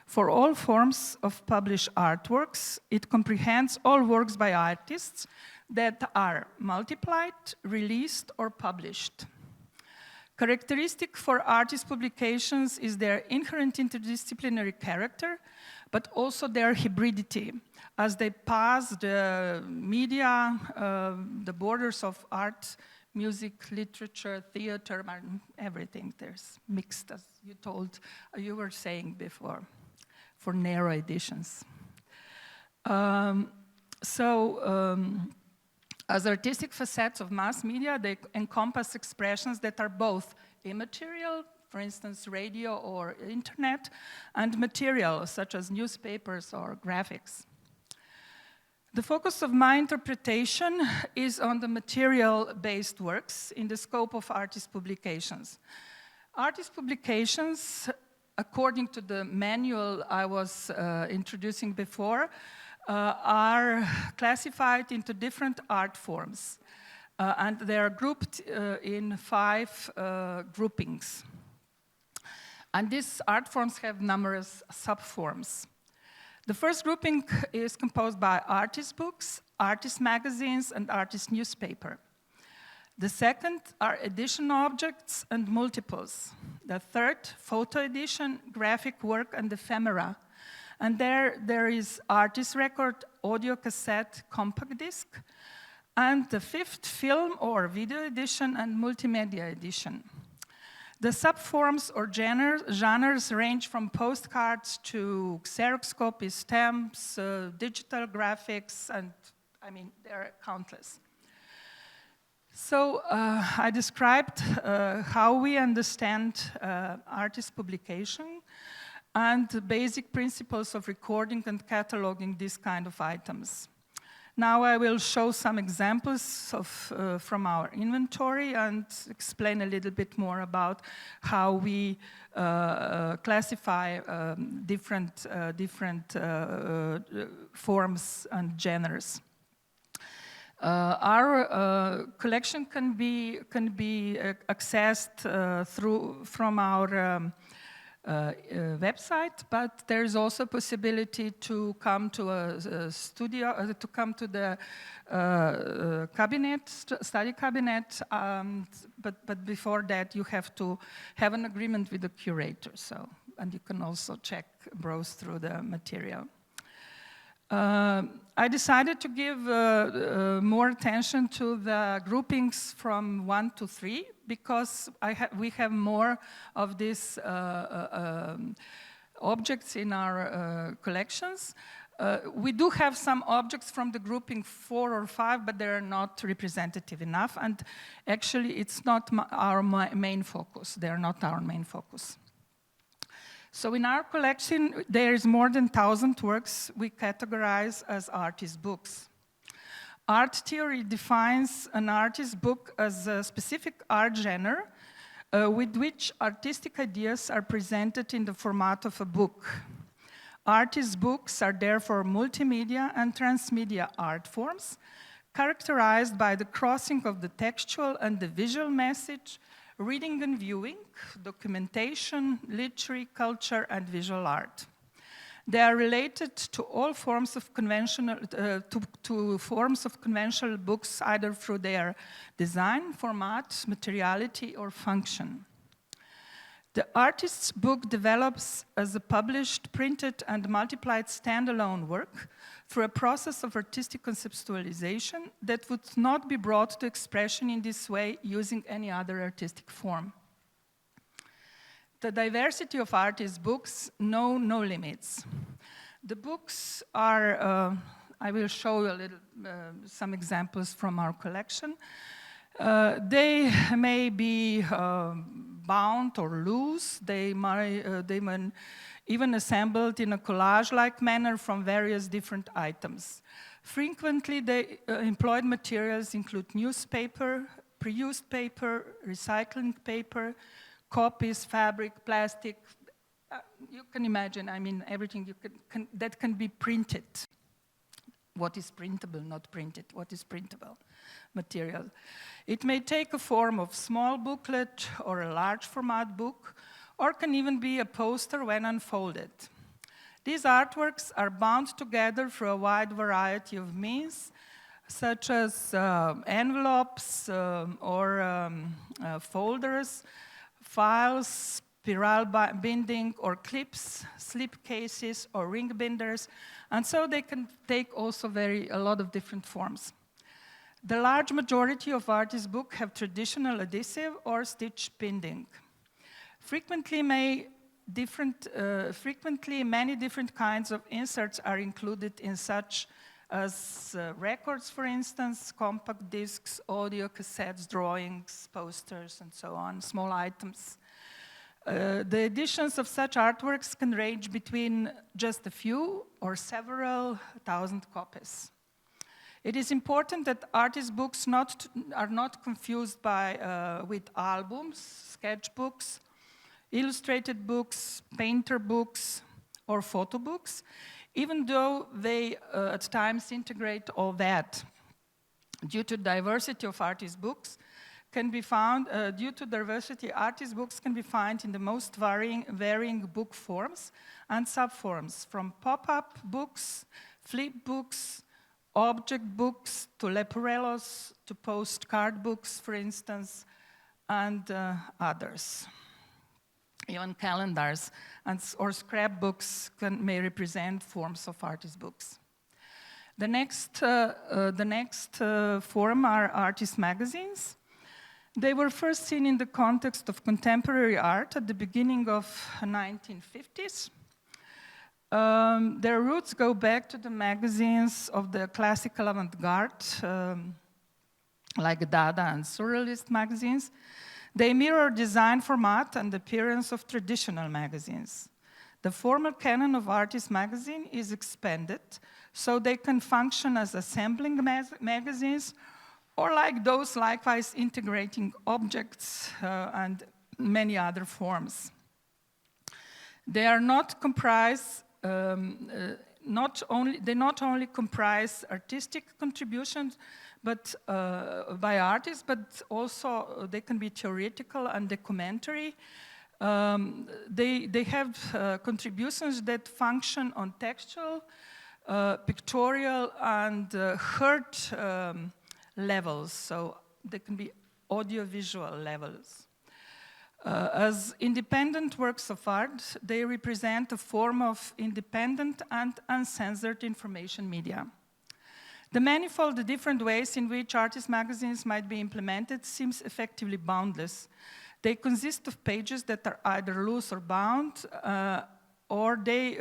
S9: for all forms of published artworks. It comprehends all works by artists that are multiplied, released, or published. Characteristic for artist publications is their inherent interdisciplinary character, but also their hybridity as they pass the media, the borders of art, music, literature, theater, and everything. There's mixed, as you were saying before, for Nero Editions. As artistic facets of mass media, they encompass expressions that are both immaterial, for instance, radio or internet, and material, such as newspapers or graphics. The focus of my interpretation is on the material-based works in the scope of artist publications. Artist publications, according to the manual I was introducing before, are classified into different art forms, and they are grouped in 5 groupings. And these art forms have numerous subforms. The first grouping is composed by artist books, artist magazines, and artist newspaper. The second are edition objects and multiples. The third, photo edition, graphic work, and ephemera. And there is artist record, audio cassette, compact disc. And the fifth, film or video edition and multimedia edition. The subforms or genres range from postcards to Xerox copies, stamps, digital graphics, and I mean, there are countless. So I described how we understand artist publication and the basic principles of recording and cataloging these kind of items. Now I will show some examples from our inventory and explain a little bit more about how we classify different forms and genres. Our collection can be accessed from our website, but there is also a possibility to come to a studio, to come to the study cabinet, but before that you have to have an agreement with the curator, and you can also browse through the material. I decided to give more attention to the groupings from 1 to 3 because we have more of these objects in our collections. We do have some objects from the grouping 4 or 5, but they're not representative enough, and actually it's not our main focus. They're not our main focus. So in our collection, there is more than 1,000 works we categorize as artist books. Art theory defines an artist book as a specific art genre with which artistic ideas are presented in the format of a book. Artist books are therefore multimedia and transmedia art forms, characterized by the crossing of the textual and the visual message, reading and viewing, documentation, literary, culture, and visual art. They are related to all forms of conventional, forms of conventional books, either through their design, format, materiality, or function. The artist's book develops as a published, printed, and multiplied standalone work through a process of artistic conceptualization that would not be brought to expression in this way using any other artistic form. The diversity of artist books know no limits. The books are, I will show you some examples from our collection. They may be bound or loose. They may even assembled in a collage-like manner from various different items. Frequently, the employed materials include newspaper, pre-used paper, recycling paper, copies, fabric, plastic. You can imagine, I mean, everything that can be printed. What is printable, not printed? What is printable material? It may take a form of small booklet or a large format book, or can even be a poster when unfolded. These artworks are bound together through a wide variety of means, such as envelopes or folders, files, spiral binding or clips, slip cases or ring binders, and so they can take also a lot of different forms. The large majority of artist books have traditional adhesive or stitch binding. Frequently, many different kinds of inserts are included in such as records, for instance, compact discs, audio cassettes, drawings, posters, and so on, small items. The editions of such artworks can range between just a few or several thousand copies. It is important that artist books are not confused with albums, sketchbooks, illustrated books, painter books, or photo books, even though they at times integrate all that. Due to diversity of artist books can be found, artist books can be found in the most varying book forms and subforms, from pop-up books, flip books, object books, to leporellos, to postcard books, for instance, and others. Even calendars or scrapbooks may represent forms of artist books. The next form are artist magazines. They were first seen in the context of contemporary art at the beginning of the 1950s. Their roots go back to the magazines of the classical avant-garde, like Dada and Surrealist magazines. They mirror design format and appearance of traditional magazines. The formal canon of artist magazine is expanded, so they can function as assembling magazines, or like those likewise integrating objects and many other forms. They are not comprise, they not only comprise artistic contributions by artists, but also they can be theoretical and documentary. They have contributions that function on textual, pictorial, and heard levels, so they can be audiovisual levels. As independent works of art, they represent a form of independent and uncensored information media. The manifold different ways in which artist magazines might be implemented seems effectively boundless. They consist of pages that are either loose or bound, or they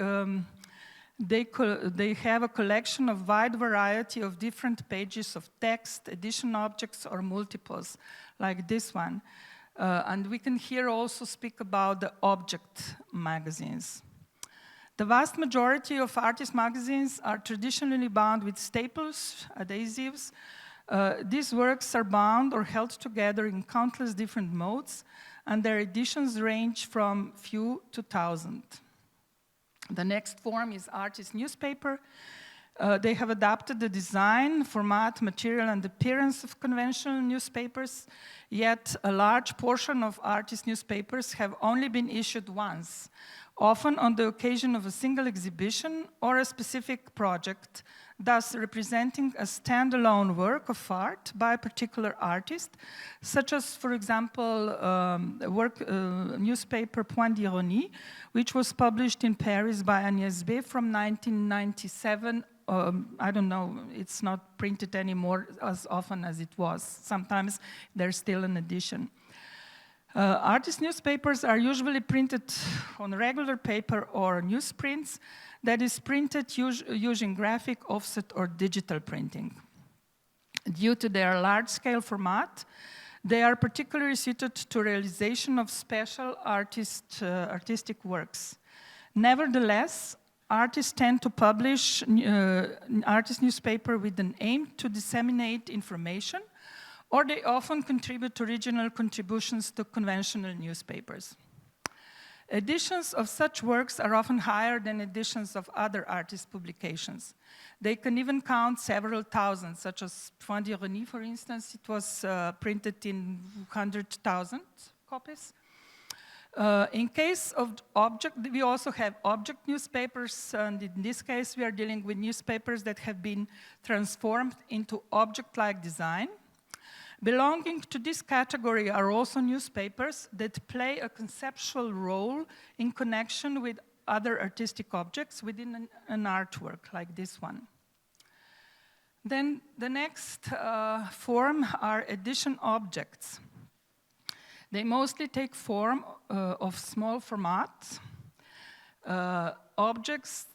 S9: have a collection of wide variety of different pages of text, edition objects, or multiples, like this one. And we can here also speak about the object magazines. The vast majority of artist magazines are traditionally bound with staples, adhesives. These works are bound or held together in countless different modes, and their editions range from few to 1,000. The next form is artist newspaper. They have adapted the design, format, material, and appearance of conventional newspapers, yet a large portion of artist newspapers have only been issued once, often on the occasion of a single exhibition or a specific project, thus representing a standalone work of art by a particular artist, such as, for example, newspaper Point d'Ironie, which was published in Paris by Agnès B. from 1997. I don't know, it's not printed anymore as often as it was. Sometimes there's still an edition. Artist newspapers are usually printed on regular paper or newsprints that is printed using graphic, offset, or digital printing. Due to their large-scale format, they are particularly suited to realization of special artistic works. Nevertheless, artists tend to publish artist newspaper with an aim to disseminate information, or they often contribute original contributions to conventional newspapers. Editions of such works are often higher than editions of other artist publications. They can even count several thousand, such as Point d'Ironie, for instance. It was printed in 100,000 copies. In case of object, we also have object newspapers, and in this case we are dealing with newspapers that have been transformed into object-like design. Belonging to this category are also newspapers that play a conceptual role in connection with other artistic objects within an artwork, like this one. Then the next form are edition objects. They mostly take form of small format objects,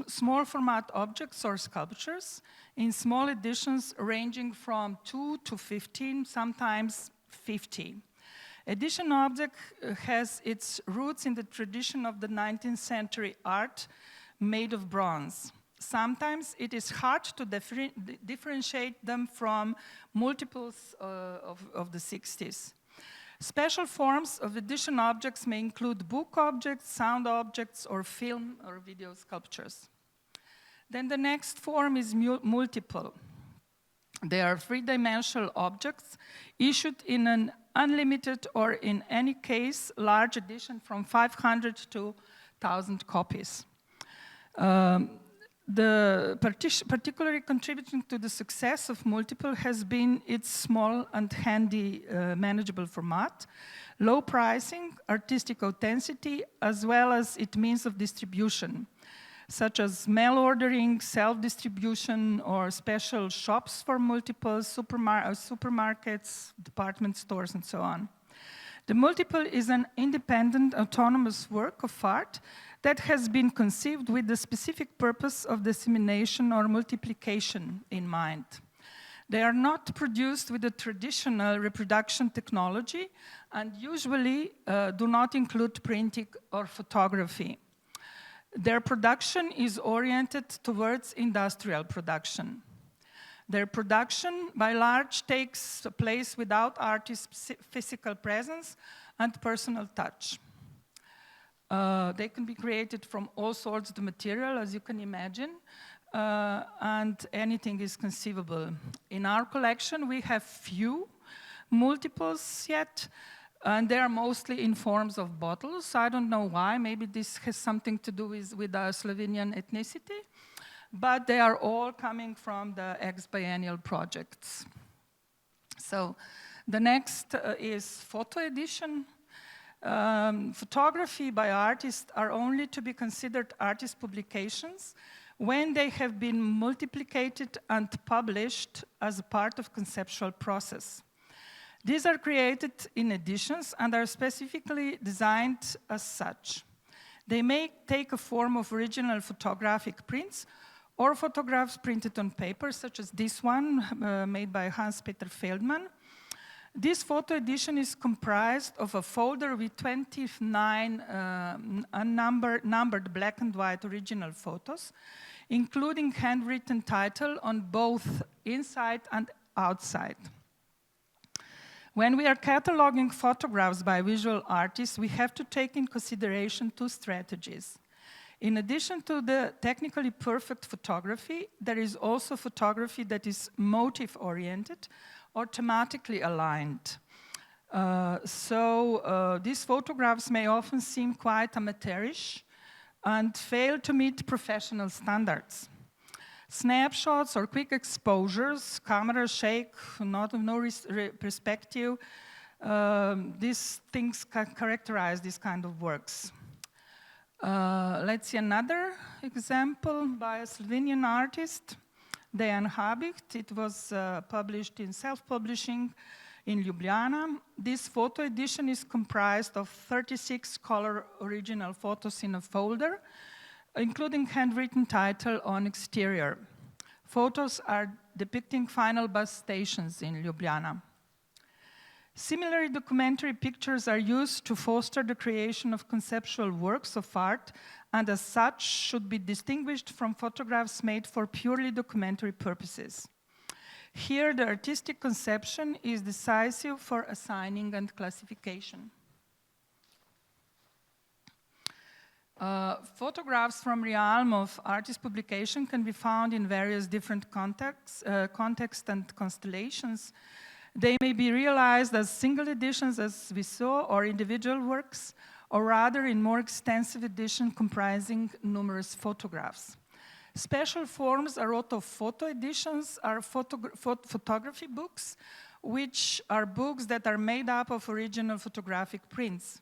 S9: small format objects or sculptures in small editions ranging from 2 to 15, sometimes 50. Edition object has its roots in the tradition of the 19th century art made of bronze. Sometimes it is hard to differentiate them from multiples of the 60s. Special forms of edition objects may include book objects, sound objects, or film or video sculptures. Then the next form is multiple. They are three-dimensional objects issued in an unlimited or, in any case, large edition from 500 to 1,000 copies. The particularly contributing to the success of multiple has been its small and handy manageable format, low pricing, artistic authenticity, as well as its means of distribution, such as mail ordering, self-distribution, or special shops for multiple supermarkets, department stores, and so on. The multiple is an independent, autonomous work of art that has been conceived with the specific purpose of dissemination or multiplication in mind. They are not produced with the traditional reproduction technology and usually do not include printing or photography. Their production is oriented towards industrial production. Their production, by large, takes place without artist's physical presence and personal touch. They can be created from all sorts of material, as you can imagine, and anything is conceivable. In our collection, we have few multiples yet, and they are mostly in forms of bottles. I don't know why. Maybe this has something to do with our Slovenian ethnicity, but they are all coming from the ex-biennial projects. So the next is photo edition. Photography by artists are only to be considered artist publications when they have been multiplicated and published as a part of conceptual process. These are created in editions and are specifically designed as such. They may take a form of original photographic prints or photographs printed on paper, such as this one made by Hans-Peter Feldman. This photo edition is comprised of a folder with 29 numbered black and white original photos, including handwritten title on both inside and outside. When we are cataloging photographs by visual artists, we have to take in consideration two strategies. In addition to the technically perfect photography, there is also photography that is motive-oriented or thematically aligned. These photographs may often seem quite amateurish and fail to meet professional standards. Snapshots or quick exposures, camera shake, no perspective, these things characterize this kind of works. Let's see another example by a Slovenian artist, Dejan Habicht. It was published in self-publishing in Ljubljana. This photo edition is comprised of 36 color original photos in a folder, including handwritten title on exterior. Photos are depicting final bus stations in Ljubljana. Similarly, documentary pictures are used to foster the creation of conceptual works of art, and as such should be distinguished from photographs made for purely documentary purposes. Here, the artistic conception is decisive for assigning and classification. Photographs from realm of artist publication can be found in various different contexts and constellations. They may be realized as single editions, as we saw, or individual works, or rather in more extensive edition comprising numerous photographs. Special forms are orthophoto editions, are photography books, which are books that are made up of original photographic prints.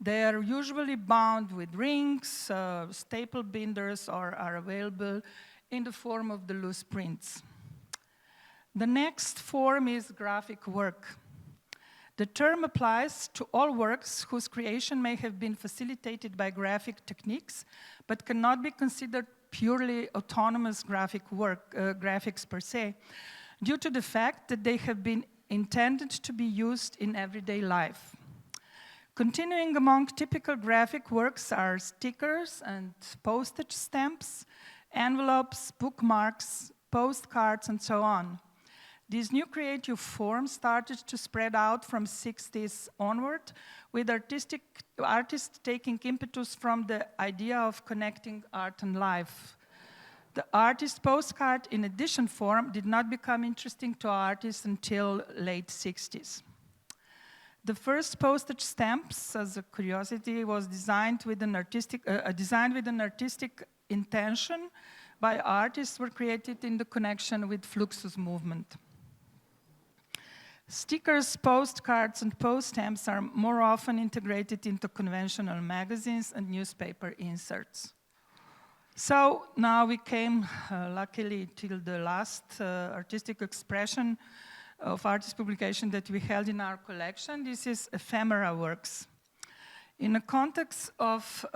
S9: They are usually bound with rings, staple binders, or are available in the form of the loose prints. The next form is graphic work. The term applies to all works whose creation may have been facilitated by graphic techniques, but cannot be considered purely autonomous graphic work, graphics per se, due to the fact that they have been intended to be used in everyday life. Continuing among typical graphic works are stickers and postage stamps, envelopes, bookmarks, postcards, and so on. These new creative forms started to spread out from 60s onward, with artists taking impetus from the idea of connecting art and life. The artist postcard in edition form did not become interesting to artists until late 60s. The first postage stamps, as a curiosity, was designed with an artistic intention by artists were created in the connection with Fluxus movement. Stickers, postcards, and post stamps are more often integrated into conventional magazines and newspaper inserts. So now we came, luckily, till the last artistic expression of artist publication that we held in our collection. This is ephemera works. In the context of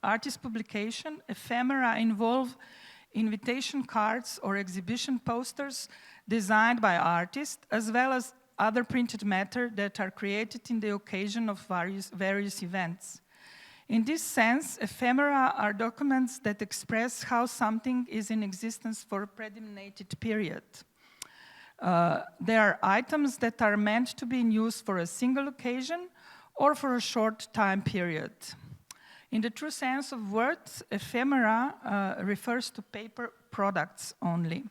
S9: artist publication, ephemera involve invitation cards or exhibition posters designed by artists, as well as other printed matter that are created in the occasion of various events. In this sense, ephemera are documents that express how something is in existence for a predetermined period. They are items that are meant to be in use for a single occasion or for a short time period. In the true sense of words, ephemera refers to paper products only.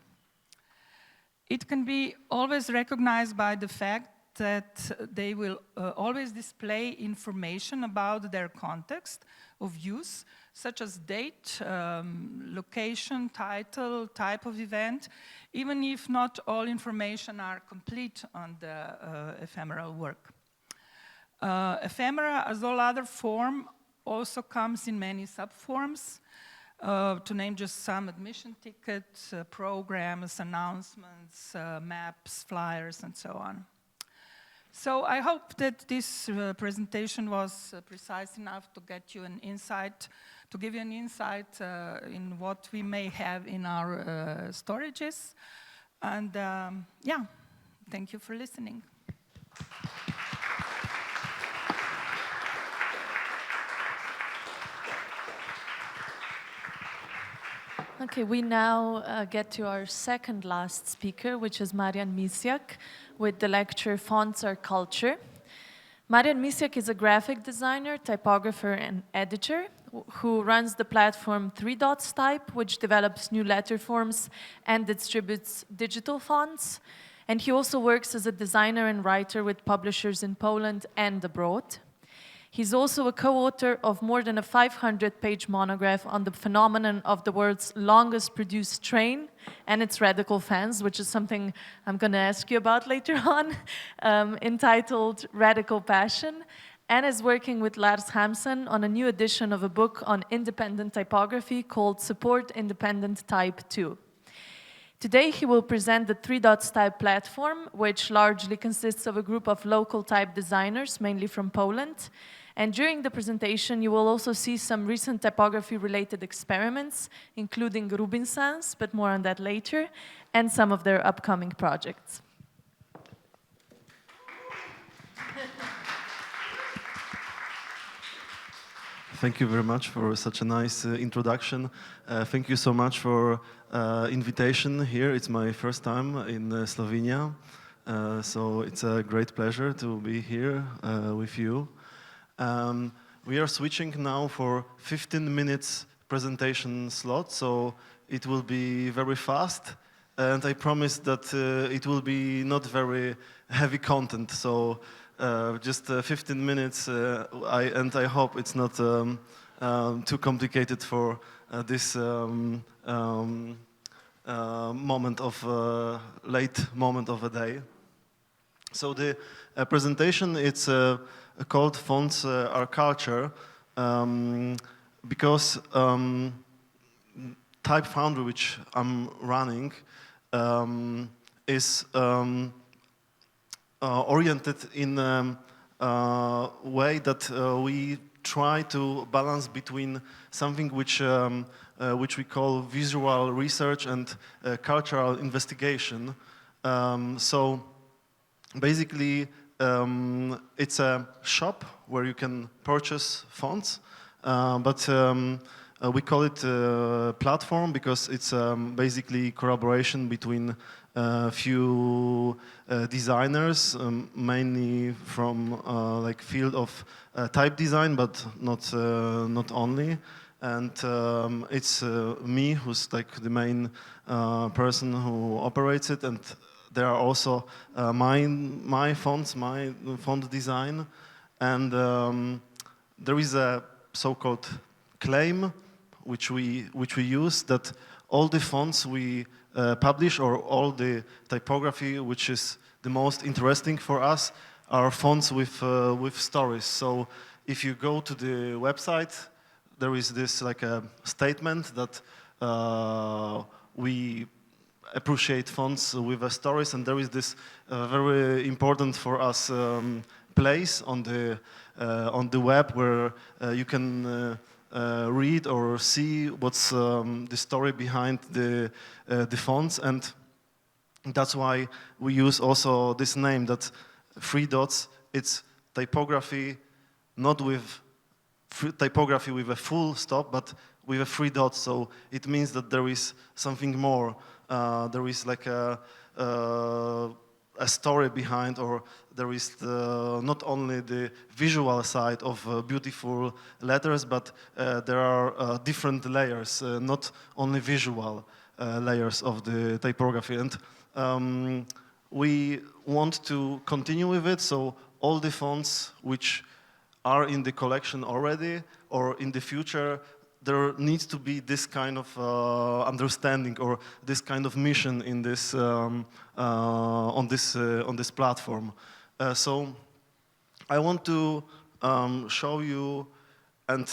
S9: It can be always recognized by the fact that they will always display information about their context of use, such as date, location, title, type of event, even if not all information are complete on the ephemeral work. Ephemera, as all other form, also comes in many subforms. To name just some: admission tickets, programs, announcements, maps, flyers, and so on. So I hope that this presentation was precise enough to get you an insight, to give you an insight in what we may have in our storages. And yeah, thank you for listening.
S2: Okay, we now get to our second last speaker, which is Marian Misiak, with the lecture Fonts Are Culture. Marian Misiak is a graphic designer, typographer, and editor who runs the platform Threedotstype, which develops new letter forms and distributes digital fonts. And he also works as a designer and writer with publishers in Poland and abroad. He's also a co-author of more than a 500-page monograph on the phenomenon of the world's longest produced train and its radical fans, which is something I'm going to ask you about later on, entitled Radical Passion, and is working with Lars Hamsen on a new edition of a book on independent typography called Support Independent Type 2. Today he will present the Threedotstype platform, which largely consists of a group of local type designers, mainly from Poland. And during the presentation, you will also see some recent typography-related experiments, including Rubinsons, but more on that later, and some of their upcoming projects.
S10: Thank you very much for such a nice introduction. Thank you so much for invitation here. It's my first time in Slovenia, so it's a great pleasure to be here with you. We are switching now for 15 minutes presentation slot, so it will be very fast, and I promise that it will be not very heavy content, so just 15 minutes, and I hope it's not too complicated for this moment of late moment of the day. So the presentation, it's called Fonts Are Culture, because Type Foundry, which I'm running, is oriented in a way that we try to balance between something which we call visual research and cultural investigation. So basically, it's a shop where you can purchase fonts, but we call it a platform because it's basically collaboration between a few designers, mainly from like field of type design, but not only. And it's me who's like the main person who operates it, and there are also my fonts, my font design, and there is a so-called claim which we use that all the fonts we publish, or all the typography which is the most interesting for us, are fonts with stories. So if you go to the website, there is this like a statement that we appreciate fonts with stories, and there is this very important for us place on the web where you can read or see what's the story behind the fonts, and that's why we use also this name, that 3 dots. It's typography, not with typography with a full stop, but with a 3 dots. So it means that there is something more. There is like a story behind, or there is not only the visual side of beautiful letters, but there are different layers, not only visual layers of the typography. And we want to continue with it, so all the fonts which are in the collection already, or in the future, there needs to be this kind of understanding or this kind of mission in this on this platform. So I want to show you and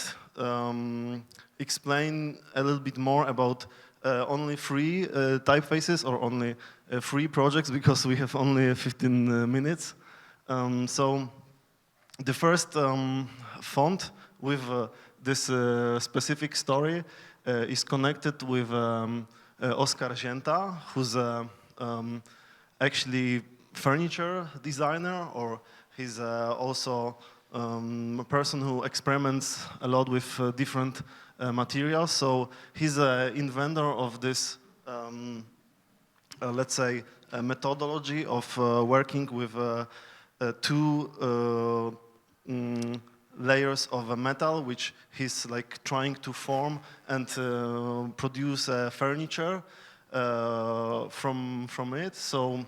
S10: explain a little bit more about only 3 typefaces, or only 3 projects, because we have only 15 minutes. So the first font with this specific story is connected with Oskar Zięta, who's actually furniture designer, or he's also a person who experiments a lot with different materials. So he's an inventor of this, let's say, a methodology of working with 2 layers of a metal, which he's like trying to form and produce furniture from it. So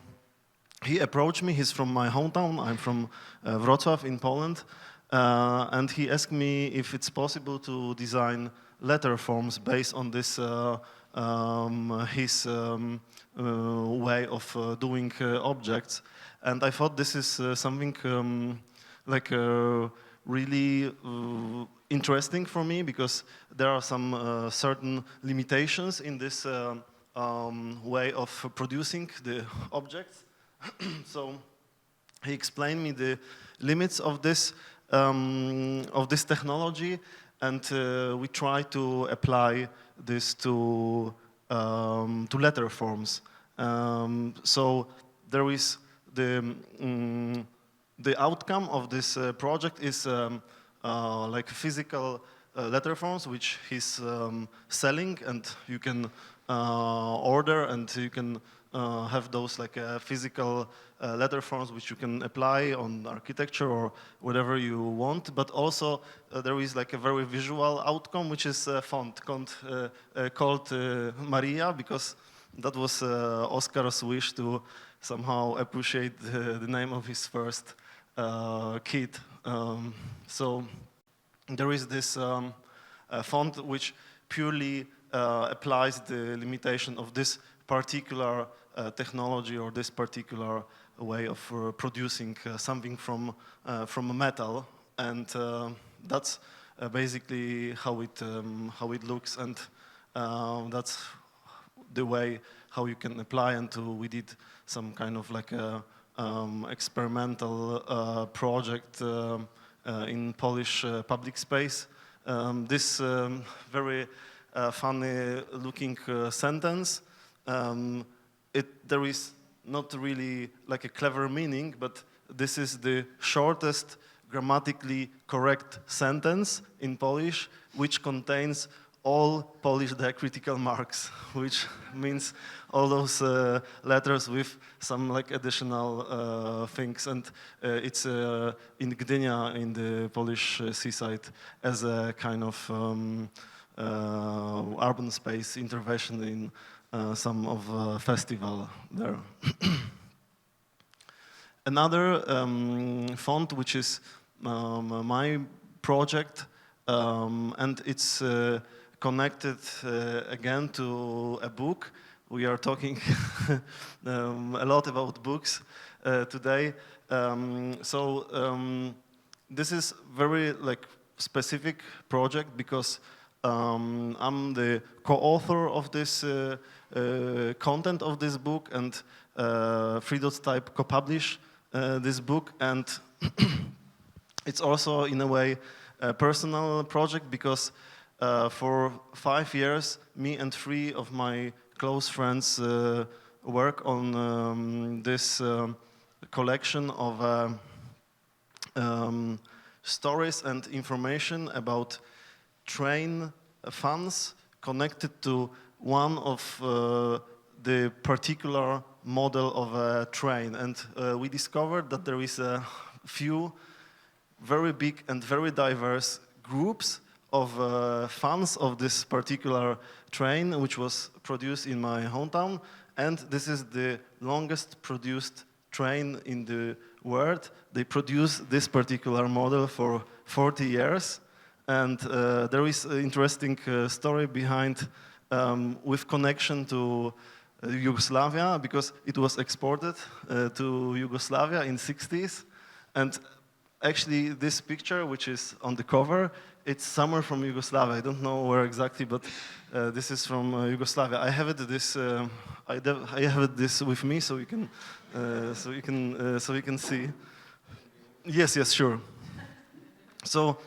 S10: he approached me. He's from my hometown. I'm from Wrocław in Poland, and he asked me if it's possible to design letter forms based on this his way of doing objects. And I thought this is something like really interesting for me, because there are some certain limitations in this way of producing the objects. So he explained me the limits of this technology, and we try to apply this to letter forms. So there is the outcome of this project is like physical letter forms, which he's selling, and you can order, and you can have those like physical letter forms which you can apply on architecture or whatever you want. But also there is like a very visual outcome, which is a font called Maria, because that was Oscar's wish to somehow appreciate the name of his first kid. So there is this font which purely applies the limitation of this particular technology or this particular way of producing something from metal, and that's basically how it looks, and that's the way how you can apply. And we did some kind of like a experimental project in Polish public space. This very funny looking sentence, there is not really like a clever meaning, but this is the shortest grammatically correct sentence in Polish, which contains all Polish diacritical marks, which means all those letters with some like additional things. And it's in Gdynia, in the Polish seaside, as a kind of urban space intervention in some of festival there. Another font, which is my project, and it's connected again to a book. We are talking a lot about books today. This is very like specific project because I'm the co-author of this content of this book, and Threedotstype co-publish this book, and it's also in a way a personal project because for 5 years, me and 3 of my close friends work on this collection of stories and information about train fans connected to one of the particular model of a train. And we discovered that there is a few very big and very diverse groups of fans of this particular train, which was produced in my hometown. And this is the longest produced train in the world. They produced this particular model for 40 years. And there is an interesting story behind with connection to Yugoslavia, because it was exported to Yugoslavia in 60s. And actually this picture, which is on the cover, it's somewhere from Yugoslavia. I don't know where exactly, but this is from Yugoslavia. I have it this with me, so you can so you can see. Yes, sure. So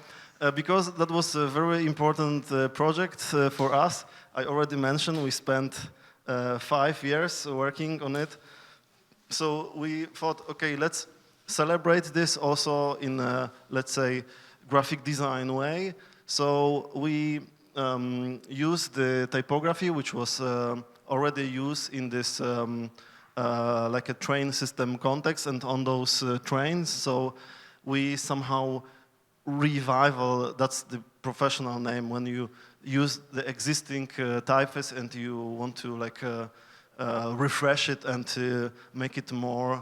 S10: because that was a very important project for us, I already mentioned we spent 5 years working on it. So we thought, okay, let's celebrate this also in a, let's say, graphic design way. So we used the typography, which was already used in this like a train system context and on those trains. So we somehow revival, that's the professional name, when you use the existing typeface and you want to like refresh it and to make it more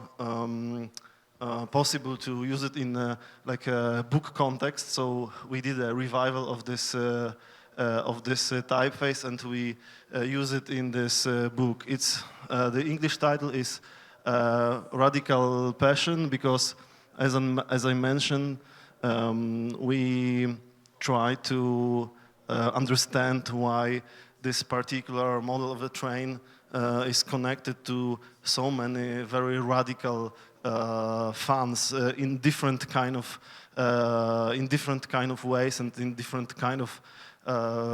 S10: possible to use it in like a book context. So we did a revival of this typeface, and we use it in this book. It's the English title is Radical Passion, because as I mentioned, we try to understand why this particular model of the train is connected to so many very radical fans in different kind of ways and in different kind of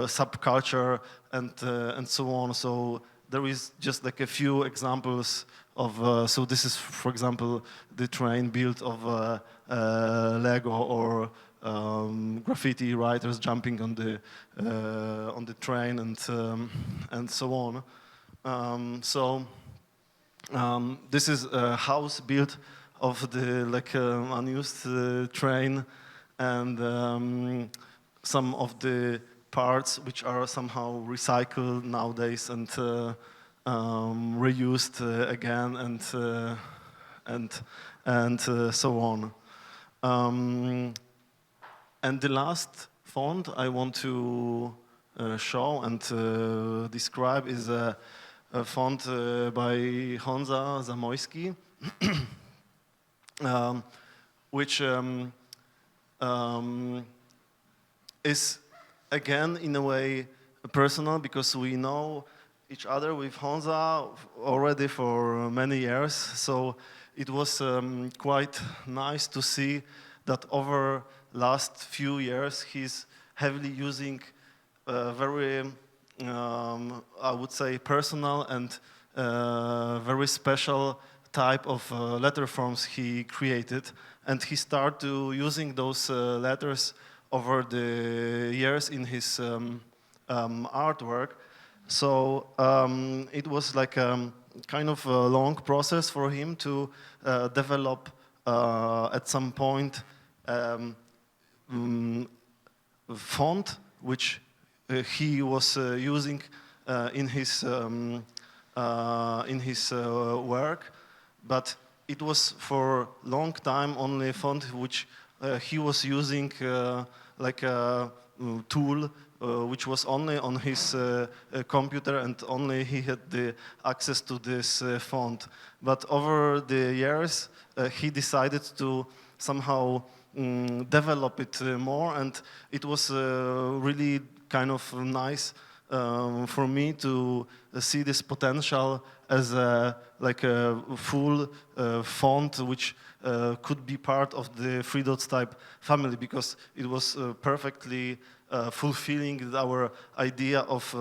S10: subculture and so on. So there is just like a few examples of. So this is, for example, the train built of Lego or graffiti writers jumping on the train and so on. This is a house built of the like unused train, and some of the parts which are somehow recycled nowadays and reused again and so on. And the last font I want to show and describe is a font by Honza Zamojski. which is again in a way personal, because we know each other with Honza already for many years. So it was quite nice to see that over last few years he's heavily using very, I would say, personal and very special type of letter forms he created, and he started using those letters over the years in his artwork. So it was like a kind of a long process for him to develop at some point font which he was using in his work, but it was for a long time only a font which he was using like a tool which was only on his computer, and only he had the access to this font. But over the years he decided to somehow develop it more, and it was really kind of nice for me to see this potential as like a full font which could be part of the Threedotstype family, because it was perfectly fulfilling our idea of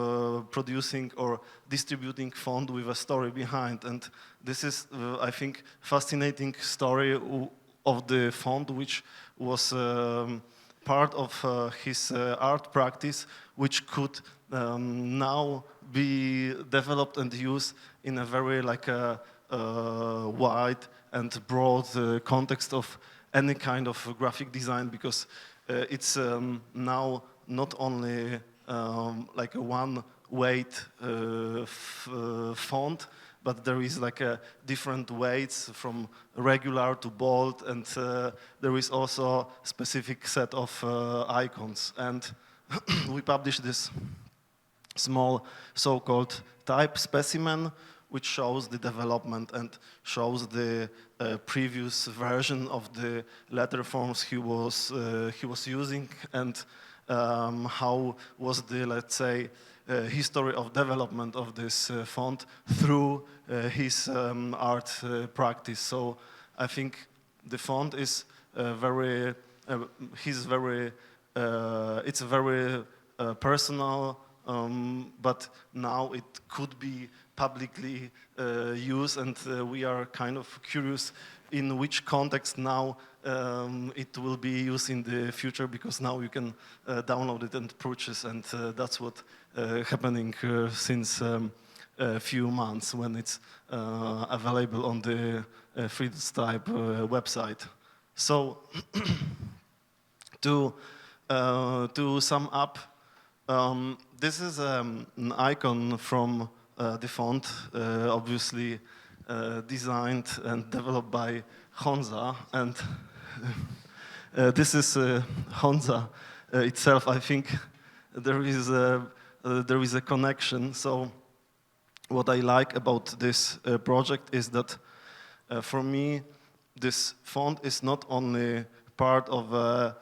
S10: producing or distributing font with a story behind. And this is, I think, fascinating story of the font, which was part of his art practice, which could now be developed and used in a very like wide and broad context of any kind of graphic design, because it's now not only like a one weight font, but there is like a different weights from regular to bold, and there is also specific set of icons. And we published this small so-called type specimen, which shows the development and shows the previous version of the letter forms he was using, and how was the, let's say, history of development of this font through his art practice. So I think the font is very, it's very personal, but now it could be publicly used, and we are kind of curious in which context now it will be used in the future, because now you can download it and purchase, and that's what happening since a few months, when it's available on the Threedotstype website. So to sum up, this is an icon from the font, obviously designed and developed by Honza, and this is Honza itself. I think there is a connection. So what I like about this project is that for me this font is not only part of a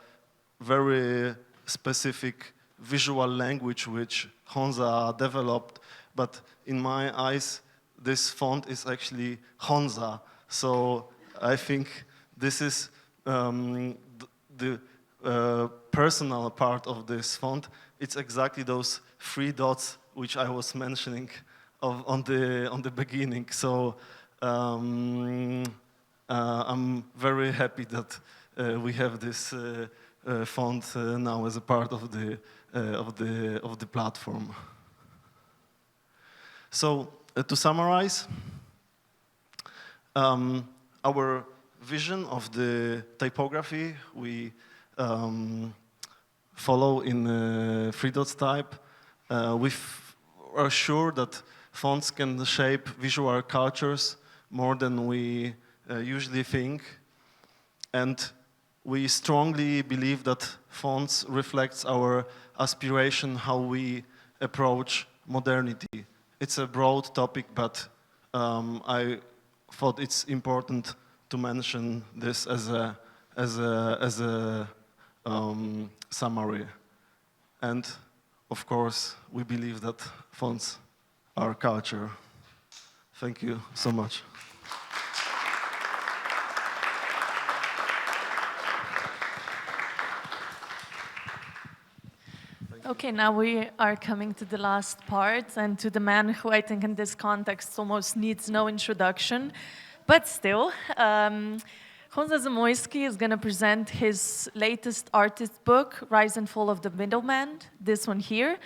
S10: very specific visual language which Honza developed, but in my eyes this font is actually Honza. So I think this is the personal part of this font. It's exactly those 3 dots which I was mentioning on the beginning. So I'm very happy that we have this font now as a part of the platform. So to summarize, our vision of the typography we follow in Threedotstype. We are sure that fonts can shape visual cultures more than we usually think, and we strongly believe that fonts reflects our aspiration, how we approach modernity. It's a broad topic, but I thought it's important to mention this as a summary. And of course, we believe that fonts are culture. Thank you so much.
S2: Okay, now we are coming to the last part and to the man who I think in this context almost needs no introduction, but still. Honza Zamojski is going to present his latest artist book, Rise and Fall of the Middleman, this one here.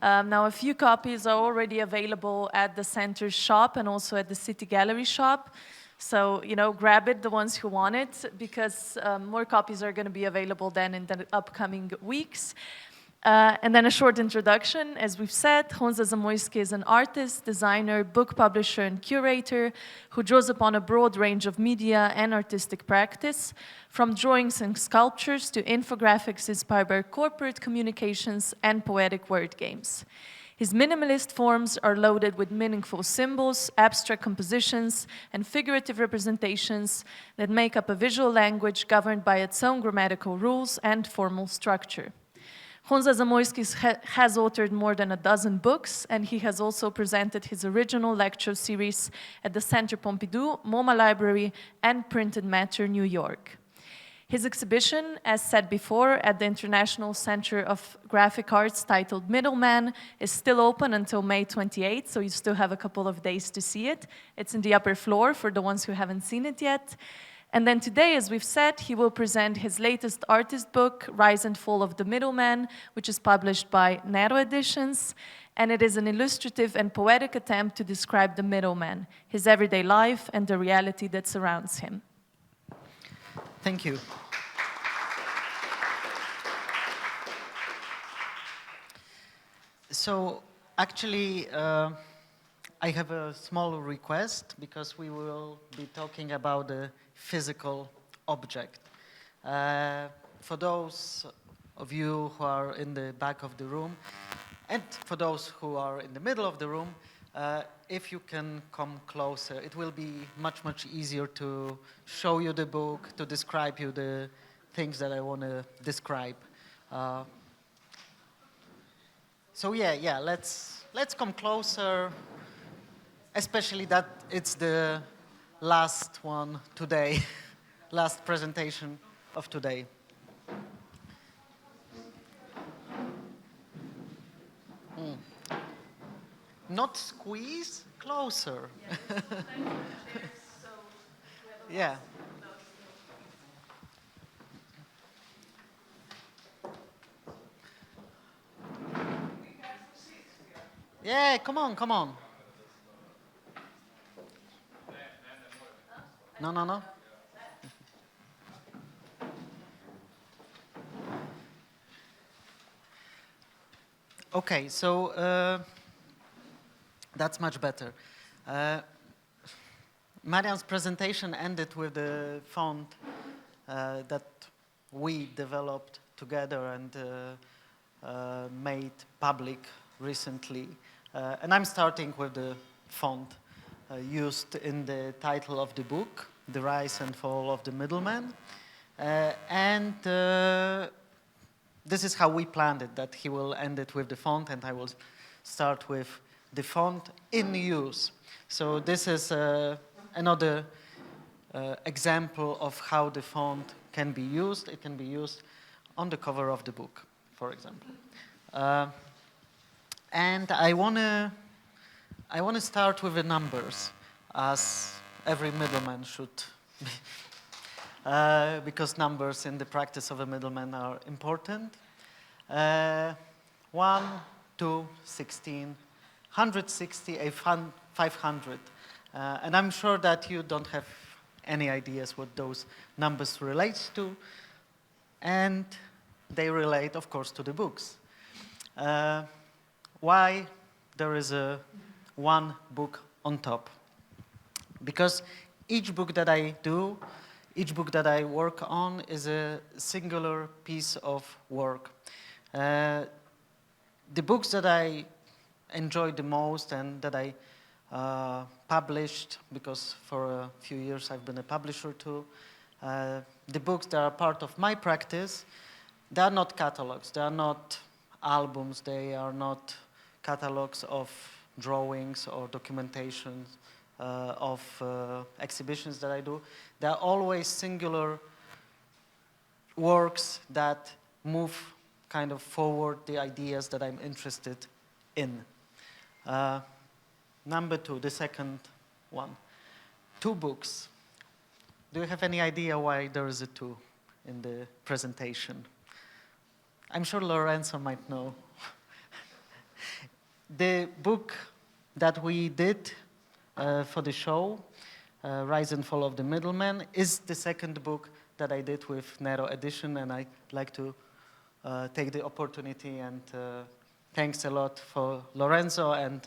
S2: Now, a few copies are already available at the center shop and also at the City Gallery shop. So, you know, grab it, the ones who want it, because more copies are going to be available then in the upcoming weeks. And then a short introduction. As we've said, Honza Zamojski is an artist, designer, book publisher, and curator who draws upon a broad range of media and artistic practice, from drawings and sculptures to infographics inspired by corporate communications and poetic word games. His minimalist forms are loaded with meaningful symbols, abstract compositions, and figurative representations that make up a visual language governed by its own grammatical rules and formal structure. Honza Zamojski has authored more than a dozen books, and he has also presented his original lecture series at the Centre Pompidou, MoMA Library, and Printed Matter, New York. His exhibition, as said before, at the International Center of Graphic Arts titled Middleman, is still open until May 28th, so you still have a couple of days to see it. It's in the upper floor for the ones who haven't seen it yet. And then today, as we've said, he will present his latest artist book, Rise and Fall of the Middleman, which is published by Nero Editions. And it is an illustrative and poetic attempt to describe the middleman, his everyday life, and the reality that surrounds him.
S11: Thank you. So, actually, I have a small request, because we will be talking about a physical object. For those of you who are in the back of the room, and for those who are in the middle of the room, if you can come closer, it will be much, much easier to show you the book, to describe you the things that I want to describe. So yeah, let's come closer. Especially that it's the last one today, last presentation of today. Not squeeze, closer. Yeah. Yeah, come on. No. Okay, so that's much better. Marian's presentation ended with the font that we developed together and made public recently. And I'm starting with the font used in the title of the book, The Rise and Fall of the Middleman. This is how we planned it, that he will end it with the font, and I will start with the font in use. So this is another example of how the font can be used. It can be used on the cover of the book, for example. And I want to start with the numbers, as every middleman should be, because numbers in the practice of a middleman are important. 1, 2, 16, 160, 500. And I'm sure that you don't have any ideas what those numbers relate to. And they relate, of course, to the books. Why there is a one book on top? Because each book that I do, each book that I work on is a singular piece of work. The books that I enjoy the most and that I published, because for a few years I've been a publisher too. The books that are part of my practice, they are not catalogs, they are not albums, they are not catalogs of drawings or documentation of exhibitions that I do. They are always singular works that move kind of forward the ideas that I'm interested in. Number two, the second one, 2 books. Do you have any idea why there is a 2 in the presentation? I'm sure Lorenzo might know. The book that we did for the show, Rise and Fall of the Middleman, is the second book that I did with Nero Edition, and I'd like to take the opportunity and thanks a lot for Lorenzo and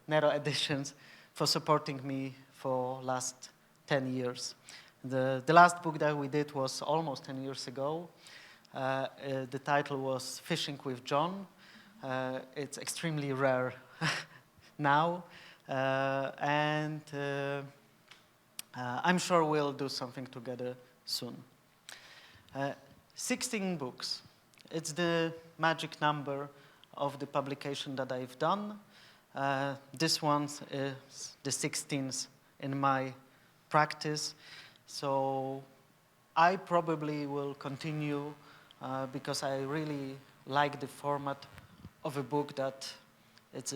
S11: Nero Editions for supporting me for last 10 years. The last book that we did was almost 10 years ago. The title was Fishing with John. It's extremely rare now, and I'm sure we'll do something together soon. 16 books. It's the magic number of the publication that I've done. This one is the 16th in my practice. So I probably will continue because I really like the format of a book that it's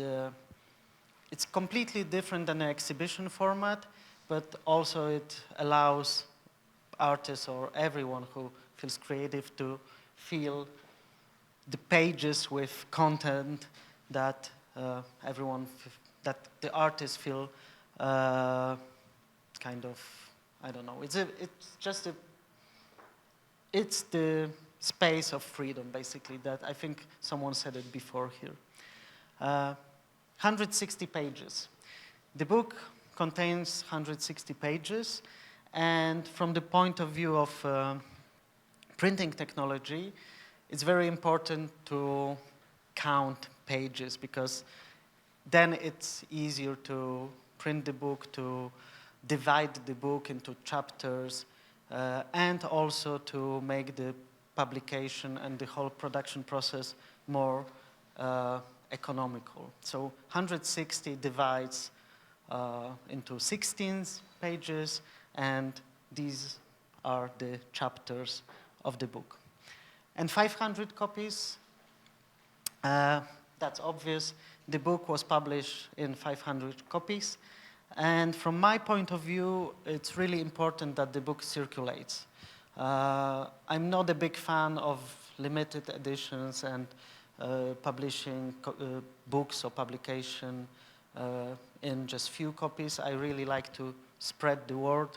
S11: completely different than an exhibition format, but also it allows artists or everyone who feels creative to fill the pages with content that that the artists feel kind of, I don't know, it's the space of freedom, basically, that I think someone said it before here. 160 pages. The book contains 160 pages, and from the point of view of printing technology, it's very important to count pages, because then it's easier to print the book, to divide the book into chapters, and also to make the publication and the whole production process more economical. So 160 divides into 16 pages, and these are the chapters of the book. And 500 copies, that's obvious. The book was published in 500 copies. And from my point of view, it's really important that the book circulates. I'm not a big fan of limited editions and publishing books or publication in just few copies. I really like to spread the word.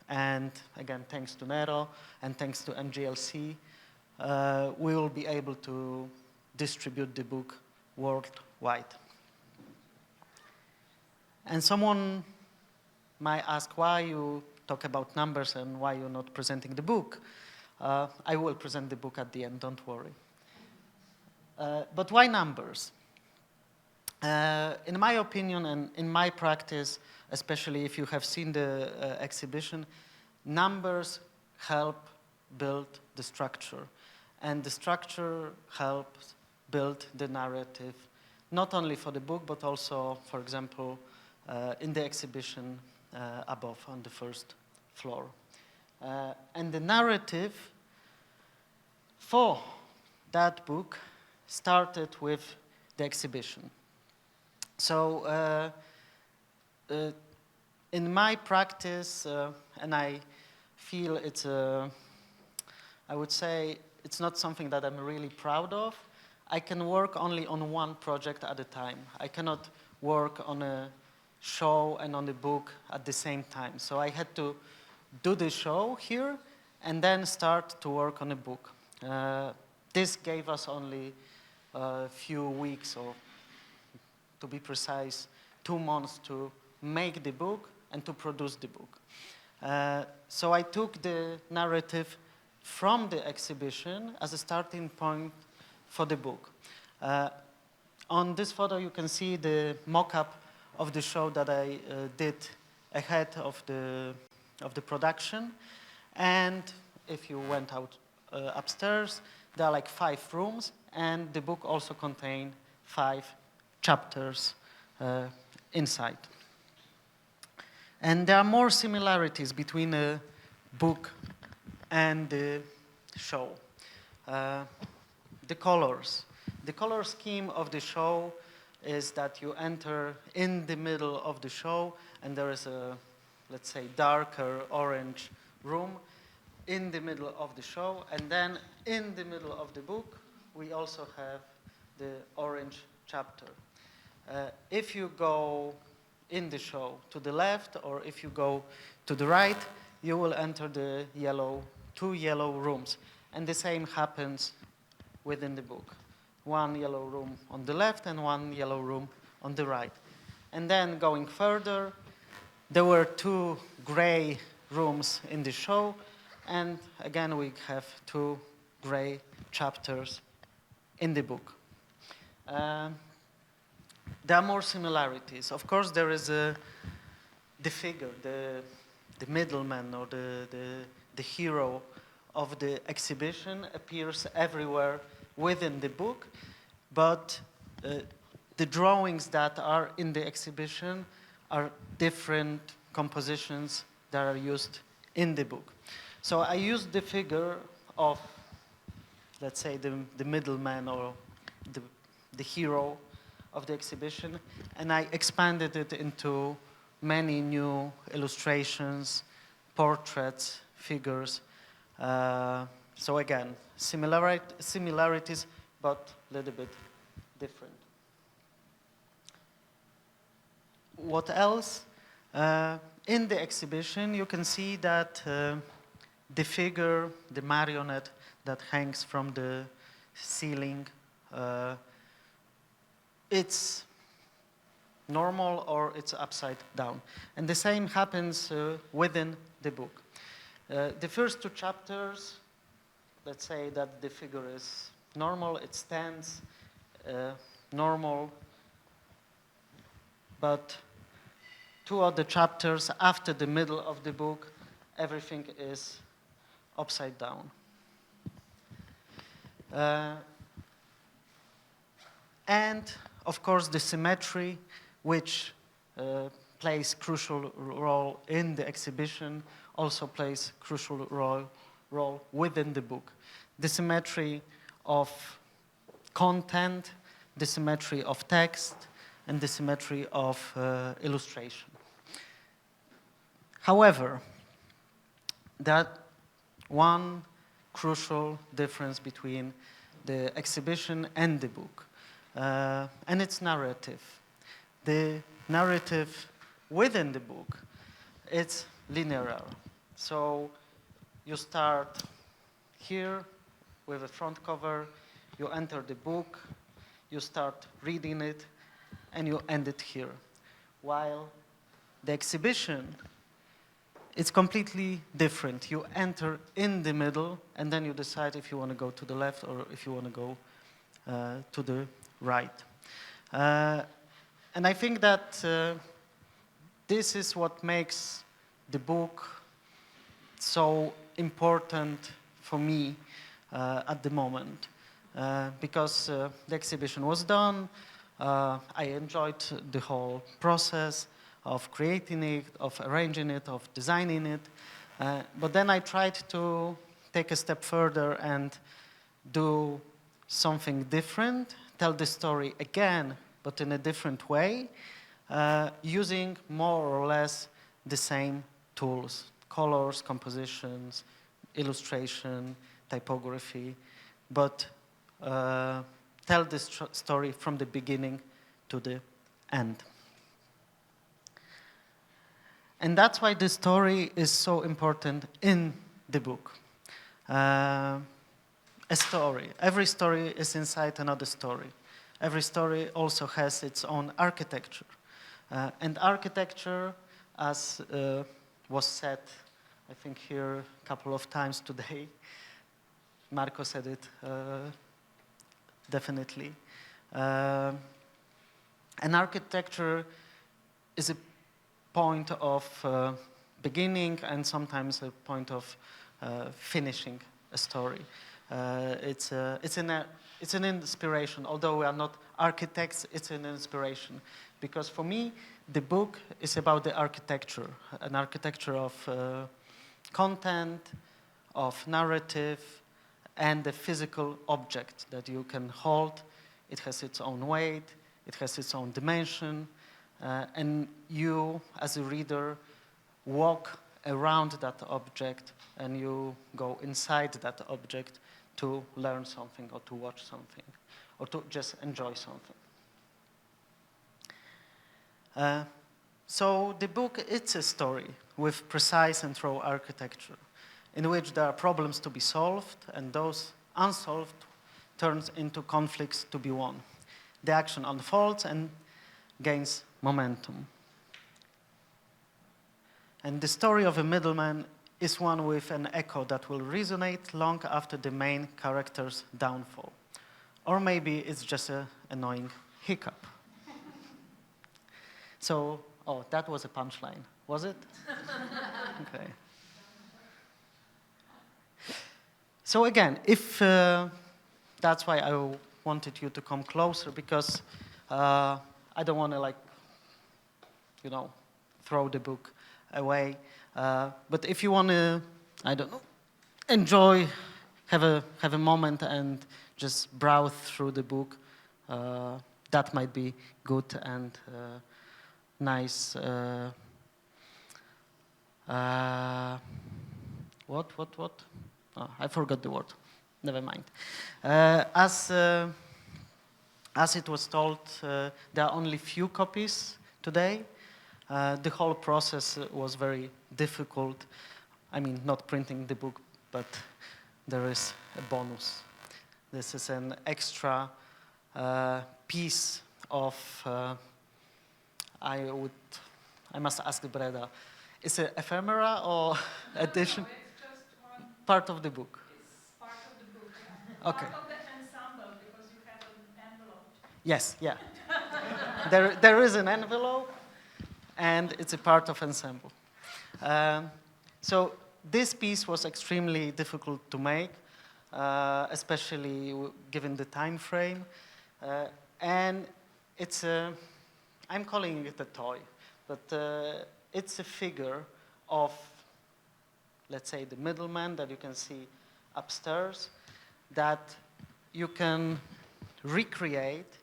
S11: And again, thanks to Nero and thanks to MGLC, we will be able to distribute the book worldwide. And someone might ask why you talk about numbers and why you're not presenting the book. I will present the book at the end, don't worry. But why numbers? In my opinion and in my practice, especially if you have seen the exhibition, numbers help build the structure. And the structure helps build the narrative, not only for the book, but also, for example, in the exhibition above on the first floor. And the narrative for that book started with the exhibition. So in my practice, and I feel it's I would say it's not something that I'm really proud of. I can work only on one project at a time. I cannot work on a show and on the book at the same time. So I had to do the show here and then start to work on a book. This gave us only a few weeks, or to be precise, 2 months to make the book and to produce the book. So I took the narrative from the exhibition as a starting point for the book. On this photo you can see the mock-up of the show that I did ahead of the production. And if you went out upstairs, there are like 5 rooms, and the book also contains 5 chapters inside. And there are more similarities between the book and the show. The colors. The color scheme of the show is that you enter in the middle of the show, and there is a, let's say, darker orange room in the middle of the show, and then in the middle of the book, we also have the orange chapter. If you go in the show to the left, or if you go to the right, you will enter the 2 yellow rooms. And the same happens within the book. 1 yellow room on the left and 1 yellow room on the right. And then going further, there were 2 gray rooms in the show, and again we have 2 gray chapters in the book. There are more similarities. Of course, there is the figure, the middleman, or the hero of the exhibition appears everywhere within the book, but the drawings that are in the exhibition are different compositions that are used in the book. So I used the figure of, let's say, the middleman, or the hero of the exhibition, and I expanded it into many new illustrations, portraits, figures. So again, similarities, but a little bit different. What else? In the exhibition, you can see that the figure, the marionette that hangs from the ceiling, it's normal or it's upside down. And the same happens within the book. The first 2 chapters, let's say that the figure is normal, it stands normal, but 2 other chapters after the middle of the book, everything is upside down. And of course the symmetry, which plays crucial role in the exhibition, also plays crucial role within the book. The symmetry of content, the symmetry of text, and the symmetry of illustration. However, that one crucial difference between the exhibition and the book, and its narrative. The narrative within the book, it's linear. So you start here with a front cover, you enter the book, you start reading it, and you end it here. While the exhibition, it's completely different. You enter in the middle, and then you decide if you want to go to the left or if you want to go to the right. And I think that this is what makes the book so important for me at the moment. Because the exhibition was done, I enjoyed the whole process of creating it, of arranging it, of designing it. But then I tried to take a step further and do something different, tell the story again, but in a different way, using more or less the same tools: colors, compositions, illustration, typography, but tell this story from the beginning to the end. And that's why the story is so important in the book. A story. Every story is inside another story. Every story also has its own architecture. And architecture, as was said, I think here a couple of times today, Marko said it definitely. An architecture is a point of beginning and sometimes a point of finishing a story. It's an inspiration. Although we are not architects, it's an inspiration. Because for me, the book is about the architecture, an architecture of content, of narrative, and the physical object that you can hold. It has its own weight, it has its own dimension, and you, as a reader, walk around that object and you go inside that object to learn something or to watch something or to just enjoy something. So the book, it's a story with precise and raw architecture in which there are problems to be solved and those unsolved turns into conflicts to be won. The action unfolds and gains momentum. And the story of a middleman is one with an echo that will resonate long after the main character's downfall. Or maybe it's just an annoying hiccup. So, oh, that was a punchline, was it? Okay. So again, if that's why I wanted you to come closer, because I don't want to, like, you know, throw the book away. But if you want to, I don't know, enjoy, have a moment and just browse through the book, that might be good and nice. What? Oh, I forgot the word. Never mind. As it was told, there are only few copies today. The whole process was very difficult. I mean, not printing the book, but there is a bonus. This is an extra piece of, I must ask Breda, is it ephemera or edition? No, it's just one part of the book. It's part of the book. Yeah. Okay. Part of the ensemble, because you have an envelope. Yes, yeah. there is an envelope, and it's a part of ensemble. So this piece was extremely difficult to make, especially given the time frame. And it's I'm calling it a toy, but it's a figure of, let's say, the middleman that you can see upstairs, that you can recreate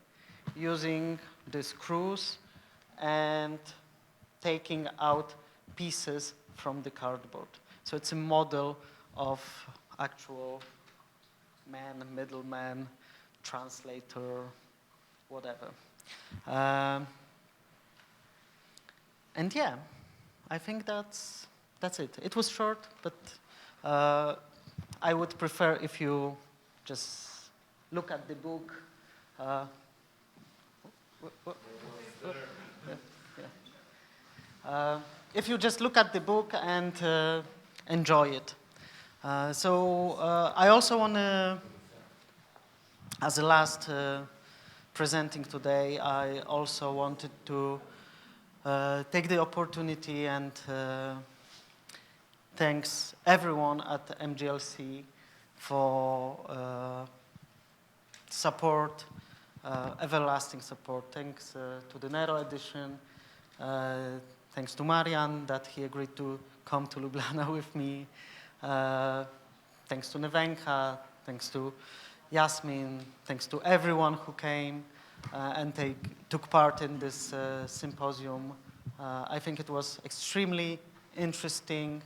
S11: using the screws and taking out pieces from the cardboard. So it's a model of actual man, middleman, translator, whatever. And yeah, I think that's it. It was short, but I would prefer if you just look at the book. If you just look at the book and enjoy it. So I also want to, as the last presenting today, I also wanted to take the opportunity and thanks everyone at MGLC for support, everlasting support. Thanks to the Nero Edition. Thanks to Marian that he agreed to come to Ljubljana with me. Thanks to Nevenka, thanks to Yasmin, thanks to everyone who came and took part in this symposium. I think it was extremely interesting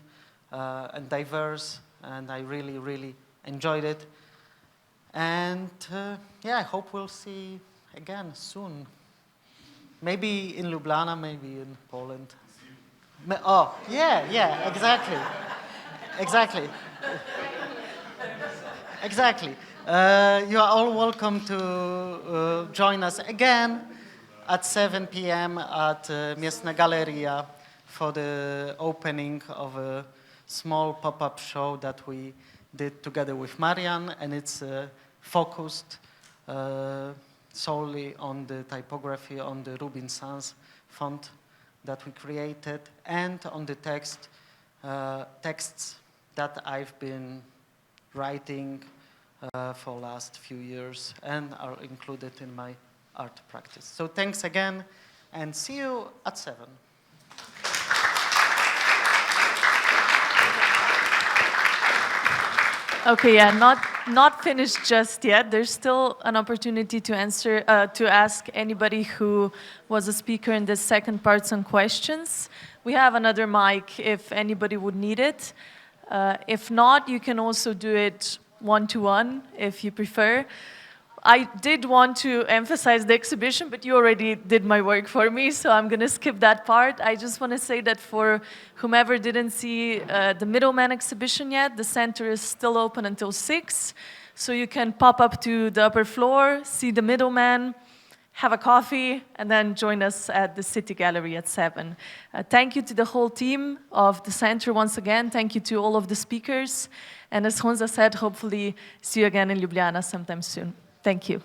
S11: and diverse, and I really, really enjoyed it. And yeah, I hope we'll see again soon. Maybe in Ljubljana, maybe in Poland. Oh, yeah, exactly. Exactly. You are all welcome to join us again at 7 p.m. at Miestna Galeria for the opening of a small pop-up show that we did together with Marian, and it's focused solely on the typography, on the Rubin Sans font that we created and on the texts that I've been writing for last few years and are included in my art practice. So thanks again, and see you at 7.
S2: Okay, yeah, not finished just yet. There's still an opportunity to answer, to ask anybody who was a speaker in the second part some questions. We have another mic if anybody would need it. If not, you can also do it one-to-one if you prefer. I did want to emphasize the exhibition, but you already did my work for me, so I'm going to skip that part. I just want to say that for whomever didn't see the Middleman exhibition yet, the center is still open until 6, so you can pop up to the upper floor, see the Middleman, have a coffee, and then join us at the City Gallery at 7. Thank you to the whole team of the center once again. Thank you to all of the speakers. And as Honza said, hopefully see you again in Ljubljana sometime soon. Thank you.